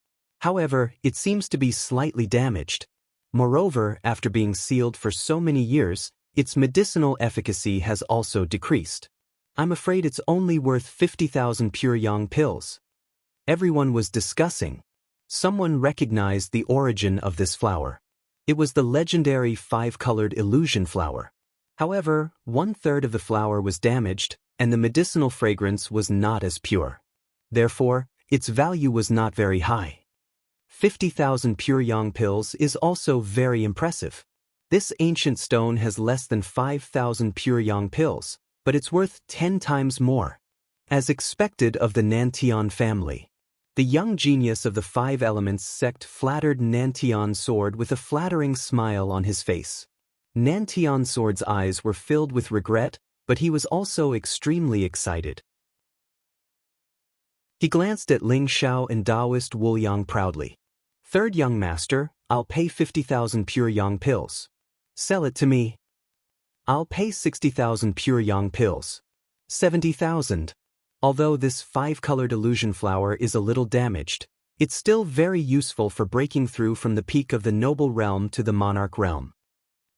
Speaker 1: However, it seems to be slightly damaged. Moreover, after being sealed for so many years, its medicinal efficacy has also decreased. I'm afraid it's only worth 50,000 pure yang pills. Everyone was discussing. Someone recognized the origin of this flower. It was the legendary 5-colored illusion flower. However, 1/3 of the flower was damaged, and the medicinal fragrance was not as pure. Therefore, its value was not very high. 50,000 pure yang pills is also very impressive. This ancient stone has less than 5,000 pure yang pills, but it's worth 10 times more. As expected of the Nantian family. The young genius of the 5 elements sect flattered Nantian Sword with a flattering smile on his face. Nantian Sword's eyes were filled with regret, but he was also extremely excited. He glanced at Ling Xiao and Taoist Wu Yang proudly. "Third young master, I'll pay 50,000 pure yang pills. Sell it to me." "I'll pay 60,000 pure yang pills. 70,000. Although this 5-colored illusion flower is a little damaged, it's still very useful for breaking through from the peak of the noble realm to the monarch realm."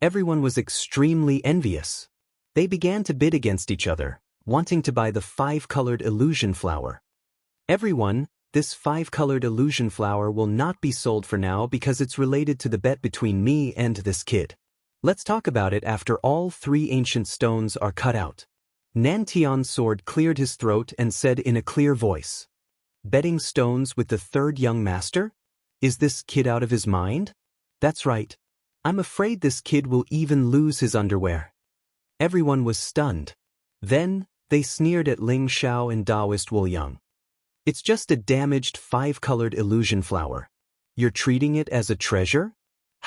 Speaker 1: Everyone was extremely envious. They began to bid against each other, wanting to buy the 5-colored illusion flower. "Everyone, this 5-colored illusion flower will not be sold for now because it's related to the bet between me and this kid. Let's talk about it after all 3 ancient stones are cut out." Nantian Sword cleared his throat and said in a clear voice, "Betting stones with the 3rd young master? Is this kid out of his mind?" "That's right. I'm afraid this kid will even lose his underwear." Everyone was stunned. Then, they sneered at Ling Xiao and Taoist Wu Yang. "It's just a damaged 5-colored illusion flower. You're treating it as a treasure?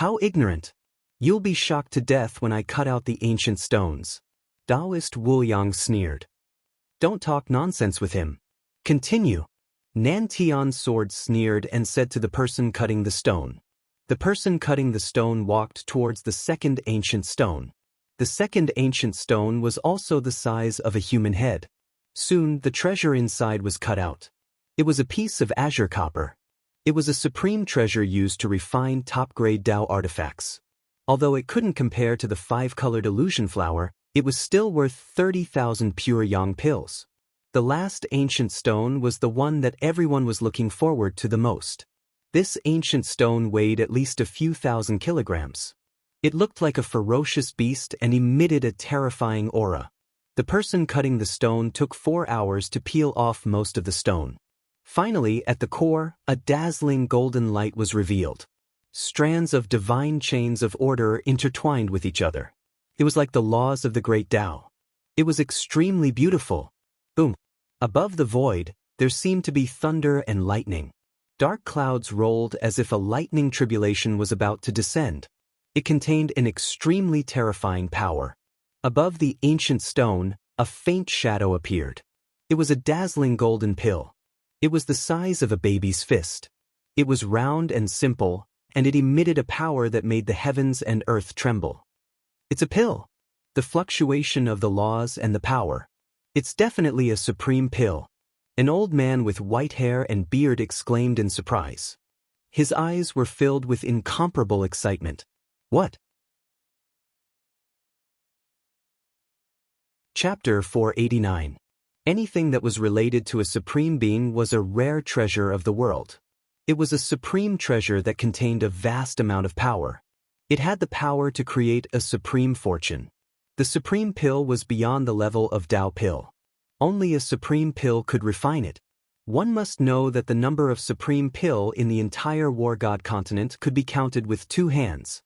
Speaker 1: How ignorant. You'll be shocked to death when I cut out the ancient stones." Taoist Wu Yang sneered. "Don't talk nonsense with him. Continue." Nantian Sword sneered and said to the person cutting the stone. The person cutting the stone walked towards the 2nd ancient stone. The 2nd ancient stone was also the size of a human head. Soon, the treasure inside was cut out. It was a piece of azure copper. It was a supreme treasure used to refine top-grade Tao artifacts. Although it couldn't compare to the 5-colored illusion flower, it was still worth 30,000 pure yang pills. The last ancient stone was the one that everyone was looking forward to the most. This ancient stone weighed at least a few thousand kilograms. It looked like a ferocious beast and emitted a terrifying aura. The person cutting the stone took 4 hours to peel off most of the stone. Finally, at the core, a dazzling golden light was revealed. Strands of divine chains of order intertwined with each other. It was like the laws of the great Tao. It was extremely beautiful. Boom. Above the void, there seemed to be thunder and lightning. Dark clouds rolled as if a lightning tribulation was about to descend. It contained an extremely terrifying power. Above the ancient stone, a faint shadow appeared. It was a dazzling golden pill. It was the size of a baby's fist. It was round and simple, and it emitted a power that made the heavens and earth tremble. It's a pill. The fluctuation of the laws and the power. It's definitely a supreme pill. An old man with white hair and beard exclaimed in surprise. His eyes were filled with incomparable excitement. What? Chapter 489. Anything that was related to a supreme being was a rare treasure of the world. It was a supreme treasure that contained a vast amount of power. It had the power to create a supreme fortune. The supreme pill was beyond the level of Tao pill. Only a supreme pill could refine it. One must know that the number of supreme pill in the entire war god continent could be counted with 2 hands.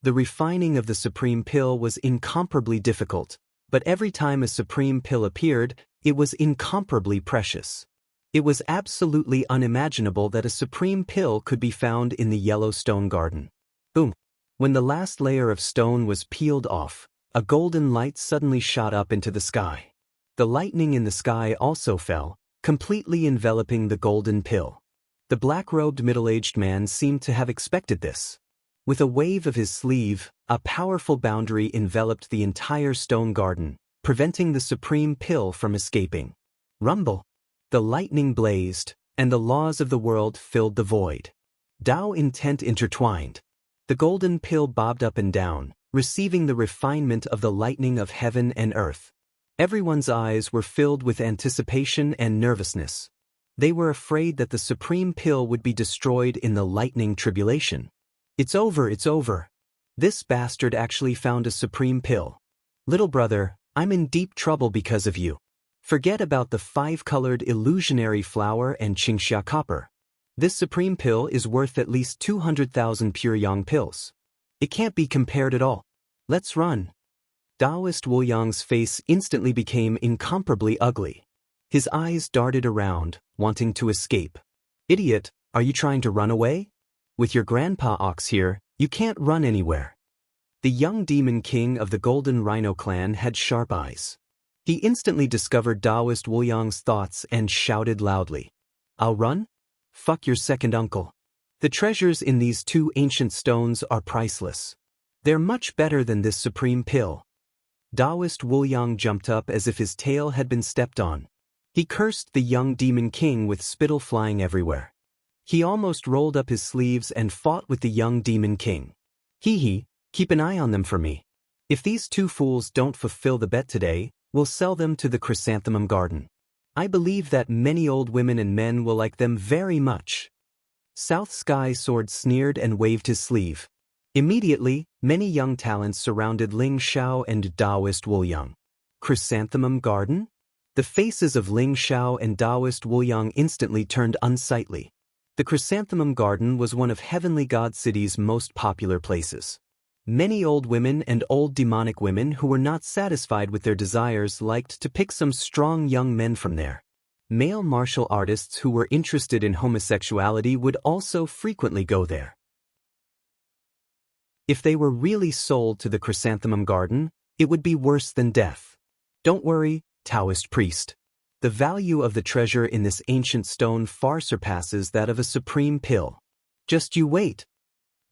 Speaker 1: The refining of the supreme pill was incomparably difficult, but every time a supreme pill appeared, it was incomparably precious. It was absolutely unimaginable that a supreme pill could be found in the Yellowstone garden. Boom! When the last layer of stone was peeled off, a golden light suddenly shot up into the sky. The lightning in the sky also fell, completely enveloping the golden pill. The black-robed middle-aged man seemed to have expected this. With a wave of his sleeve, a powerful boundary enveloped the entire stone garden, preventing the supreme pill from escaping. Rumble! The lightning blazed, and the laws of the world filled the void. Tao intent intertwined. The golden pill bobbed up and down, receiving the refinement of the lightning of heaven and earth. Everyone's eyes were filled with anticipation and nervousness. They were afraid that the supreme pill would be destroyed in the lightning tribulation. It's over, it's over. This bastard actually found a supreme pill. Little brother, I'm in deep trouble because of you. Forget about the 5-colored illusionary flower and Qingxia copper. This supreme pill is worth at least 200,000 pure yang pills. It can't be compared at all. Let's run. Taoist Wu Yang's face instantly became incomparably ugly. His eyes darted around, wanting to escape. Idiot, are you trying to run away? With your grandpa Ox here, you can't run anywhere. The young demon king of the Golden Rhino clan had sharp eyes. He instantly discovered Taoist Wu Yang's thoughts and shouted loudly. I'll run? Fuck your second uncle. The treasures in these 2 ancient stones are priceless. They're much better than this supreme pill. Taoist Wu Yang jumped up as if his tail had been stepped on. He cursed the young demon king with spittle flying everywhere. He almost rolled up his sleeves and fought with the young demon king. Hee, keep an eye on them for me. If these 2 fools don't fulfill the bet today, we'll sell them to the chrysanthemum garden. I believe that many old women and men will like them very much. South Sky Sword sneered and waved his sleeve. Immediately, many young talents surrounded Ling Xiao and Taoist Wu Yang. Chrysanthemum garden? The faces of Ling Xiao and Taoist Wu Yang instantly turned unsightly. The Chrysanthemum Garden was one of Heavenly God City's most popular places. Many old women and old demonic women who were not satisfied with their desires liked to pick some strong young men from there. Male martial artists who were interested in homosexuality would also frequently go there. If they were really sold to the Chrysanthemum Garden, it would be worse than death. Don't worry, Taoist priest. The value of the treasure in this ancient stone far surpasses that of a supreme pill. Just you wait.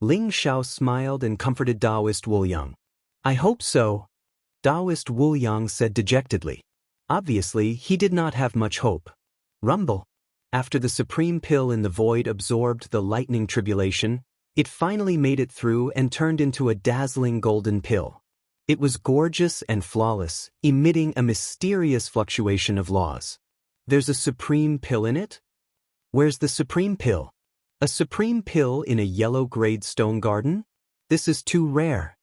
Speaker 1: Ling Xiao smiled and comforted Taoist Wu Yang. I hope so. Taoist Wu Yang said dejectedly. Obviously, he did not have much hope. Rumble. After the supreme pill in the void absorbed the lightning tribulation, it finally made it through and turned into a dazzling golden pill. It was gorgeous and flawless, emitting a mysterious fluctuation of laws. There's a supreme pill in it? Where's the supreme pill? A supreme pill in a yellow-grade stone garden? This is too rare.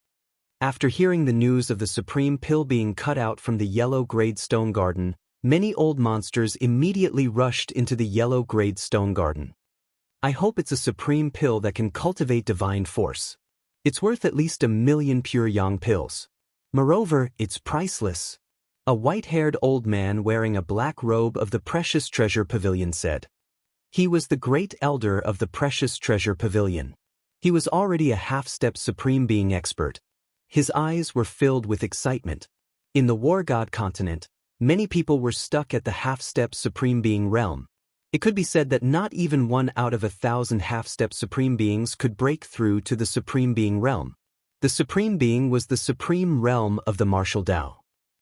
Speaker 1: After hearing the news of the supreme pill being cut out from the yellow-grade stone garden, many old monsters immediately rushed into the yellow-grade stone garden. I hope it's a supreme pill that can cultivate divine force. It's worth at least 1,000,000 pure yang pills. Moreover, it's priceless. A white-haired old man wearing a black robe of the Precious Treasure Pavilion said. He was the great elder of the Precious Treasure Pavilion. He was already a half-step supreme being expert. His eyes were filled with excitement. In the War God continent, many people were stuck at the half-step supreme being realm. It could be said that not even 1 out of 1,000 half-step supreme beings could break through to the supreme being realm. The supreme being was the supreme realm of the martial Tao.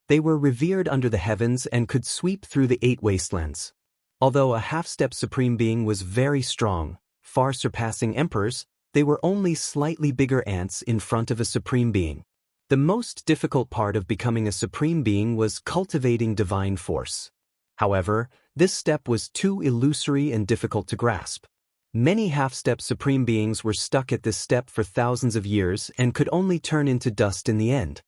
Speaker 1: They were revered under the heavens and could sweep through the 8 wastelands. Although a half-step supreme being was very strong, far surpassing emperors, they were only slightly bigger ants in front of a supreme being. The most difficult part of becoming a supreme being was cultivating divine force. However, this step was too illusory and difficult to grasp. Many half-step supreme beings were stuck at this step for thousands of years and could only turn into dust in the end.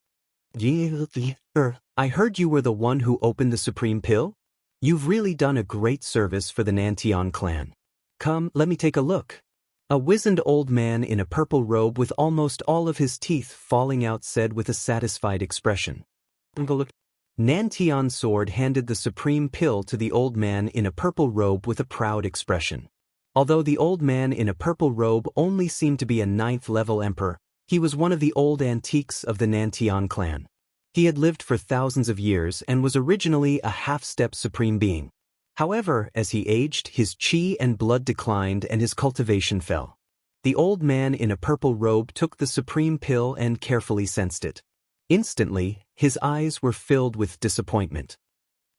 Speaker 1: I heard you were the one who opened the supreme pill? You've really done a great service for the Nantian clan. Come, let me take a look. A wizened old man in a purple robe with almost all of his teeth falling out said with a satisfied expression. Nantian's sword handed the supreme pill to the old man in a purple robe with a proud expression. Although the old man in a purple robe only seemed to be a 9th-level emperor, he was one of the old antiques of the Nantian clan. He had lived for thousands of years and was originally a half-step supreme being. However, as he aged, his chi and blood declined and his cultivation fell. The old man in a purple robe took the supreme pill and carefully sensed it. Instantly, his eyes were filled with disappointment.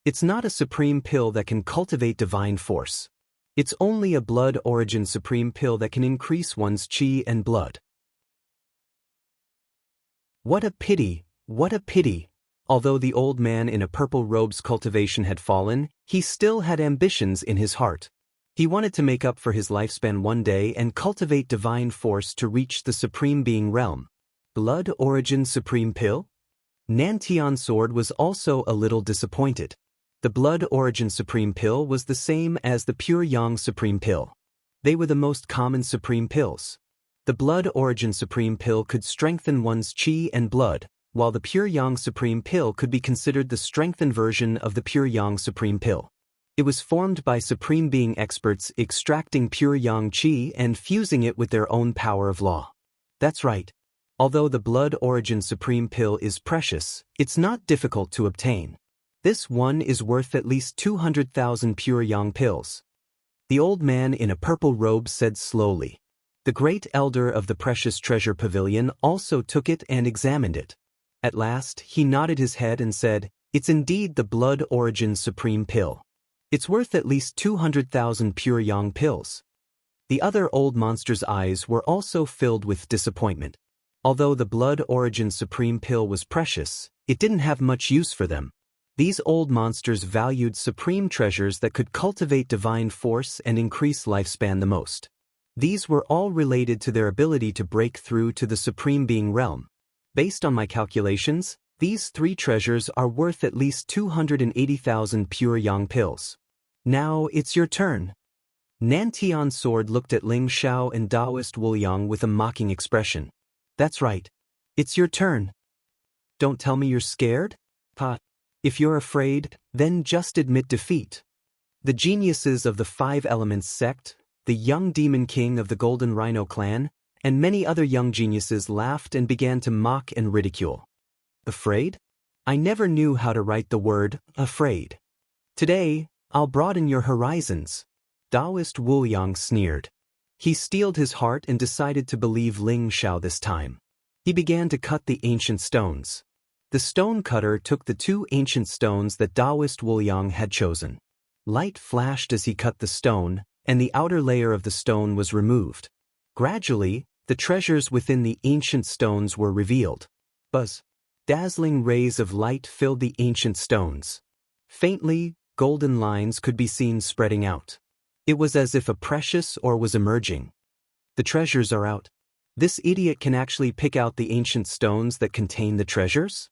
Speaker 1: It's not a supreme pill that can cultivate divine force. It's only a blood origin supreme pill that can increase one's chi and blood. What a pity, what a pity. Although the old man in a purple robe's cultivation had fallen, he still had ambitions in his heart. He wanted to make up for his lifespan one day and cultivate divine force to reach the supreme being realm. Blood origin supreme pill? Nantian's sword was also a little disappointed. The blood origin supreme pill was the same as the pure yang supreme pill. They were the most common supreme pills. The blood origin supreme pill could strengthen one's chi and blood, while the pure yang supreme pill could be considered the strengthened version of the pure yang supreme pill. It was formed by supreme being experts extracting pure yang chi and fusing it with their own power of law. That's right. Although the blood origin supreme pill is precious, it's not difficult to obtain. This one is worth at least 200,000 pure yang pills. The old man in a purple robe said slowly. The great elder of the precious treasure pavilion also took it and examined it. At last, he nodded his head and said, "It's indeed the blood origin supreme pill. It's worth at least 200,000 pure yang pills." The other old monster's eyes were also filled with disappointment. Although the blood origin supreme pill was precious, it didn't have much use for them. These old monsters valued supreme treasures that could cultivate divine force and increase lifespan the most. These were all related to their ability to break through to the supreme being realm. Based on my calculations, these 3 treasures are worth at least 280,000 pure yang pills. Now it's your turn. Nantian's sword looked at Ling Xiao and Taoist Wuliang with a mocking expression. That's right. It's your turn. Don't tell me you're scared? Pa. If you're afraid, then just admit defeat. The geniuses of the 5 Elements sect, the young demon king of the Golden Rhino clan, and many other young geniuses laughed and began to mock and ridicule. Afraid? I never knew how to write the word afraid. Today, I'll broaden your horizons. Taoist Wuliang sneered. He steeled his heart and decided to believe Ling Xiao this time. He began to cut the ancient stones. The stone cutter took the 2 ancient stones that Taoist Wuliang had chosen. Light flashed as he cut the stone, and the outer layer of the stone was removed. Gradually, the treasures within the ancient stones were revealed. Buzz. Dazzling rays of light filled the ancient stones. Faintly, golden lines could be seen spreading out. It was as if a precious ore was emerging. The treasures are out. This idiot can actually pick out the ancient stones that contain the treasures?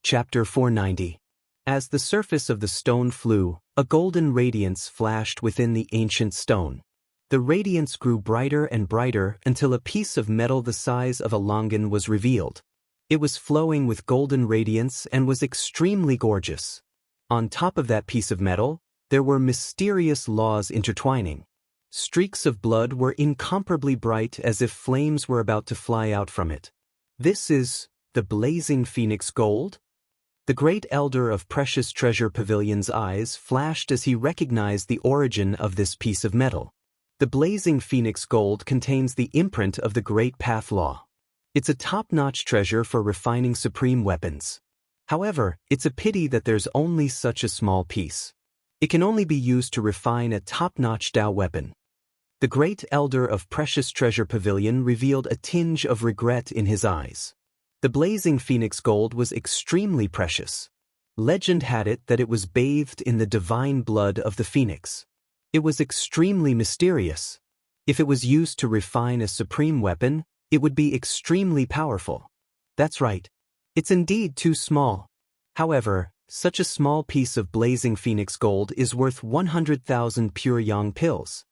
Speaker 1: Chapter 490. As the surface of the stone flew, a golden radiance flashed within the ancient stone. The radiance grew brighter and brighter until a piece of metal the size of a longan was revealed. It was flowing with golden radiance and was extremely gorgeous. On top of that piece of metal, there were mysterious laws intertwining. Streaks of blood were incomparably bright as if flames were about to fly out from it. This is the blazing phoenix gold? The great elder of Precious Treasure Pavilion's eyes flashed as he recognized the origin of this piece of metal. The blazing phoenix gold contains the imprint of the Great Path Law. It's a top-notch treasure for refining supreme weapons. However, it's a pity that there's only such a small piece. It can only be used to refine a top-notch Dao weapon. The great elder of Precious Treasure Pavilion revealed a tinge of regret in his eyes. The blazing phoenix gold was extremely precious. Legend had it that it was bathed in the divine blood of the phoenix. It was extremely mysterious. If it was used to refine a supreme weapon, it would be extremely powerful. That's right. It's indeed too small. However, such a small piece of blazing phoenix gold is worth 100,000 pure yang pills.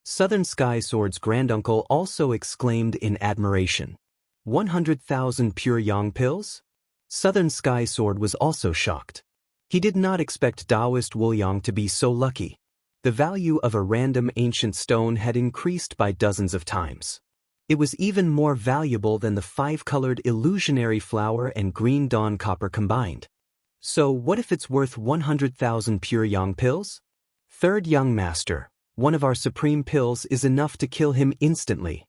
Speaker 1: Southern Sky Sword's granduncle also exclaimed in admiration. 100,000 pure yang pills? Southern Sky Sword was also shocked. He did not expect Taoist Wuliang to be so lucky. The value of a random ancient stone had increased by dozens of times. It was even more valuable than the five-colored illusionary flower and green dawn copper combined. So what if it's worth 100,000 pure yang pills? Third young master, one of our supreme pills is enough to kill him instantly.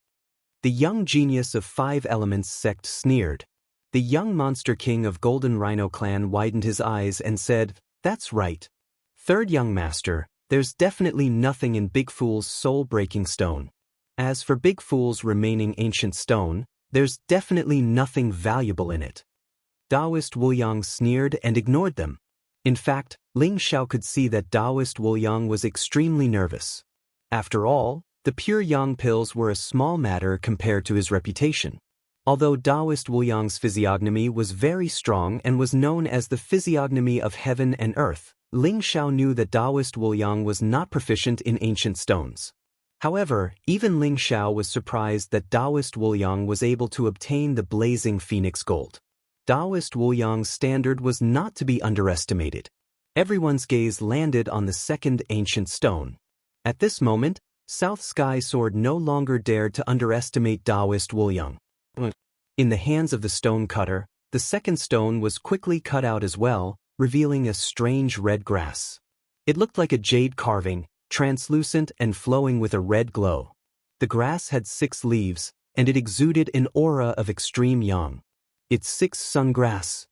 Speaker 1: The young genius of Five Elements sect sneered. The young monster king of Golden Rhino clan widened his eyes and said, "That's right. Third young master, there's definitely nothing in Big Fool's soul-breaking stone. As for Big Fool's remaining ancient stone, there's definitely nothing valuable in it." Taoist Wuliang sneered and ignored them. In fact, Ling Xiao could see that Taoist Wuliang was extremely nervous. After all, the pure yang pills were a small matter compared to his reputation. Although Taoist Wuliang's physiognomy was very strong and was known as the physiognomy of heaven and earth, Ling Xiao knew that Taoist Wuliang was not proficient in ancient stones. However, even Ling Xiao was surprised that Taoist Wuliang was able to obtain the blazing phoenix gold. Taoist Wuliang's standard was not to be underestimated. Everyone's gaze landed on the second ancient stone. At this moment, South Sky Sword no longer dared to underestimate Taoist Wuliang. In the hands of the stone cutter, the second stone was quickly cut out as well, revealing a strange red grass. It looked like a jade carving, translucent and flowing with a red glow. The grass had 6 leaves, and it exuded an aura of extreme yang. It's 6 sun grass.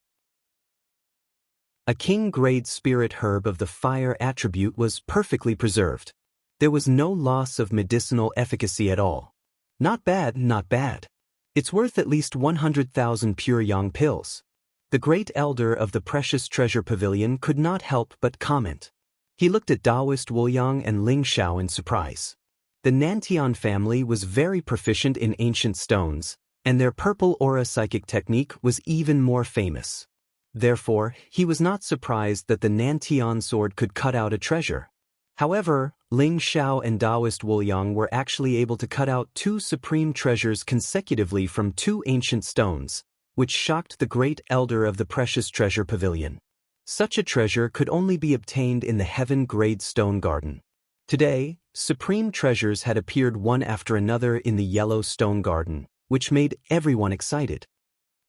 Speaker 1: A king-grade spirit herb of the fire attribute was perfectly preserved. There was no loss of medicinal efficacy at all. Not bad, not bad. It's worth at least 100,000 pure yang pills. The great elder of the Precious Treasure Pavilion could not help but comment. He looked at Taoist Wuliang and Ling Xiao in surprise. The Nantian family was very proficient in ancient stones, and their purple aura psychic technique was even more famous. Therefore, he was not surprised that the Nantian sword could cut out a treasure. However, Ling Xiao and Taoist Wuliang were actually able to cut out 2 supreme treasures consecutively from 2 ancient stones, which shocked the great elder of the Precious Treasure Pavilion. Such a treasure could only be obtained in the heaven-grade stone garden. Today, supreme treasures had appeared one after another in the yellow stone garden, which made everyone excited.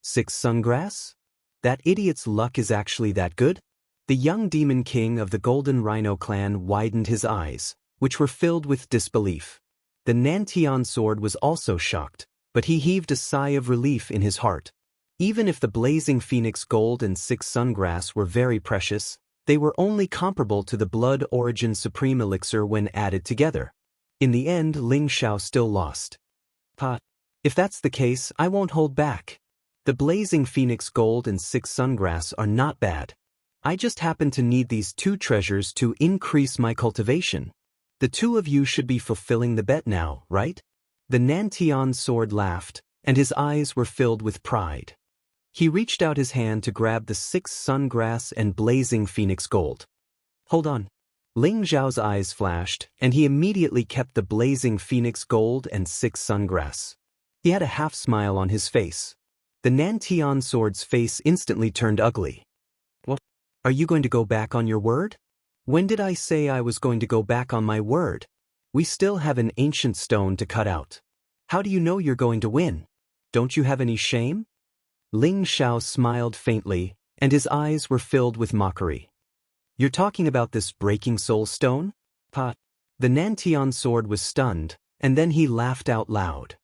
Speaker 1: 6 sungrass? That idiot's luck is actually that good? The young demon king of the Golden Rhino clan widened his eyes, which were filled with disbelief. The Nantian sword was also shocked, but he heaved a sigh of relief in his heart. Even if the blazing phoenix gold and 6 sungrass were very precious, they were only comparable to the blood origin supreme elixir when added together. In the end, Ling Xiao still lost. If that's the case, I won't hold back. The blazing phoenix gold and 6 sungrass are not bad. I just happen to need these 2 treasures to increase my cultivation. The 2 of you should be fulfilling the bet now, right? The Nantian sword laughed, and his eyes were filled with pride. He reached out his hand to grab the 6 sungrass and blazing phoenix gold. Hold on. Ling Xiao's eyes flashed, and he immediately kept the blazing phoenix gold and 6 sungrass. He had a half-smile on his face. The Nantian sword's face instantly turned ugly. What? Are you going to go back on your word? When did I say I was going to go back on my word? We still have an ancient stone to cut out. How do you know you're going to win? Don't you have any shame? Ling Xiao smiled faintly, and his eyes were filled with mockery. "You're talking about this breaking soul stone?" "Ha!" The Nantion sword was stunned, and then he laughed out loud.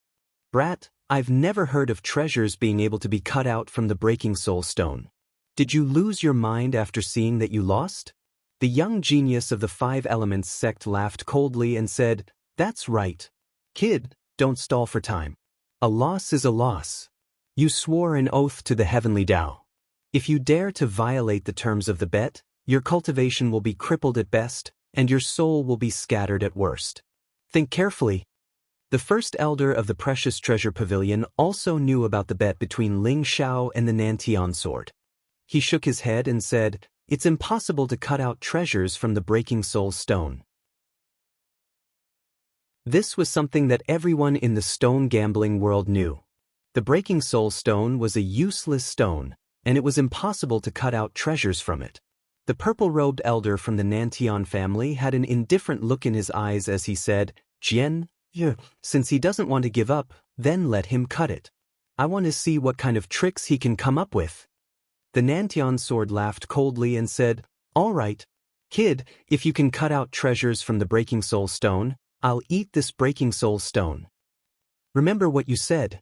Speaker 1: "Brat, I've never heard of treasures being able to be cut out from the breaking soul stone. Did you lose your mind after seeing that you lost?" The young genius of the Five Elements sect laughed coldly and said, "That's right. Kid, don't stall for time. A loss is a loss. You swore an oath to the heavenly Tao. If you dare to violate the terms of the bet, your cultivation will be crippled at best, and your soul will be scattered at worst. Think carefully." The first elder of the Precious Treasure Pavilion also knew about the bet between Ling Xiao and the Nantion sword. He shook his head and said, "It's impossible to cut out treasures from the breaking soul stone." This was something that everyone in the stone gambling world knew. The breaking soul stone was a useless stone, and it was impossible to cut out treasures from it. The purple-robed elder from the Nantion family had an indifferent look in his eyes as he said, "Jian, since he doesn't want to give up, then let him cut it. I want to see what kind of tricks he can come up with." The Nantion sword laughed coldly and said, "All right. Kid, if you can cut out treasures from the breaking soul stone, I'll eat this breaking soul stone. Remember what you said."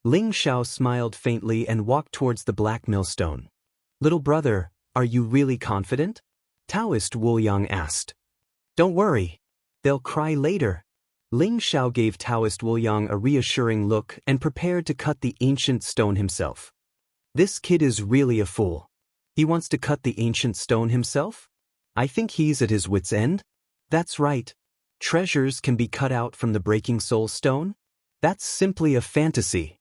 Speaker 1: Ling Xiao smiled faintly and walked towards the black millstone. "Little brother, are you really confident?" Taoist Wu Yang asked. "Don't worry. They'll cry later." Ling Xiao gave Taoist Wu Yang a reassuring look and prepared to cut the ancient stone himself. This kid is really a fool. He wants to cut the ancient stone himself? I think he's at his wit's end. That's right. Treasures can be cut out from the breaking soul stone? That's simply a fantasy.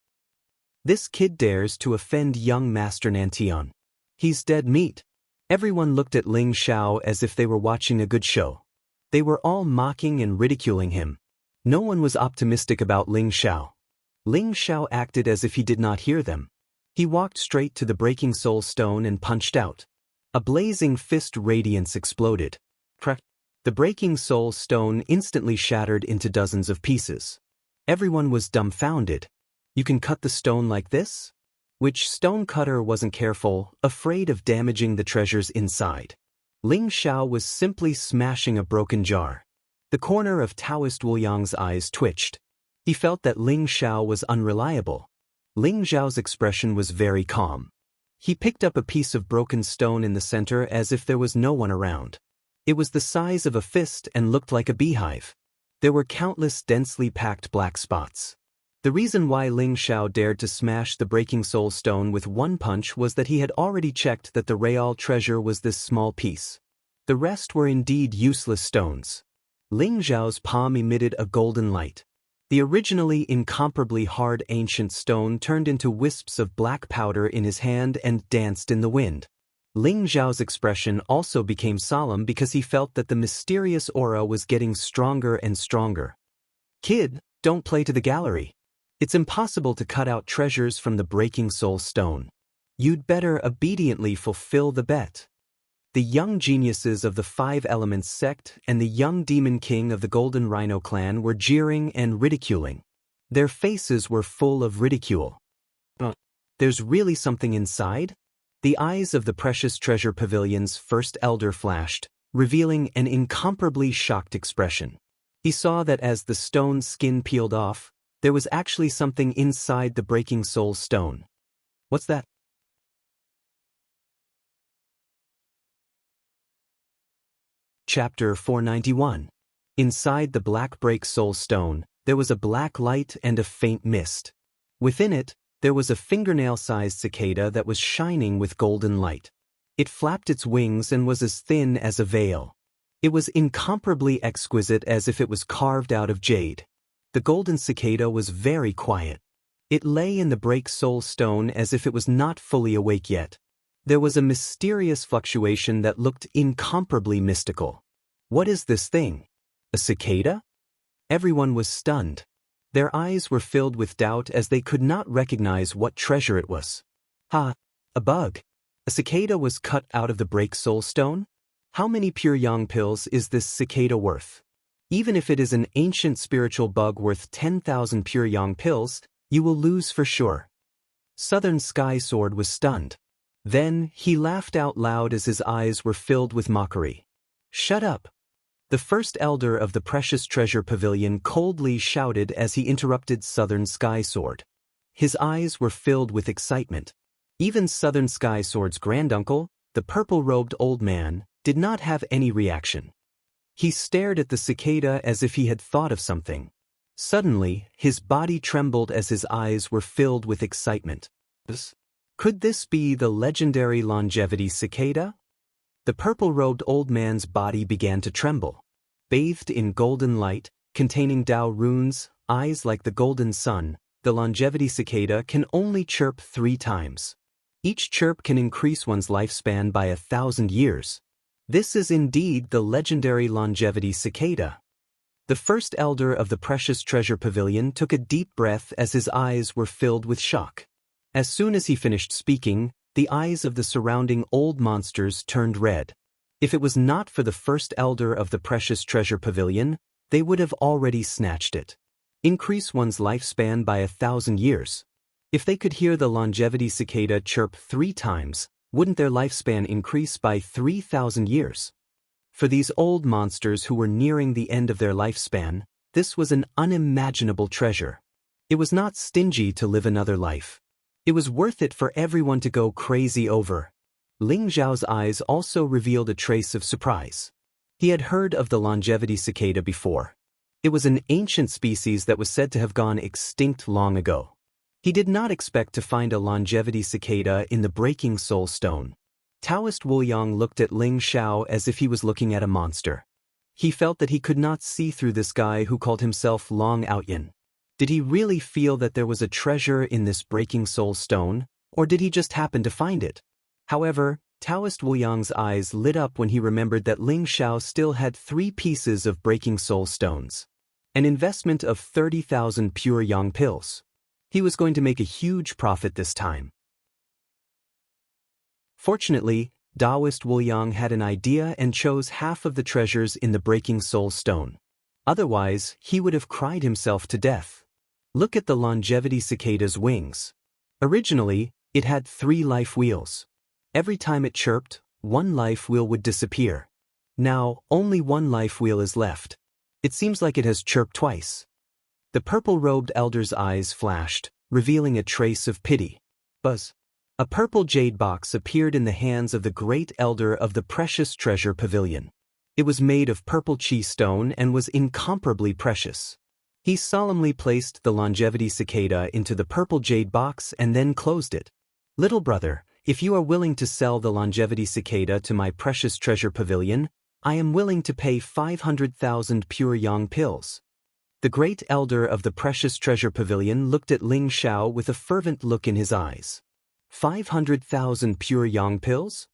Speaker 1: This kid dares to offend young Master Nantion. He's dead meat. Everyone looked at Ling Xiao as if they were watching a good show. They were all mocking and ridiculing him. No one was optimistic about Ling Xiao. Ling Xiao acted as if he did not hear them. He walked straight to the breaking soul stone and punched out. A blazing fist radiance exploded. The breaking soul stone instantly shattered into dozens of pieces. Everyone was dumbfounded. "You can cut the stone like this?" Which stonecutter wasn't careful, afraid of damaging the treasures inside? Ling Xiao was simply smashing a broken jar. The corner of Taoist Wu Yang's eyes twitched. He felt that Ling Xiao was unreliable. Ling Xiao's expression was very calm. He picked up a piece of broken stone in the center as if there was no one around. It was the size of a fist and looked like a beehive. There were countless densely packed black spots. The reason why Ling Xiao dared to smash the breaking soul stone with one punch was that he had already checked that the real treasure was this small piece. The rest were indeed useless stones. Ling Xiao's palm emitted a golden light. The originally incomparably hard ancient stone turned into wisps of black powder in his hand and danced in the wind. Ling Xiao's expression also became solemn because he felt that the mysterious aura was getting stronger and stronger. "Kid, don't play to the gallery. It's impossible to cut out treasures from the breaking soul stone. You'd better obediently fulfill the bet." The young geniuses of the Five Elements sect and the young demon king of the Golden Rhino clan were jeering and ridiculing. Their faces were full of ridicule. "There's really something inside?" The eyes of the Precious Treasure Pavilion's first elder flashed, revealing an incomparably shocked expression. He saw that as the stone's skin peeled off, there was actually something inside the breaking soul stone. "What's that?" Chapter 491. Inside the black break soul stone, there was a black light and a faint mist. Within it, there was a fingernail-sized cicada that was shining with golden light. It flapped its wings and was as thin as a veil. It was incomparably exquisite as if it was carved out of jade. The golden cicada was very quiet. It lay in the break soul stone as if it was not fully awake yet. There was a mysterious fluctuation that looked incomparably mystical. "What is this thing? A cicada?" Everyone was stunned. Their eyes were filled with doubt as they could not recognize what treasure it was. "Ha! A bug! A cicada was cut out of the break soul stone? How many pure yang pills is this cicada worth? Even if it is an ancient spiritual bug worth 10,000 pure yang pills, you will lose for sure." Southern Sky Sword was stunned. Then, he laughed out loud as his eyes were filled with mockery. "Shut up!" The first elder of the precious treasure pavilion coldly shouted as he interrupted Southern Sky Sword. His eyes were filled with excitement. Even Southern Sky Sword's granduncle, the purple-robed old man, did not have any reaction. He stared at the cicada as if he had thought of something. Suddenly, his body trembled as his eyes were filled with excitement. Could this be the legendary longevity cicada? The purple-robed old man's body began to tremble. Bathed in golden light, containing Tao runes, eyes like the golden sun, the longevity cicada can only chirp 3 times. Each chirp can increase one's lifespan by 1,000 years. This is indeed the legendary longevity cicada. The first elder of the precious treasure pavilion took a deep breath as his eyes were filled with shock. As soon as he finished speaking, the eyes of the surrounding old monsters turned red. If it was not for the first elder of the precious treasure pavilion, they would have already snatched it. Increase one's lifespan by 1,000 years. If they could hear the longevity cicada chirp 3 times, wouldn't their lifespan increase by 3,000 years? For these old monsters who were nearing the end of their lifespan, this was an unimaginable treasure. It was not stingy to live another life. It was worth it for everyone to go crazy over. Ling Zhao's eyes also revealed a trace of surprise. He had heard of the longevity cicada before. It was an ancient species that was said to have gone extinct long ago. He did not expect to find a longevity cicada in the Breaking Soul Stone. Taoist Wu Yang looked at Ling Zhao as if he was looking at a monster. He felt that he could not see through this guy who called himself Long Outyin. Did he really feel that there was a treasure in this Breaking Soul Stone, or did he just happen to find it? However, Taoist Wu Yang's eyes lit up when he remembered that Ling Zhao still had 3 pieces of Breaking Soul Stones. An investment of 30,000 pure Yang pills. He was going to make a huge profit this time. Fortunately, Taoist Wu Yang had an idea and chose half of the treasures in the Breaking Soul Stone. Otherwise, he would have cried himself to death. Look at the longevity cicada's wings. Originally, it had 3 life wheels. Every time it chirped, 1 life wheel would disappear. Now, only 1 life wheel is left. It seems like it has chirped twice. The purple-robed elder's eyes flashed, revealing a trace of pity. Buzz. A purple jade box appeared in the hands of the great elder of the precious treasure pavilion. It was made of purple chi stone and was incomparably precious. He solemnly placed the longevity cicada into the purple jade box and then closed it. "Little brother, if you are willing to sell the longevity cicada to my precious treasure pavilion, I am willing to pay 500,000 pure Yang pills." The great elder of the precious treasure pavilion looked at Ling Zhao with a fervent look in his eyes. 500,000 pure Yang pills?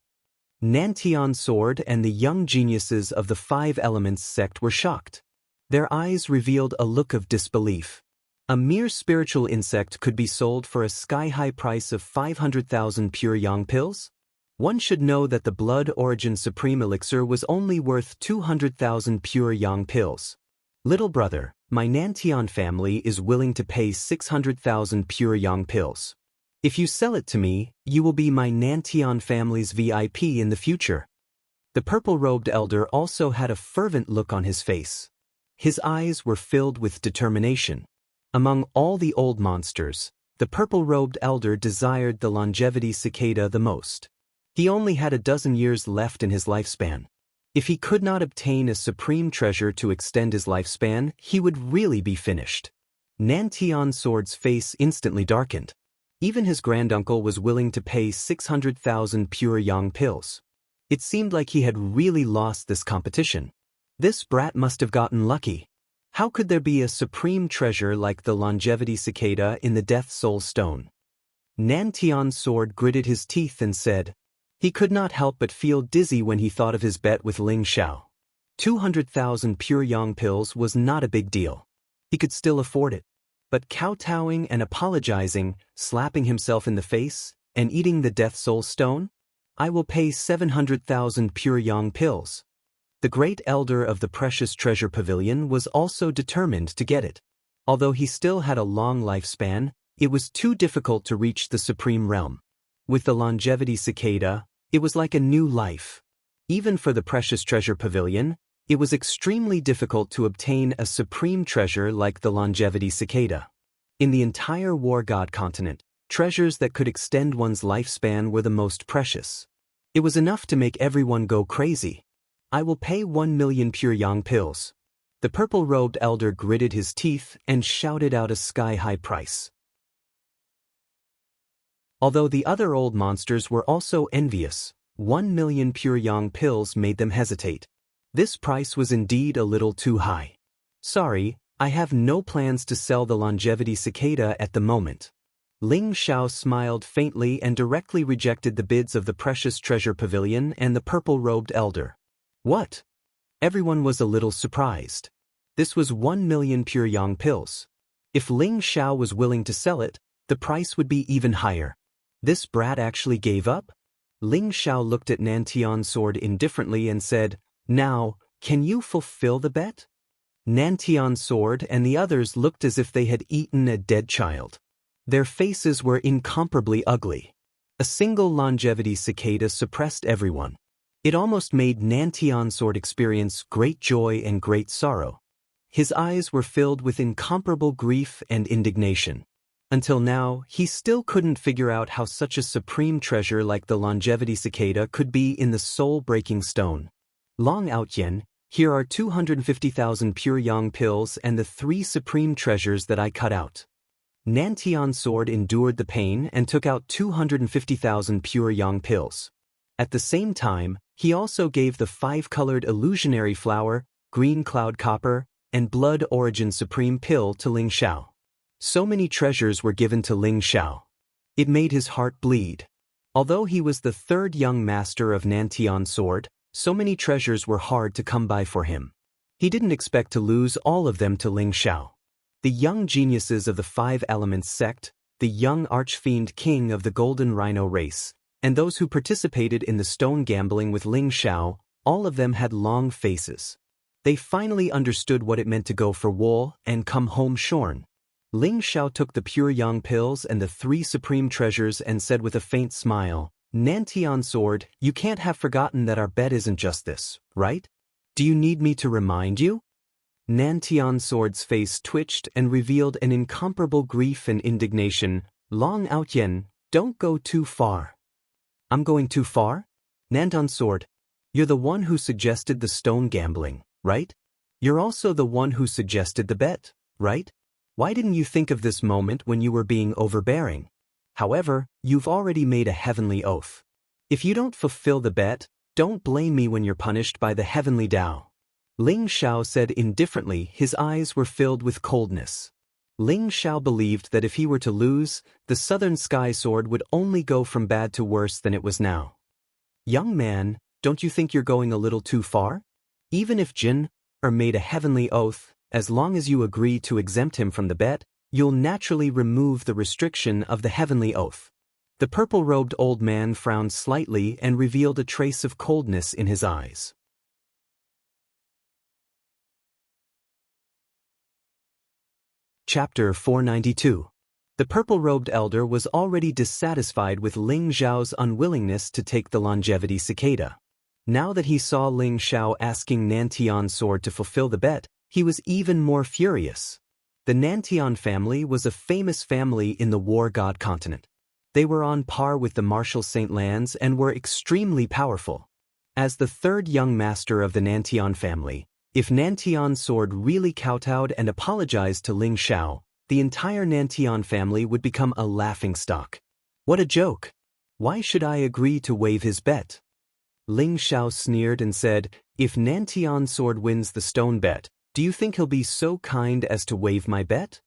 Speaker 1: Nantian Sword and the young geniuses of the 5 Elements sect were shocked. Their eyes revealed a look of disbelief. A mere spiritual insect could be sold for a sky-high price of 500,000 pure Yang pills? One should know that the Blood Origin Supreme Elixir was only worth 200,000 pure Yang pills. "Little brother, my Nantian family is willing to pay 600,000 pure Yang pills. If you sell it to me, you will be my Nantian family's VIP in the future." The purple-robed elder also had a fervent look on his face. His eyes were filled with determination. Among all the old monsters, the purple-robed elder desired the longevity cicada the most. He only had a dozen years left in his lifespan. If he could not obtain a supreme treasure to extend his lifespan, he would really be finished. Nantian Sword's face instantly darkened. Even his granduncle was willing to pay 600,000 pure Yang pills. It seemed like he had really lost this competition. This brat must have gotten lucky. How could there be a supreme treasure like the longevity cicada in the Death Soul Stone? Nantian Sword gritted his teeth and said, he could not help but feel dizzy when he thought of his bet with Ling Zhao. 200,000 pure Yang pills was not a big deal. He could still afford it. But kowtowing and apologizing, slapping himself in the face, and eating the Death Soul Stone? I will pay 700,000 pure Yang pills. The great elder of the precious treasure pavilion was also determined to get it. Although he still had a long lifespan, it was too difficult to reach the supreme realm. With the longevity cicada, it was like a new life. Even for the precious treasure pavilion, it was extremely difficult to obtain a supreme treasure like the longevity cicada. In the entire war god continent, treasures that could extend one's lifespan were the most precious. It was enough to make everyone go crazy. I will pay 1,000,000 pure yang pills. The purple-robed elder gritted his teeth and shouted out a sky-high price. Although the other old monsters were also envious, 1,000,000 pure yang pills made them hesitate. This price was indeed a little too high. Sorry, I have no plans to sell the longevity cicada at the moment. Ling Xiao smiled faintly and directly rejected the bids of the precious treasure pavilion and the purple-robed elder. What? Everyone was a little surprised. This was 1,000,000 pure yang pills. If Ling Xiao was willing to sell it, the price would be even higher. This brat actually gave up? Ling Xiao looked at Nantian's sword indifferently and said, "Now, can you fulfill the bet?" Nantian's sword and the others looked as if they had eaten a dead child. Their faces were incomparably ugly. A single longevity cicada suppressed everyone. It almost made Nantian's sword experience great joy and great sorrow. His eyes were filled with incomparable grief and indignation. Until now, he still couldn't figure out how such a supreme treasure like the longevity cicada could be in the soul-breaking stone. Long Outyen, here are 250,000 pure yang pills and the 3 supreme treasures that I cut out. Nantian's sword endured the pain and took out 250,000 pure yang pills. At the same time, he also gave the 5-colored illusionary flower, green cloud copper, and blood origin supreme pill to Ling Xiao. So many treasures were given to Ling Xiao. It made his heart bleed. Although he was the 3rd young master of Nantian's sword, so many treasures were hard to come by for him. He didn't expect to lose all of them to Ling Xiao. The young geniuses of the 5 Elements sect, the young archfiend king of the Golden Rhino race, and those who participated in the stone gambling with Ling Xiao, all of them had long faces. They finally understood what it meant to go for wool and come home shorn. Ling Xiao took the pure yang pills and the 3 supreme treasures and said with a faint smile, "Nantian's sword, you can't have forgotten that our bet isn't just this, right? Do you need me to remind you?" Nantian's sword's face twitched and revealed an incomparable grief and indignation. "Long Outyen, don't go too far." "I'm going too far?" Nantian's sword, you're the one who suggested the stone gambling, right? You're also the one who suggested the bet, right? Why didn't you think of this moment when you were being overbearing? However, you've already made a heavenly oath. If you don't fulfill the bet, don't blame me when you're punished by the heavenly Tao. Ling Xiao said indifferently. His eyes were filled with coldness. Ling Xiao believed that if he were to lose, the Southern Sky Sword would only go from bad to worse than it was now. "Young man, don't you think you're going a little too far? Even if Jin made a heavenly oath, as long as you agree to exempt him from the bet, you'll naturally remove the restriction of the heavenly oath." The purple-robed old man frowned slightly and revealed a trace of coldness in his eyes. Chapter 492. The purple-robed elder was already dissatisfied with Ling Xiao's unwillingness to take the longevity cicada. Now that he saw Ling Xiao asking Nantian's sword to fulfill the bet, he was even more furious. The Nantian family was a famous family in the war god continent. They were on par with the Marshal Saint Lands and were extremely powerful. As the 3rd young master of the Nantian family, if Nantian's sword really kowtowed and apologized to Ling Xiao, the entire Nantian family would become a laughingstock. What a joke! Why should I agree to waive his bet? Ling Xiao sneered and said, "If Nantian's sword wins the stone bet, do you think he'll be so kind as to waive my bet?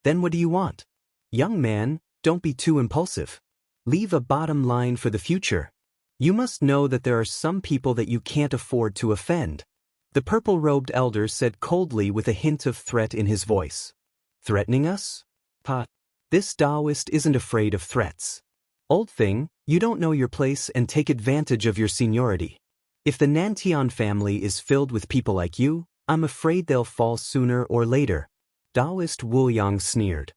Speaker 1: Then what do you want? Young man, don't be too impulsive. Leave a bottom line for the future. You must know that there are some people that you can't afford to offend." The purple-robed elder said coldly with a hint of threat in his voice. "Threatening us? Pa, this Taoist isn't afraid of threats. Old thing, you don't know your place and take advantage of your seniority. If the Nantian family is filled with people like you, I'm afraid they'll fall sooner or later." Taoist Wu Yang sneered.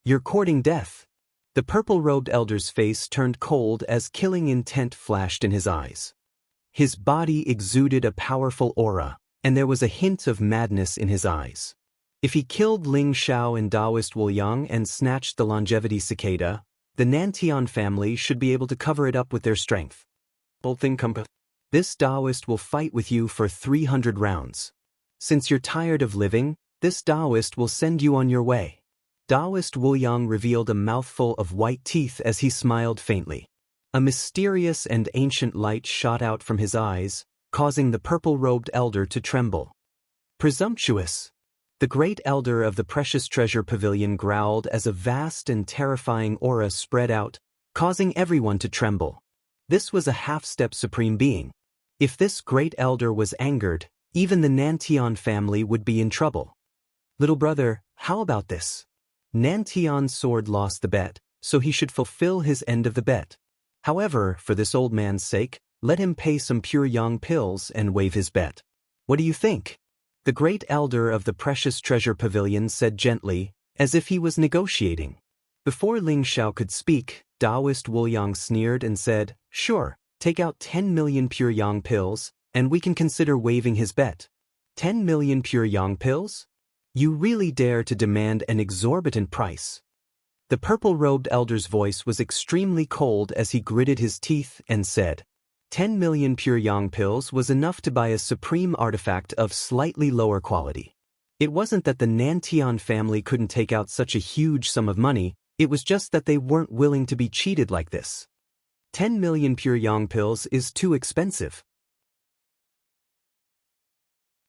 Speaker 1: "You're courting death. The purple-robed elder's face turned cold as killing intent flashed in his eyes. His body exuded a powerful aura, and there was a hint of madness in his eyes. If he killed Ling Xiao and Taoist Wu Yang and snatched the longevity cicada, the Nantian family should be able to cover it up with their strength. This Taoist will fight with you for 300 rounds. Since you're tired of living, this Taoist will send you on your way. Taoist Wu Yang revealed a mouthful of white teeth as he smiled faintly. A mysterious and ancient light shot out from his eyes, causing the purple-robed elder to tremble. Presumptuous! The great elder of the Precious Treasure Pavilion growled as a vast and terrifying aura spread out, causing everyone to tremble. This was a half-step supreme being. If this great elder was angered, even the Nantian family would be in trouble. Little brother, how about this? Nantian's sword lost the bet, so he should fulfill his end of the bet. However, for this old man's sake, let him pay some pure yang pills and waive his bet. What do you think? The great elder of the Precious Treasure Pavilion said gently, as if he was negotiating. Before Ling Xiao could speak, Taoist Wu Yang sneered and said, "Sure, take out 10 million pure yang pills, and we can consider waiving his bet." 10 million pure yang pills? You really dare to demand an exorbitant price? The purple-robed elder's voice was extremely cold as he gritted his teeth and said, 10 million pure yang pills was enough to buy a supreme artifact of slightly lower quality. It wasn't that the Nantian family couldn't take out such a huge sum of money, it was just that they weren't willing to be cheated like this. 10 million pure yang pills is too expensive.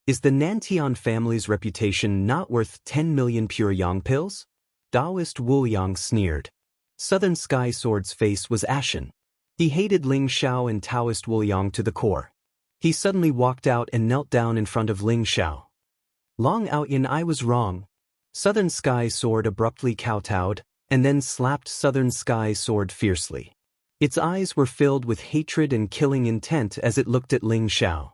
Speaker 1: Is the Nantian family's reputation not worth 10 million pure yang pills? Taoist Wu Yang sneered. Southern Sky Sword's face was ashen. He hated Ling Xiao and Taoist Wu Yang to the core. He suddenly walked out and knelt down in front of Ling Xiao. Long Outyin, I was wrong. Southern Sky Sword abruptly kowtowed, and then slapped Southern Sky Sword fiercely. Its eyes were filled with hatred and killing intent as it looked at Ling Xiao.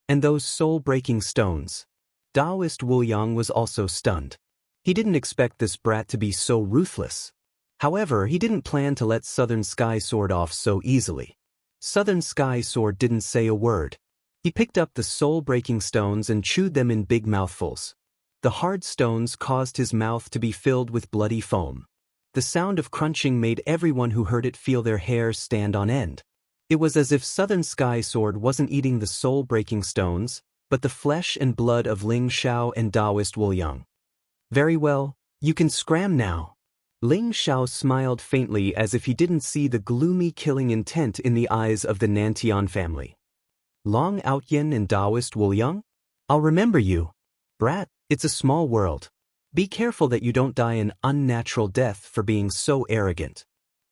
Speaker 1: And those soul-breaking stones. Taoist Wu Yang was also stunned. He didn't expect this brat to be so ruthless. However, he didn't plan to let Southern Sky Sword off so easily. Southern Sky Sword didn't say a word. He picked up the soul-breaking stones and chewed them in big mouthfuls. The hard stones caused his mouth to be filled with bloody foam. The sound of crunching made everyone who heard it feel their hair stand on end. It was as if Southern Sky Sword wasn't eating the soul-breaking stones, but the flesh and blood of Ling Xiao and Taoist Wu Yang. Very well, you can scram now. Ling Xiao smiled faintly as if he didn't see the gloomy killing intent in the eyes of the Nantian family. Long Outyin and Taoist Wu Yang? I'll remember you. Brat, it's a small world. Be careful that you don't die an unnatural death for being so arrogant.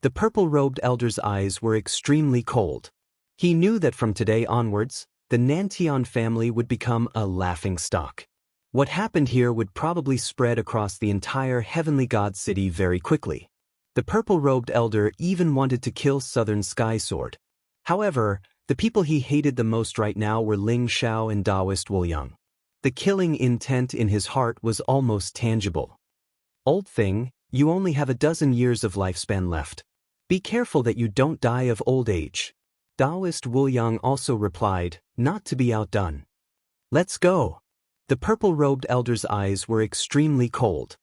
Speaker 1: The purple-robed elder's eyes were extremely cold. He knew that from today onwards, the Nantian family would become a laughingstock. What happened here would probably spread across the entire Heavenly God City very quickly. The purple-robed elder even wanted to kill Southern Sky Sword. However, the people he hated the most right now were Ling Xiao and Taoist Wu Yang. The killing intent in his heart was almost tangible. Old thing, you only have a dozen years of lifespan left. Be careful that you don't die of old age. Taoist Wu Yang also replied, not to be outdone. Let's go. The purple-robed elder's eyes were extremely cold.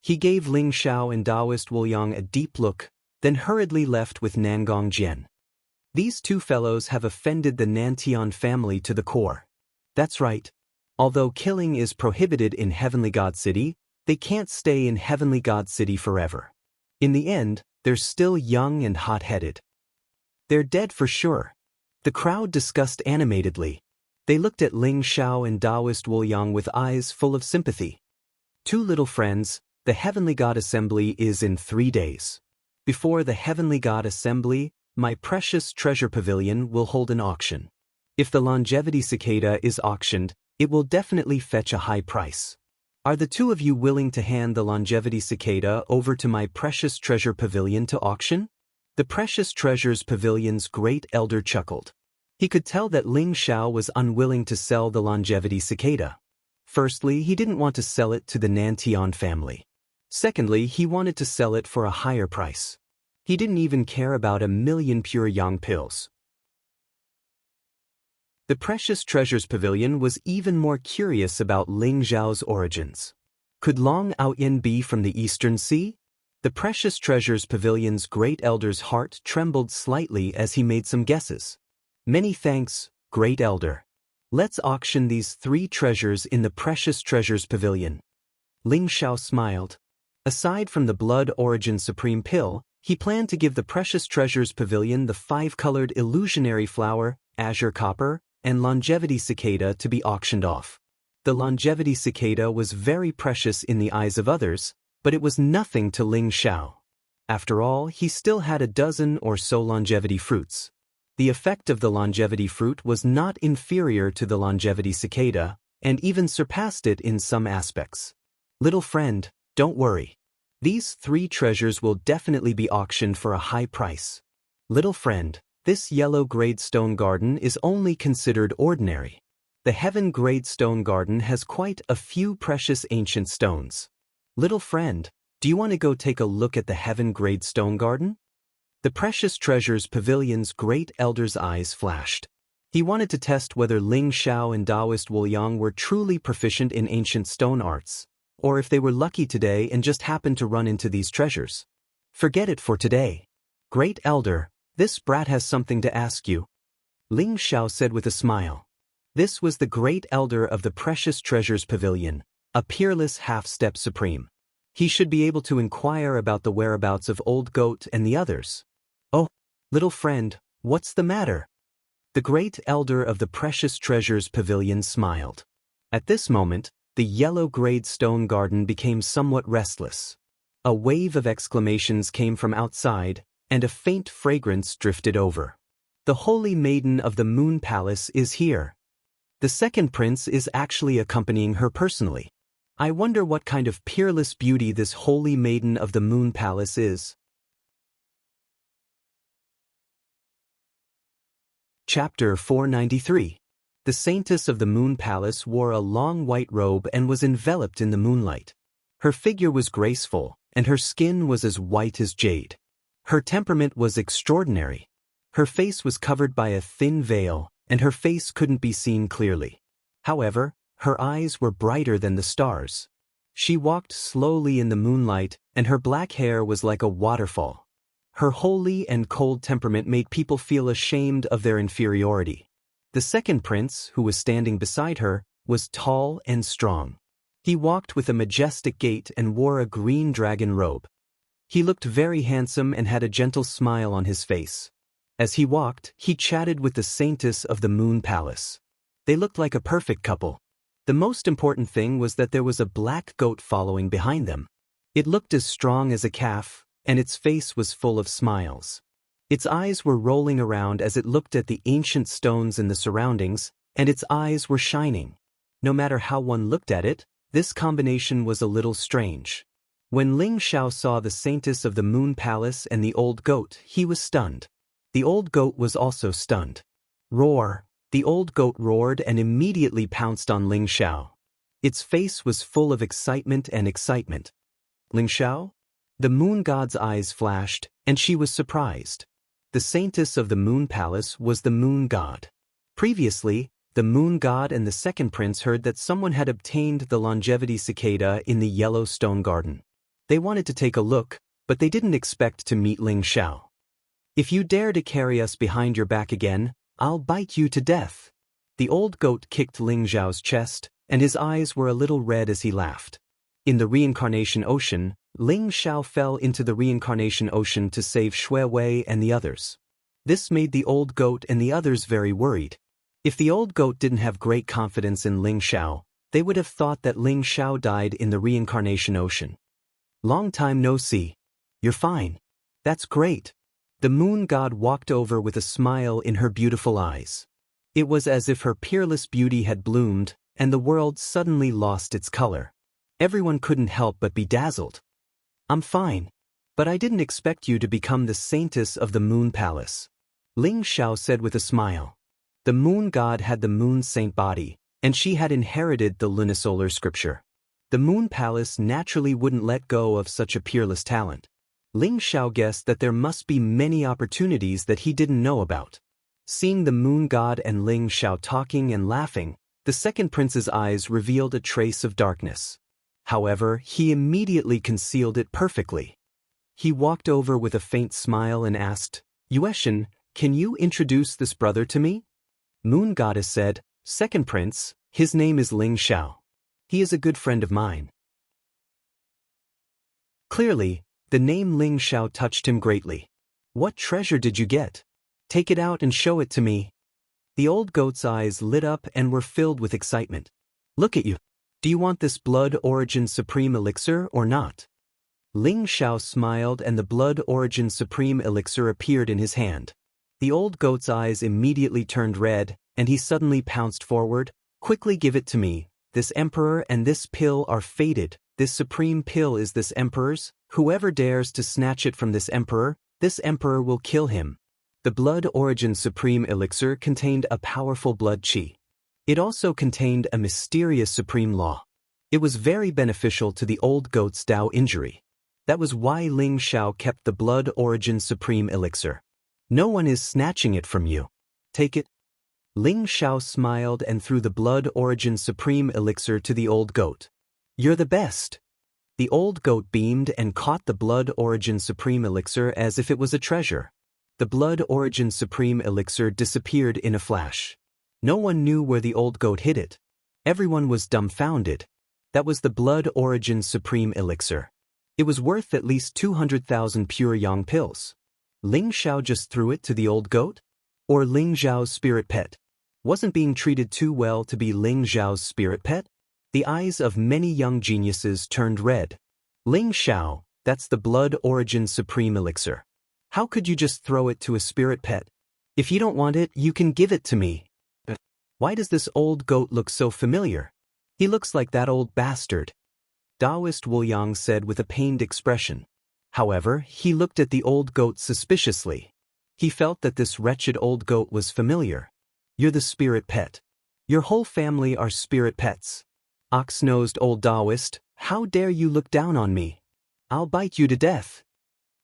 Speaker 1: He gave Ling Xiao and Taoist Wu Yang a deep look, then hurriedly left with Nangong Jian. These two fellows have offended the Nantian family to the core. That's right. Although killing is prohibited in Heavenly God City, they can't stay in Heavenly God City forever. In the end, they're still young and hot-headed. They're dead for sure. The crowd discussed animatedly. They looked at Ling Xiao and Taoist Wu Yang with eyes full of sympathy. Two little friends, the Heavenly God Assembly is in 3 days. Before the Heavenly God Assembly, my Precious Treasure Pavilion will hold an auction. If the longevity cicada is auctioned, it will definitely fetch a high price. Are the two of you willing to hand the longevity cicada over to my Precious Treasure Pavilion to auction? The Precious Treasures Pavilion's great elder chuckled. He could tell that Ling Xiao was unwilling to sell the longevity cicada. Firstly, he didn't want to sell it to the Nantian family. Secondly, he wanted to sell it for a higher price. He didn't even care about 1,000,000 pure yang pills. The Precious Treasures Pavilion was even more curious about Ling Xiao's origins. Could Long Aoyan be from the Eastern Sea? The Precious Treasures Pavilion's great elder's heart trembled slightly as he made some guesses. Many thanks, Great Elder. Let's auction these 3 treasures in the Precious Treasures Pavilion. Ling Xiao smiled. Aside from the Blood Origin Supreme Pill, he planned to give the Precious Treasures Pavilion the 5-colored Illusionary Flower, Azure Copper, and Longevity Cicada to be auctioned off. The Longevity Cicada was very precious in the eyes of others, but it was nothing to Ling Xiao. After all, he still had a dozen or so longevity fruits. The effect of the longevity fruit was not inferior to the Longevity Cicada, and even surpassed it in some aspects. Little friend, don't worry. These 3 treasures will definitely be auctioned for a high price. Little friend, this yellow grade stone garden is only considered ordinary. The Heaven Grade Stone Garden has quite a few precious ancient stones. Little friend, do you want to go take a look at the Heaven Grade Stone Garden? The Precious Treasures Pavilion's great elder's eyes flashed. He wanted to test whether Ling Xiao and Taoist Wu Yang were truly proficient in ancient stone arts, or if they were lucky today and just happened to run into these treasures. Forget it for today. Great Elder, this brat has something to ask you. Ling Xiao said with a smile. This was the Great Elder of the Precious Treasures Pavilion, a peerless half-step supreme. He should be able to inquire about the whereabouts of Old Goat and the others. Oh, little friend, what's the matter? The Great Elder of the Precious Treasures Pavilion smiled. At this moment, the yellow grade stone garden became somewhat restless. A wave of exclamations came from outside, and a faint fragrance drifted over. The Holy Maiden of the Moon Palace is here. The second prince is actually accompanying her personally. I wonder what kind of peerless beauty this Holy Maiden of the Moon Palace is. Chapter 493. The Saintess of the Moon Palace wore a long white robe and was enveloped in the moonlight. Her figure was graceful, and her skin was as white as jade. Her temperament was extraordinary. Her face was covered by a thin veil, and her face couldn't be seen clearly. However, her eyes were brighter than the stars. She walked slowly in the moonlight, and her black hair was like a waterfall. Her holy and cold temperament made people feel ashamed of their inferiority. The second prince, who was standing beside her, was tall and strong. He walked with a majestic gait and wore a green dragon robe. He looked very handsome and had a gentle smile on his face. As he walked, he chatted with the Saintess of the Moon Palace. They looked like a perfect couple. The most important thing was that there was a black goat following behind them. It looked as strong as a calf, and its face was full of smiles. Its eyes were rolling around as it looked at the ancient stones in the surroundings, and its eyes were shining. No matter how one looked at it, this combination was a little strange. When Ling Xiao saw the Saintess of the Moon Palace and the old goat, he was stunned. The old goat was also stunned. Roar! The old goat roared and immediately pounced on Ling Xiao. Its face was full of excitement and excitement. Ling Xiao? The moon god's eyes flashed, and she was surprised. The Saintess of the Moon Palace was the moon god. Previously, the moon god and the second prince heard that someone had obtained the Longevity Cicada in the Yellow Stone Garden. They wanted to take a look, but they didn't expect to meet Ling Xiao. If you dare to carry us behind your back again, I'll bite you to death. The old goat kicked Ling Xiao's chest, and his eyes were a little red as he laughed. In the reincarnation ocean, Ling Xiao fell into the reincarnation ocean to save Xue Wei and the others. This made the old goat and the others very worried. If the old goat didn't have great confidence in Ling Xiao, they would have thought that Ling Xiao died in the reincarnation ocean. Long time no see. You're fine. That's great. The moon god walked over with a smile in her beautiful eyes. It was as if her peerless beauty had bloomed, and the world suddenly lost its color. Everyone couldn't help but be dazzled. I'm fine. But I didn't expect you to become the Saintess of the Moon Palace. Ling Xiao said with a smile. The moon god had the moon saint body, and she had inherited the lunisolar scripture. The Moon Palace naturally wouldn't let go of such a peerless talent. Ling Xiao guessed that there must be many opportunities that he didn't know about. Seeing the Moon God and Ling Xiao talking and laughing, the second prince's eyes revealed a trace of darkness. However, he immediately concealed it perfectly. He walked over with a faint smile and asked, "Yueshin, can you introduce this brother to me?" Moon Goddess said, "Second prince, his name is Ling Xiao. He is a good friend of mine." Clearly, the name Ling Xiao touched him greatly. "What treasure did you get? Take it out and show it to me." The old goat's eyes lit up and were filled with excitement. "Look at you. Do you want this Blood Origin Supreme Elixir or not?" Ling Xiao smiled and the Blood Origin Supreme Elixir appeared in his hand. The old goat's eyes immediately turned red, and he suddenly pounced forward. "Quickly give it to me. This emperor and this pill are fated. This supreme pill is this emperor's. Whoever dares to snatch it from this emperor will kill him." The Blood Origin Supreme Elixir contained a powerful blood qi. It also contained a mysterious supreme law. It was very beneficial to the old goat's Dao injury. That was why Ling Xiao kept the Blood Origin Supreme Elixir. "No one is snatching it from you. Take it." Ling Xiao smiled and threw the Blood Origin Supreme Elixir to the old goat. "You're the best." The old goat beamed and caught the Blood Origin Supreme Elixir as if it was a treasure. The Blood Origin Supreme Elixir disappeared in a flash. No one knew where the old goat hid it. Everyone was dumbfounded. That was the Blood Origin Supreme Elixir. It was worth at least 200,000 pure yang pills. Ling Xiao just threw it to the old goat? Or Ling Xiao's spirit pet? Wasn't being treated too well to be Ling Xiao's spirit pet? The eyes of many young geniuses turned red. "Ling Xiao, that's the Blood Origin Supreme Elixir. How could you just throw it to a spirit pet? If you don't want it, you can give it to me." "Why does this old goat look so familiar? He looks like that old bastard," Taoist Wu Yang said with a pained expression. However, he looked at the old goat suspiciously. He felt that this wretched old goat was familiar. "You're the spirit pet. Your whole family are spirit pets. Ox-nosed old Taoist, how dare you look down on me? I'll bite you to death."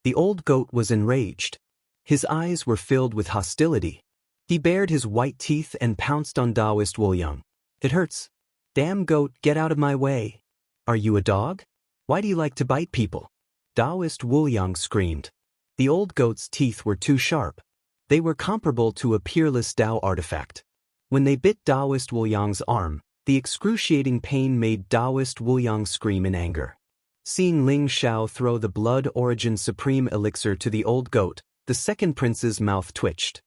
Speaker 1: The old goat was enraged. His eyes were filled with hostility. He bared his white teeth and pounced on Taoist Wu Yang. "It hurts. Damn goat, get out of my way. Are you a dog? Why do you like to bite people?" Taoist Wu Yang screamed. The old goat's teeth were too sharp. They were comparable to a peerless Dao artifact. When they bit Taoist Wu Yang's arm, the excruciating pain made Taoist Wu Yang scream in anger. Seeing Ling Xiao throw the Blood Origin Supreme Elixir to the old goat, the second prince's mouth twitched.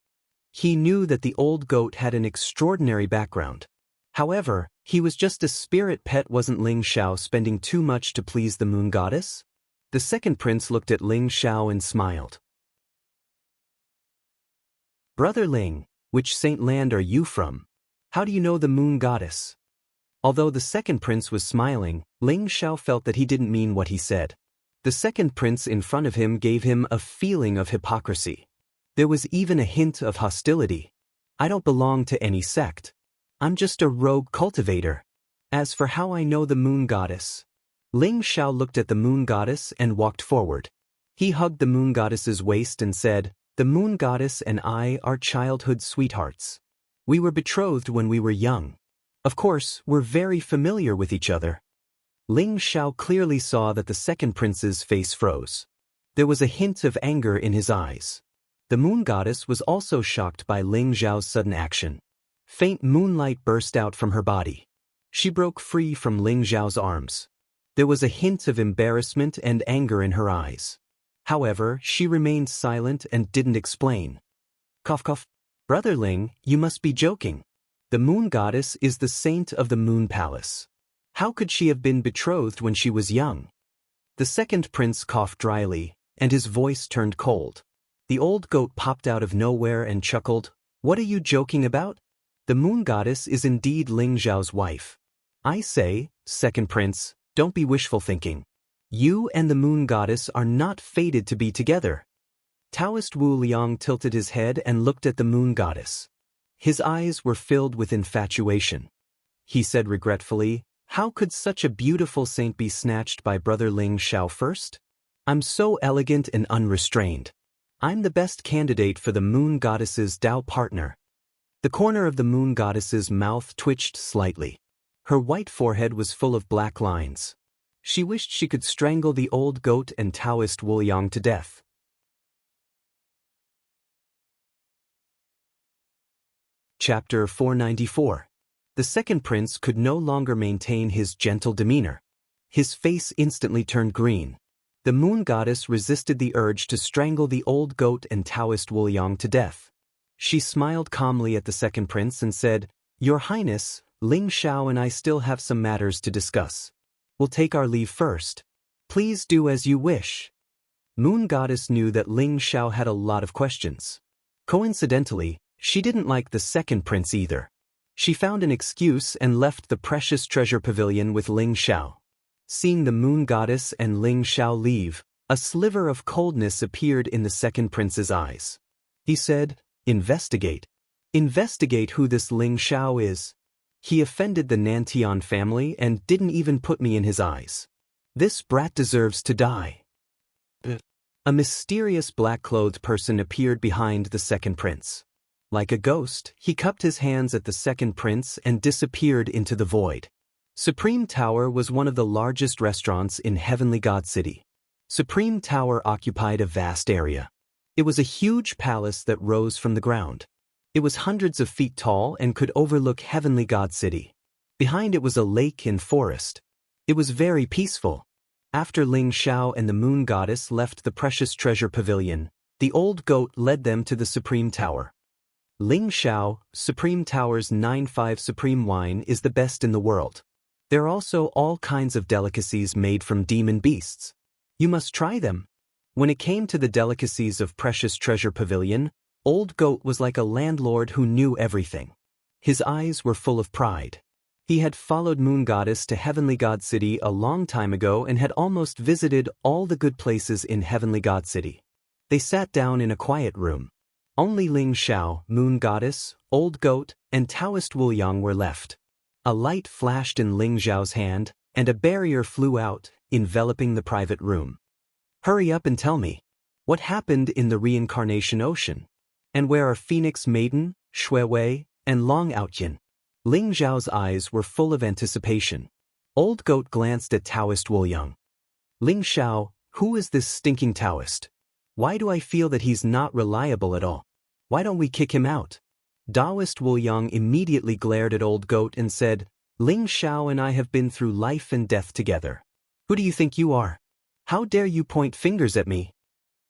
Speaker 1: He knew that the old goat had an extraordinary background. However, he was just a spirit pet. Wasn't Ling Xiao spending too much to please the Moon Goddess? The second prince looked at Ling Xiao and smiled. "Brother Ling, which saint land are you from? How do you know the Moon Goddess?" Although the second prince was smiling, Ling Xiao felt that he didn't mean what he said. The second prince in front of him gave him a feeling of hypocrisy. There was even a hint of hostility. "I don't belong to any sect. I'm just a rogue cultivator. As for how I know the Moon Goddess..." Ling Xiao looked at the Moon Goddess and walked forward. He hugged the Moon Goddess's waist and said, "The Moon Goddess and I are childhood sweethearts. We were betrothed when we were young. Of course, we're very familiar with each other." Ling Xiao clearly saw that the second prince's face froze. There was a hint of anger in his eyes. The Moon Goddess was also shocked by Ling Xiao's sudden action. Faint moonlight burst out from her body. She broke free from Ling Xiao's arms. There was a hint of embarrassment and anger in her eyes. However, she remained silent and didn't explain. Cough cough. "Brother Ling, you must be joking. The Moon Goddess is the saint of the Moon Palace. How could she have been betrothed when she was young?" The second prince coughed dryly, and his voice turned cold. The old goat popped out of nowhere and chuckled. "What are you joking about? The Moon Goddess is indeed Ling Xiao's wife. I say, second prince, don't be wishful thinking. You and the Moon Goddess are not fated to be together." Taoist Wu Liang tilted his head and looked at the Moon Goddess. His eyes were filled with infatuation. He said regretfully, How could such a beautiful saint be snatched by Brother Ling Xiao first? I'm so elegant and unrestrained. I'm the best candidate for the moon goddess's Tao partner. The corner of the moon goddess's mouth twitched slightly. Her white forehead was full of black lines. She wished she could strangle the old goat and Taoist Wu Yang to death. Chapter 494. The second prince could no longer maintain his gentle demeanor. His face instantly turned green. The moon goddess resisted the urge to strangle the old goat and Taoist Wu Yang to death. She smiled calmly at the second prince and said, "Your Highness, Ling Xiao and I still have some matters to discuss. We'll take our leave first. Please do as you wish." Moon goddess knew that Ling Xiao had a lot of questions. Coincidentally, she didn't like the second prince either. She found an excuse and left the precious treasure pavilion with Ling Xiao. Seeing the moon goddess and Ling Xiao leave, a sliver of coldness appeared in the second prince's eyes. He said, "Investigate. Investigate who this Ling Xiao is. He offended the Nantian family and didn't even put me in his eyes. This brat deserves to die." A mysterious black-clothed person appeared behind the second prince. Like a ghost, he cupped his hands at the second prince and disappeared into the void. Supreme Tower was one of the largest restaurants in Heavenly God City. Supreme Tower occupied a vast area. It was a huge palace that rose from the ground. It was hundreds of feet tall and could overlook Heavenly God City. Behind it was a lake and forest. It was very peaceful. After Ling Xiao and the moon goddess left the precious treasure pavilion, the old goat led them to the Supreme Tower. Ling Xiao, Supreme Tower's 9-5 Supreme Wine is the best in the world. There are also all kinds of delicacies made from demon beasts. You must try them. When it came to the delicacies of Precious Treasure Pavilion, Old Goat was like a landlord who knew everything. His eyes were full of pride. He had followed Moon Goddess to Heavenly God City a long time ago and had almost visited all the good places in Heavenly God City. They sat down in a quiet room. Only Ling Xiao, Moon Goddess, Old Goat, and Taoist Wu Yang were left. A light flashed in Ling Xiao's hand, and a barrier flew out, enveloping the private room. "Hurry up and tell me. What happened in the reincarnation ocean? And where are Phoenix Maiden, Shui Wei, and Long Outyin?" Ling Xiao's eyes were full of anticipation. Old Goat glanced at Taoist Wu Yang. "Ling Xiao, who is this stinking Taoist? Why do I feel that he's not reliable at all? Why don't we kick him out?" Taoist Wu Yang immediately glared at Old Goat and said, "Ling Xiao and I have been through life and death together. Who do you think you are? How dare you point fingers at me?"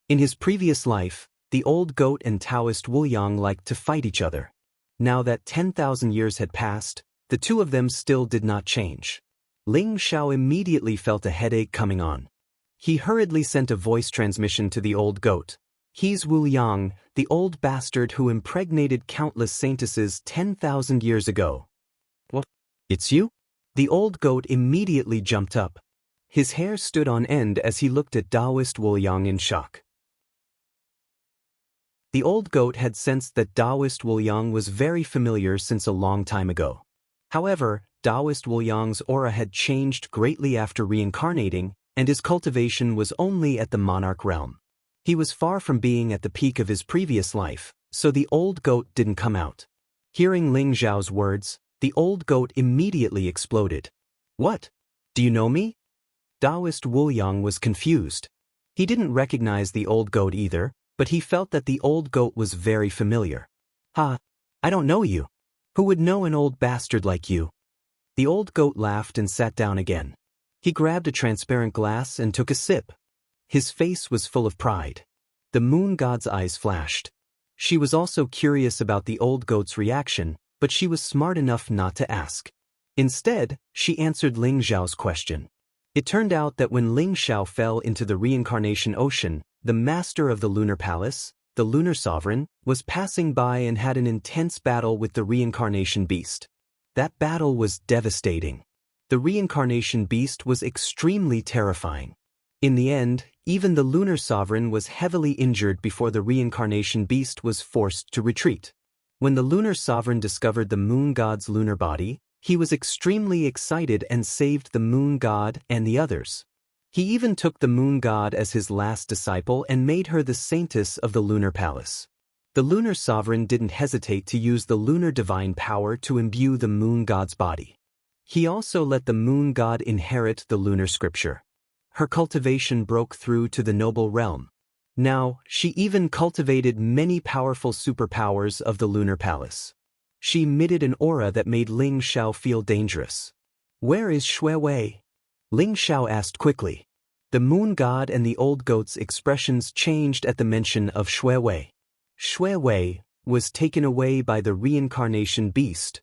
Speaker 1: In his previous life, the Old Goat and Taoist Wu Yang liked to fight each other. Now that 10,000 years had passed, the two of them still did not change. Ling Xiao immediately felt a headache coming on. He hurriedly sent a voice transmission to the Old Goat. "He's Wu Yang, the old bastard who impregnated countless saintesses 10,000 years ago." "What? It's you?" The Old Goat immediately jumped up. His hair stood on end as he looked at Taoist Wu Yang in shock. The Old Goat had sensed that Taoist Wu Yang was very familiar since a long time ago. However, Taoist Wu Yang's aura had changed greatly after reincarnating, and his cultivation was only at the monarch realm. He was far from being at the peak of his previous life, so the Old Goat didn't come out. Hearing Ling Xiao's words, the Old Goat immediately exploded. "What? Do you know me?" Taoist Wu Yang was confused. He didn't recognize the Old Goat either, but he felt that the Old Goat was very familiar. "Ha! I don't know you. Who would know an old bastard like you?" The Old Goat laughed and sat down again. He grabbed a transparent glass and took a sip. His face was full of pride. The moon god's eyes flashed. She was also curious about the Old Goat's reaction, but she was smart enough not to ask. Instead, she answered Ling Xiao's question. It turned out that when Ling Xiao fell into the reincarnation ocean, the master of the lunar palace, the lunar sovereign, was passing by and had an intense battle with the reincarnation beast. That battle was devastating. The reincarnation beast was extremely terrifying. In the end, even the lunar sovereign was heavily injured before the reincarnation beast was forced to retreat. When the lunar sovereign discovered the moon god's lunar body, He was extremely excited and saved the moon god and the others. He even took the moon god as his last disciple and made her the saintess of the lunar palace. The lunar sovereign didn't hesitate to use the lunar divine power to imbue the moon god's body. He also let the moon god inherit the lunar scripture. Her cultivation broke through to the noble realm. Now, she even cultivated many powerful superpowers of the lunar palace. She emitted an aura that made Ling Xiao feel dangerous. "Where is Shui Wei?" Ling Xiao asked quickly. The moon god and the old goat's expressions changed at the mention of Shui Wei. Shui Wei was taken away by the reincarnation beast.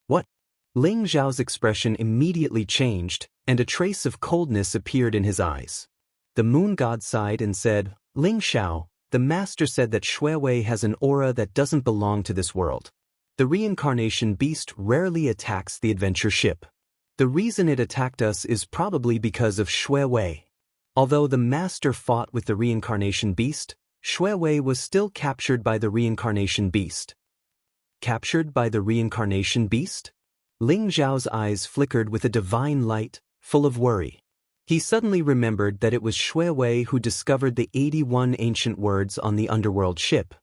Speaker 1: What? Ling Xiao's expression immediately changed, and a trace of coldness appeared in his eyes. The moon god sighed and said, "Ling Xiao, the master said that Shui Wei has an aura that doesn't belong to this world. The reincarnation beast rarely attacks the adventure ship. The reason it attacked us is probably because of Shui Wei." Although the master fought with the reincarnation beast, Shui Wei was still captured by the reincarnation beast. Captured by the reincarnation beast? Ling Xiao's eyes flickered with a divine light, full of worry. He suddenly remembered that it was Shui Wei who discovered the 81 ancient words on the underworld ship.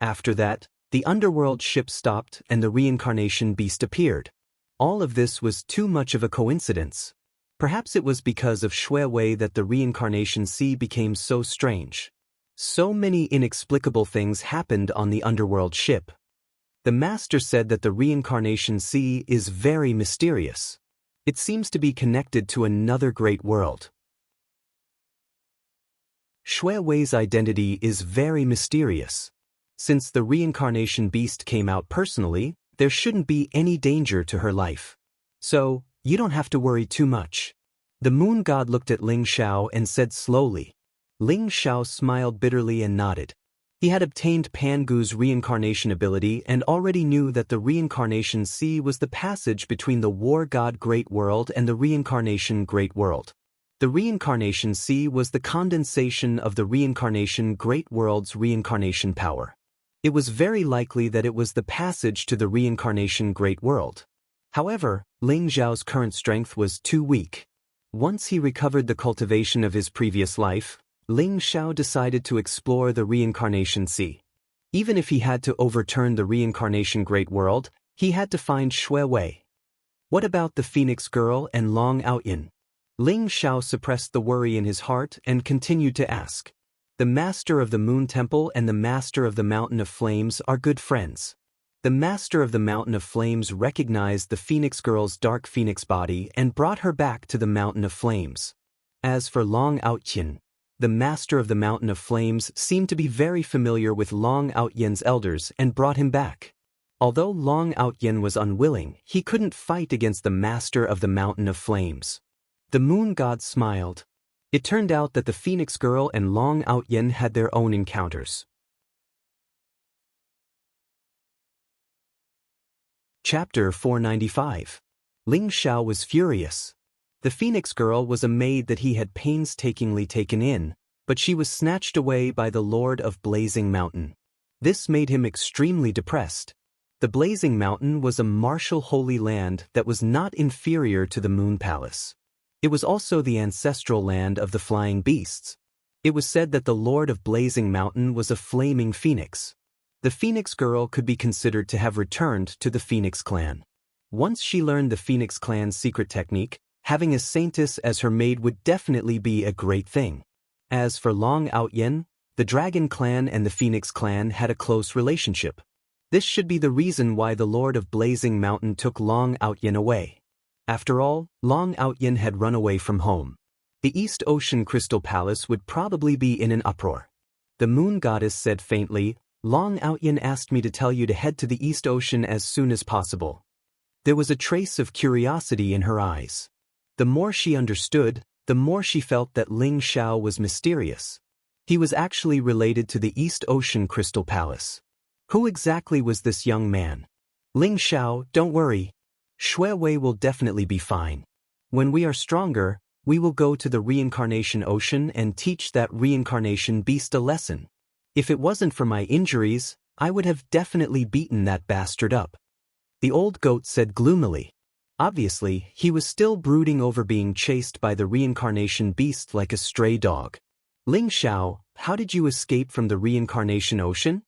Speaker 1: After that, the underworld ship stopped and the reincarnation beast appeared. All of this was too much of a coincidence. Perhaps it was because of Shui Wei that the reincarnation sea became so strange. So many inexplicable things happened on the underworld ship. The master said that the reincarnation sea is very mysterious. It seems to be connected to another great world. Shui Wei's identity is very mysterious. Since the reincarnation beast came out personally, there shouldn't be any danger to her life. So, you don't have to worry too much. The moon god looked at Ling Xiao and said slowly. Ling Xiao smiled bitterly and nodded. He had obtained Pangu's reincarnation ability and already knew that the reincarnation sea was the passage between the war god Great World and the reincarnation Great World. The reincarnation sea was the condensation of the reincarnation Great World's reincarnation power. It was very likely that it was the passage to the reincarnation Great World. However, Ling Xiao's current strength was too weak. Once he recovered the cultivation of his previous life, Ling Xiao decided to explore the reincarnation sea. Even if he had to overturn the reincarnation Great World, he had to find Shui Wei. What about the Phoenix Girl and Long Outyin? Ling Xiao suppressed the worry in his heart and continued to ask. The Master of the Moon Temple and the Master of the Mountain of Flames are good friends. The Master of the Mountain of Flames recognized the Phoenix Girl's dark phoenix body and brought her back to the Mountain of Flames. As for Long Outyin, the Master of the Mountain of Flames seemed to be very familiar with Long Outyin's elders and brought him back. Although Long Outyin was unwilling, he couldn't fight against the Master of the Mountain of Flames. The moon god smiled. It turned out that the Phoenix Girl and Long Outyin had their own encounters. Chapter 495. Ling Xiao was furious. The Phoenix Girl was a maid that he had painstakingly taken in, but she was snatched away by the Lord of Blazing Mountain. This made him extremely depressed. The Blazing Mountain was a martial holy land that was not inferior to the Moon Palace. It was also the ancestral land of the flying beasts. It was said that the Lord of Blazing Mountain was a flaming phoenix. The Phoenix Girl could be considered to have returned to the Phoenix clan. Once she learned the Phoenix clan's secret technique, having a saintess as her maid would definitely be a great thing. As for Long Outyin, the Dragon clan and the Phoenix clan had a close relationship. This should be the reason why the Lord of Blazing Mountain took Long Outyin away. After all, Long Outyin had run away from home. The East Ocean Crystal Palace would probably be in an uproar. The Moon Goddess said faintly, "Long Outyin asked me to tell you to head to the East Ocean as soon as possible." There was a trace of curiosity in her eyes. The more she understood, the more she felt that Ling Xiao was mysterious. He was actually related to the East Ocean Crystal Palace. Who exactly was this young man? Ling Xiao, don't worry. Shui Wei will definitely be fine. When we are stronger, we will go to the reincarnation ocean and teach that reincarnation beast a lesson. If it wasn't for my injuries, I would have definitely beaten that bastard up. The old goat said gloomily. Obviously, he was still brooding over being chased by the reincarnation beast like a stray dog. Ling Xiao, how did you escape from the reincarnation ocean?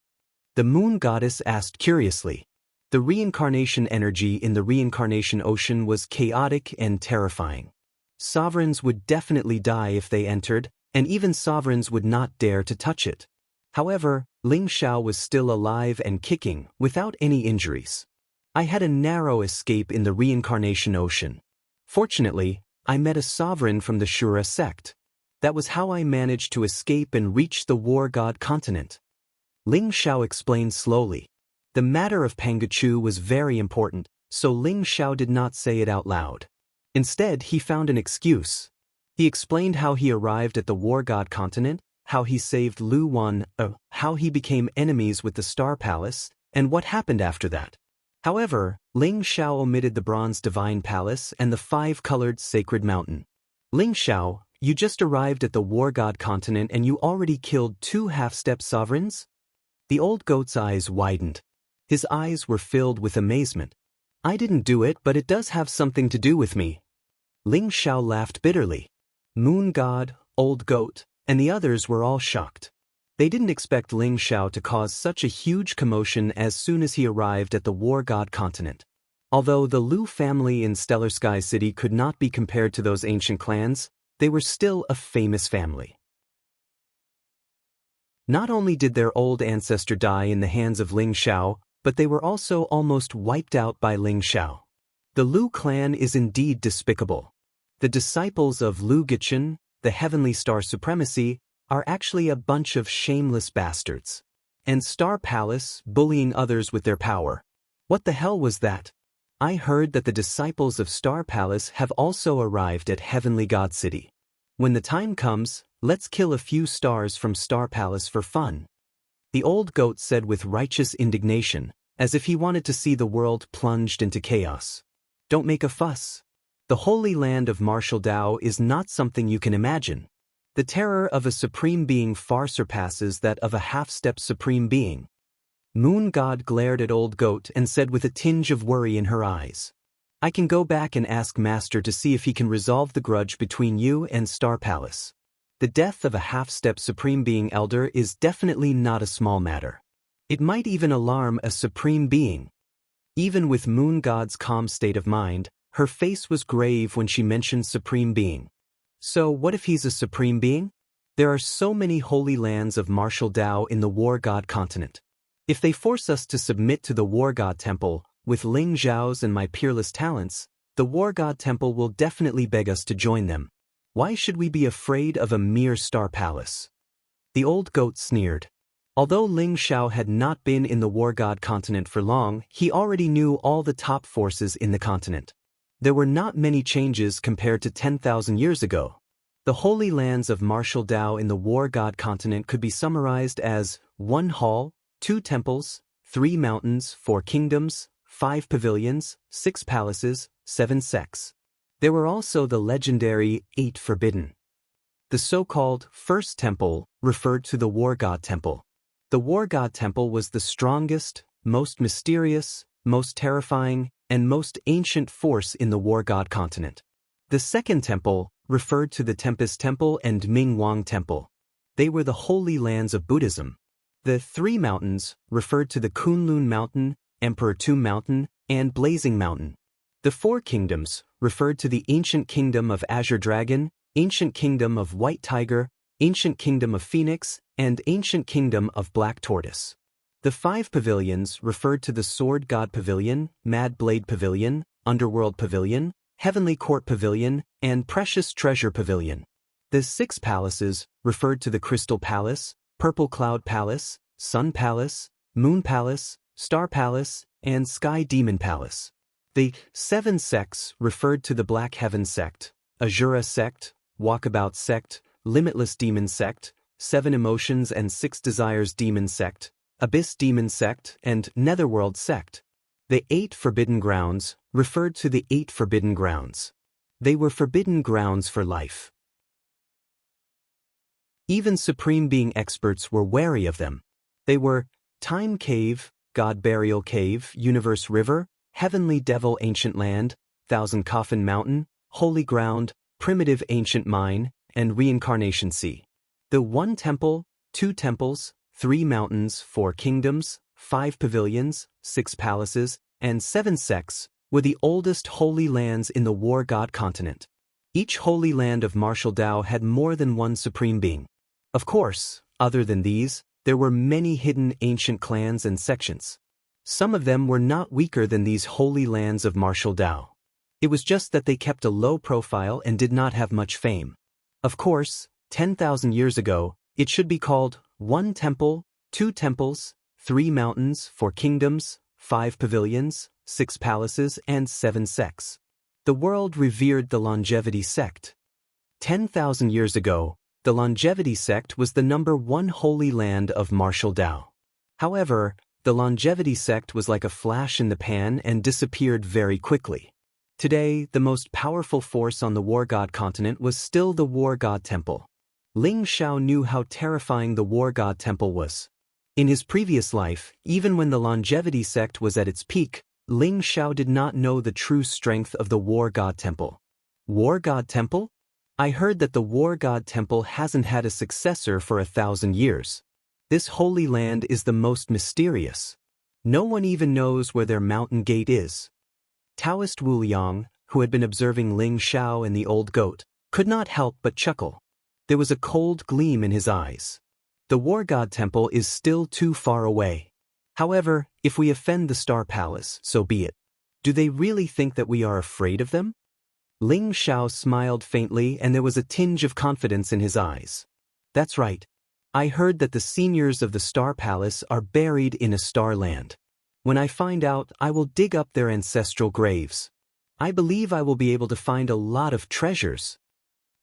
Speaker 1: The moon goddess asked curiously. The reincarnation energy in the reincarnation ocean was chaotic and terrifying. Sovereigns would definitely die if they entered, and even sovereigns would not dare to touch it. However, Ling Xiao was still alive and kicking, without any injuries. I had a narrow escape in the reincarnation ocean. Fortunately, I met a sovereign from the Shura sect. That was how I managed to escape and reach the war god continent. Ling Xiao explained slowly. The matter of Pangachu was very important, so Ling Xiao did not say it out loud. Instead, he found an excuse. He explained how he arrived at the war god continent, how he saved Lu Wan, how he became enemies with the Star Palace, and what happened after that. However, Ling Xiao omitted the Bronze Divine Palace and the five-colored Sacred Mountain. Ling Xiao, you just arrived at the war god continent and you already killed 2 half-step sovereigns? The old goat's eyes widened. His eyes were filled with amazement. I didn't do it, but it does have something to do with me. Ling Xiao laughed bitterly. Moon God, old goat, and the others were all shocked. They didn't expect Ling Xiao to cause such a huge commotion as soon as he arrived at the war god continent. Although the Lu family in Stellar Sky City could not be compared to those ancient clans, they were still a famous family. Not only did their old ancestor die in the hands of Ling Xiao, but they were also almost wiped out by Ling Xiao. The Lu clan is indeed despicable. The disciples of Lu Gichen, the Heavenly Star Supremacy, are actually a bunch of shameless bastards. And Star Palace, bullying others with their power. What the hell was that? I heard that the disciples of Star Palace have also arrived at Heavenly God City. When the time comes, let's kill a few stars from Star Palace for fun. The old goat said with righteous indignation, as if he wanted to see the world plunged into chaos. Don't make a fuss. The holy land of martial Dao is not something you can imagine. The terror of a supreme being far surpasses that of a half-step supreme being. Moon God glared at old goat and said with a tinge of worry in her eyes. I can go back and ask Master to see if he can resolve the grudge between you and Star Palace. The death of a half-step Supreme Being Elder is definitely not a small matter. It might even alarm a Supreme Being. Even with Moon God's calm state of mind, her face was grave when she mentioned Supreme Being. So what if he's a Supreme Being? There are so many holy lands of martial Dao in the War God continent. If they force us to submit to the War God Temple, with Ling Xiao's and my peerless talents, the War God Temple will definitely beg us to join them. Why should we be afraid of a mere Star Palace? The old goat sneered. Although Ling Xiao had not been in the War God continent for long, he already knew all the top forces in the continent. There were not many changes compared to 10,000 years ago. The holy lands of martial Dao in the War God continent could be summarized as 1 hall, 2 temples, 3 mountains, 4 kingdoms, 5 pavilions, 6 palaces, 7 sects. There were also the legendary 8 Forbidden. The so-called First Temple referred to the War God Temple. The War God Temple was the strongest, most mysterious, most terrifying, and most ancient force in the War God continent. The Second Temple referred to the Tempest Temple and Ming Wang Temple. They were the holy lands of Buddhism. The 3 mountains referred to the Kunlun Mountain, Emperor Tomb Mountain, and Blazing Mountain. The 4 kingdoms referred to the Ancient Kingdom of Azure Dragon, Ancient Kingdom of White Tiger, Ancient Kingdom of Phoenix, and Ancient Kingdom of Black Tortoise. The 5 pavilions referred to the Sword God Pavilion, Mad Blade Pavilion, Underworld Pavilion, Heavenly Court Pavilion, and Precious Treasure Pavilion. The 6 palaces referred to the Crystal Palace, Purple Cloud Palace, Sun Palace, Moon Palace, Star Palace, and Sky Demon Palace. The 7 sects referred to the Black Heaven Sect, Azura Sect, Walkabout Sect, Limitless Demon Sect, 7 Emotions and 6 Desires Demon Sect, Abyss Demon Sect, and Netherworld Sect. The 8 Forbidden Grounds referred to the 8 Forbidden Grounds. They were forbidden grounds for life. Even Supreme Being experts were wary of them. They were Time Cave, God Burial Cave, Universe River, Heavenly Devil Ancient Land, Thousand Coffin Mountain, Holy Ground, Primitive Ancient Mine, and Reincarnation Sea. The 1 temple, 2 temples, 3 mountains, 4 kingdoms, 5 pavilions, 6 palaces, and 7 sects were the oldest holy lands in the War God continent. Each holy land of martial Tao had more than one supreme being. Of course, other than these, there were many hidden ancient clans and sections. Some of them were not weaker than these holy lands of martial Tao. It was just that they kept a low profile and did not have much fame. Of course, 10,000 years ago, it should be called 1 temple, 2 temples, 3 mountains, 4 kingdoms, 5 pavilions, 6 palaces, and 7 sects. The world revered the longevity sect. 10,000 years ago, the longevity sect was the #1 holy land of martial Tao. However, the longevity sect was like a flash in the pan and disappeared very quickly. Today, the most powerful force on the War God continent was still the War God Temple. Ling Shao knew how terrifying the War God Temple was. In his previous life, even when the longevity sect was at its peak, Ling Shao did not know the true strength of the War God Temple. War God Temple? I heard that the War God Temple hasn't had a successor for 1,000 years. This holy land is the most mysterious. No one even knows where their mountain gate is. Taoist Wu Liang, who had been observing Ling Shao and the old goat, could not help but chuckle. There was a cold gleam in his eyes. The War God Temple is still too far away. However, if we offend the Star Palace, so be it. Do they really think that we are afraid of them? Ling Shao smiled faintly and there was a tinge of confidence in his eyes. That's right. I heard that the seniors of the Star Palace are buried in a star land. When I find out, I will dig up their ancestral graves. I believe I will be able to find a lot of treasures.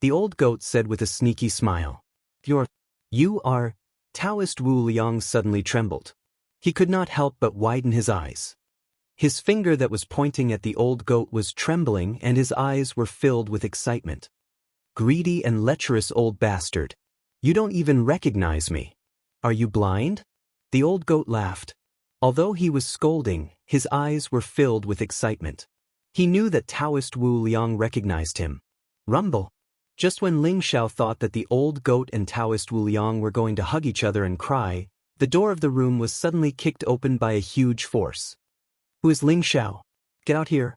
Speaker 1: The old goat said with a sneaky smile. You are. Taoist Wu Liang suddenly trembled. He could not help but widen his eyes. His finger that was pointing at the old goat was trembling and his eyes were filled with excitement. Greedy and lecherous old bastard. You don't even recognize me. Are you blind? The old goat laughed. Although he was scolding, his eyes were filled with excitement. He knew that Taoist Wu Liang recognized him. Rumble. Just when Ling Shao thought that the old goat and Taoist Wu Liang were going to hug each other and cry, the door of the room was suddenly kicked open by a huge force. Who is Ling Shao? Get out here.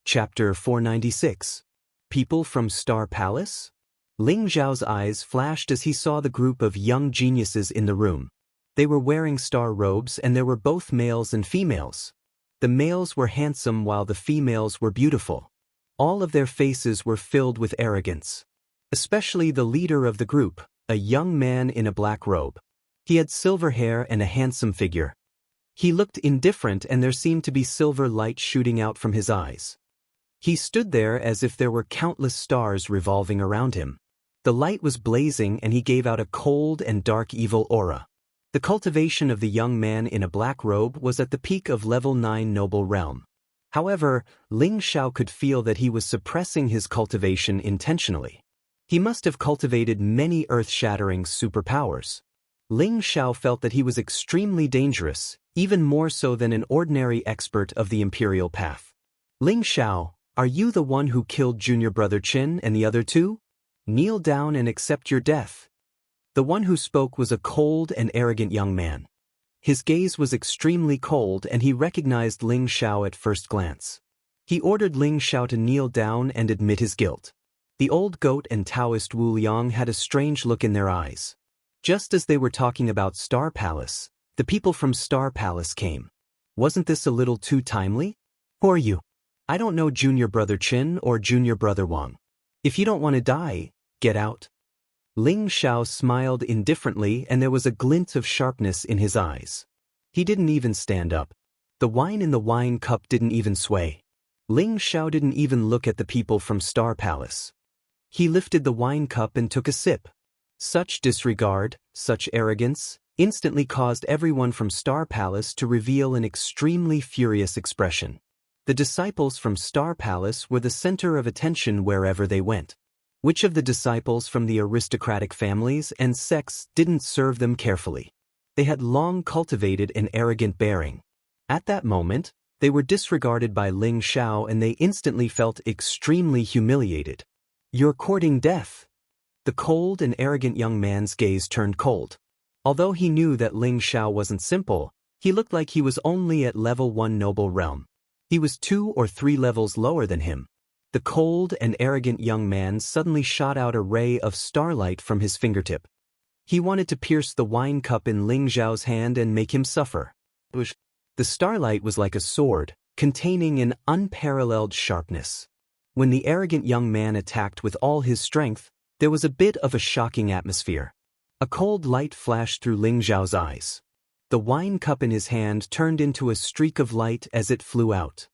Speaker 1: Chapter 496. People from Star Palace? Ling Zhao's eyes flashed as he saw the group of young geniuses in the room. They were wearing star robes and there were both males and females. The males were handsome while the females were beautiful. All of their faces were filled with arrogance. Especially the leader of the group, a young man in a black robe. He had silver hair and a handsome figure. He looked indifferent and there seemed to be silver light shooting out from his eyes. He stood there as if there were countless stars revolving around him. The light was blazing and he gave out a cold and dark evil aura. The cultivation of the young man in a black robe was at the peak of level 9 noble realm. However, Ling Shao could feel that he was suppressing his cultivation intentionally. He must have cultivated many earth-shattering superpowers. Ling Shao felt that he was extremely dangerous, even more so than an ordinary expert of the imperial path. Ling Shao, are you the one who killed junior brother Qin and the other two? Kneel down and accept your death. The one who spoke was a cold and arrogant young man. His gaze was extremely cold and he recognized Ling Shao at first glance. He ordered Ling Shao to kneel down and admit his guilt. The old goat and Taoist Wu Liang had a strange look in their eyes. Just as they were talking about Star Palace, the people from Star Palace came. Wasn't this a little too timely? Who are you? I don't know junior brother Qin or junior brother Wang. If you don't want to die, get out. Ling Shao smiled indifferently and there was a glint of sharpness in his eyes. He didn't even stand up. The wine in the wine cup didn't even sway. Ling Shao didn't even look at the people from Star Palace. He lifted the wine cup and took a sip. Such disregard, such arrogance, instantly caused everyone from Star Palace to reveal an extremely furious expression. The disciples from Star Palace were the center of attention wherever they went. Which of the disciples from the aristocratic families and sects didn't serve them carefully? They had long cultivated an arrogant bearing. At that moment, they were disregarded by Ling Xiao and they instantly felt extremely humiliated. "You're courting death." The cold and arrogant young man's gaze turned cold. Although he knew that Ling Xiao wasn't simple, he looked like he was only at level 1 noble realm. He was 2 or 3 levels lower than him. The cold and arrogant young man suddenly shot out a ray of starlight from his fingertip. He wanted to pierce the wine cup in Ling Xiao's hand and make him suffer. The starlight was like a sword, containing an unparalleled sharpness. When the arrogant young man attacked with all his strength, there was a bit of a shocking atmosphere. A cold light flashed through Ling Xiao's eyes. The wine cup in his hand turned into a streak of light as it flew out.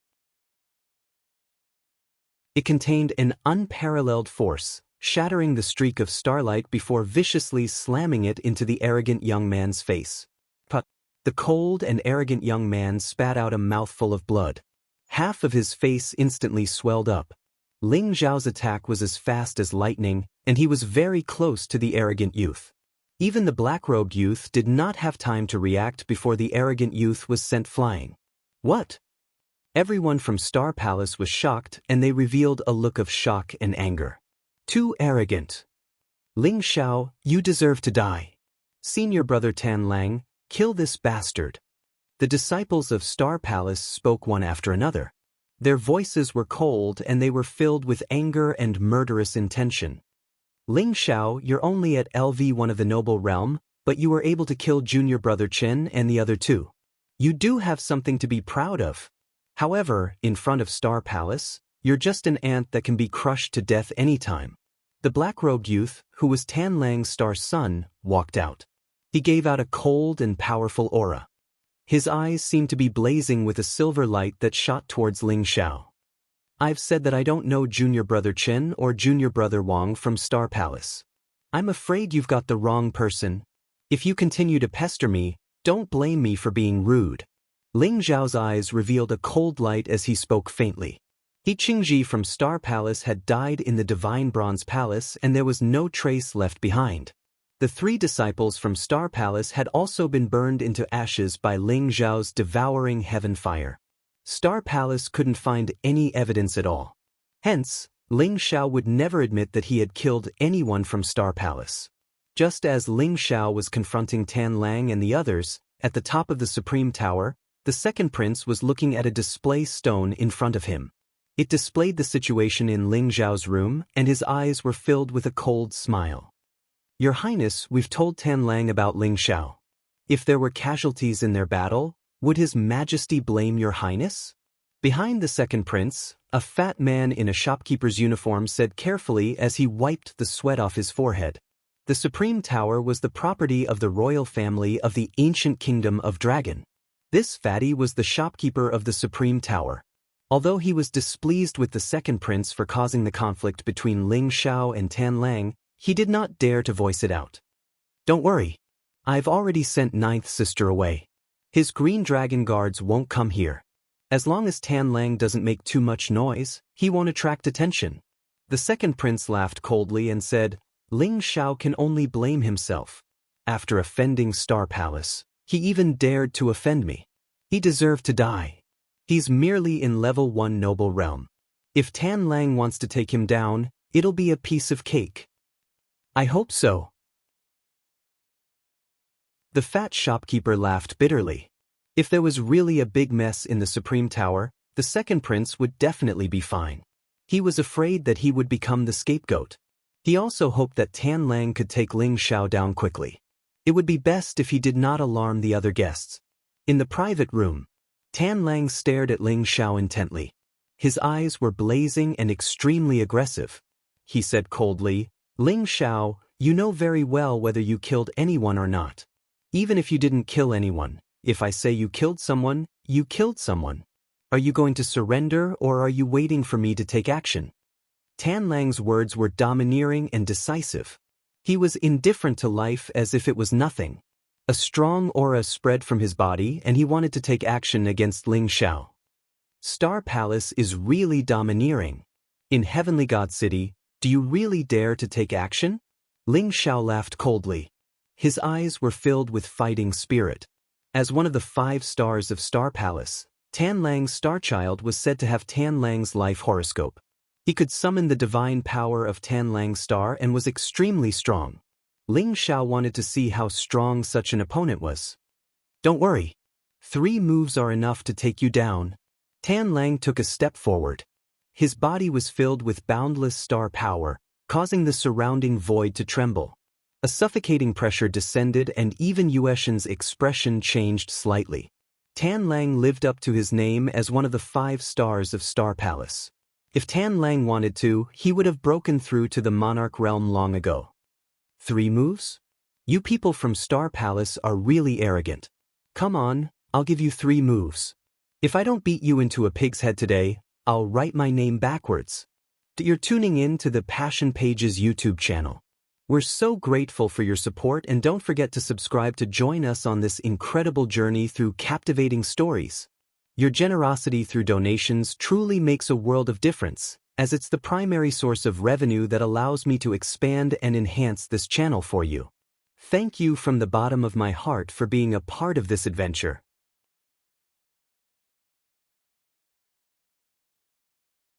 Speaker 1: It contained an unparalleled force, shattering the streak of starlight before viciously slamming it into the arrogant young man's face. The cold and arrogant young man spat out a mouthful of blood. Half of his face instantly swelled up. Ling Xiao's attack was as fast as lightning, and he was very close to the arrogant youth. Even the black-robed youth did not have time to react before the arrogant youth was sent flying. What? Everyone from Star Palace was shocked and they revealed a look of shock and anger. Too arrogant. Ling Xiao, you deserve to die. Senior brother Tan Lang, kill this bastard. The disciples of Star Palace spoke one after another. Their voices were cold and they were filled with anger and murderous intention. Ling Xiao, you're only at LV1 of the noble realm, but you were able to kill junior brother Chen and the other two. You do have something to be proud of. However, in front of Star Palace, you're just an ant that can be crushed to death anytime. The black-robed youth, who was Tan Lang's star son, walked out. He gave out a cold and powerful aura. His eyes seemed to be blazing with a silver light that shot towards Ling Xiao. I've said that I don't know junior brother Chen or junior brother Wang from Star Palace. I'm afraid you've got the wrong person. If you continue to pester me, don't blame me for being rude. Ling Xiao's eyes revealed a cold light as he spoke faintly. He Qingji from Star Palace had died in the Divine Bronze Palace and there was no trace left behind. The 3 disciples from Star Palace had also been burned into ashes by Ling Xiao's devouring heaven fire. Star Palace couldn't find any evidence at all. Hence, Ling Xiao would never admit that he had killed anyone from Star Palace. Just as Ling Xiao was confronting Tan Lang and the others, at the top of the Supreme Tower, the second prince was looking at a display stone in front of him. It displayed the situation in Ling Xiao's room and his eyes were filled with a cold smile. Your Highness, we've told Tan Lang about Ling Xiao. If there were casualties in their battle, would His Majesty blame Your Highness? Behind the second prince, a fat man in a shopkeeper's uniform said carefully as he wiped the sweat off his forehead. The Supreme Tower was the property of the royal family of the ancient kingdom of Dragon. This fatty was the shopkeeper of the Supreme Tower. Although he was displeased with the second prince for causing the conflict between Ling Xiao and Tan Lang, he did not dare to voice it out. Don't worry. I've already sent Ninth Sister away. His green dragon guards won't come here. As long as Tan Lang doesn't make too much noise, he won't attract attention. The second prince laughed coldly and said, Ling Xiao can only blame himself. After offending Star Palace, he even dared to offend me. He deserved to die. He's merely in level 1 noble realm. If Tan Lang wants to take him down, it'll be a piece of cake. I hope so. The fat shopkeeper laughed bitterly. If there was really a big mess in the Supreme Tower, the second prince would definitely be fine. He was afraid that he would become the scapegoat. He also hoped that Tan Lang could take Ling Xiao down quickly. It would be best if he did not alarm the other guests. In the private room, Tan Lang stared at Ling Xiao intently. His eyes were blazing and extremely aggressive. He said coldly, Ling Xiao, you know very well whether you killed anyone or not. Even if you didn't kill anyone, if I say you killed someone, you killed someone. Are you going to surrender or are you waiting for me to take action? Tan Lang's words were domineering and decisive. He was indifferent to life as if it was nothing. A strong aura spread from his body and he wanted to take action against Ling Xiao. Star Palace is really domineering. In Heavenly God City, do you really dare to take action? Ling Xiao laughed coldly. His eyes were filled with fighting spirit. As one of the 5 stars of Star Palace, Tan Lang's Starchild was said to have Tan Lang's life horoscope. He could summon the divine power of Tan Lang's star and was extremely strong. Ling Xiao wanted to see how strong such an opponent was. Don't worry. 3 moves are enough to take you down. Tan Lang took a step forward. His body was filled with boundless star power, causing the surrounding void to tremble. A suffocating pressure descended and even Yueshin's expression changed slightly. Tan Lang lived up to his name as one of the 5 stars of Star Palace. If Tan Lang wanted to, he would have broken through to the monarch realm long ago. 3 moves? You people from Star Palace are really arrogant. Come on, I'll give you 3 moves. If I don't beat you into a pig's head today, I'll write my name backwards. You're tuning in to the Passion Pages YouTube channel. We're so grateful for your support, and don't forget to subscribe to join us on this incredible journey through captivating stories. Your generosity through donations truly makes a world of difference, as it's the primary source of revenue that allows me to expand and enhance this channel for you. Thank you from the bottom of my heart for being a part of this adventure.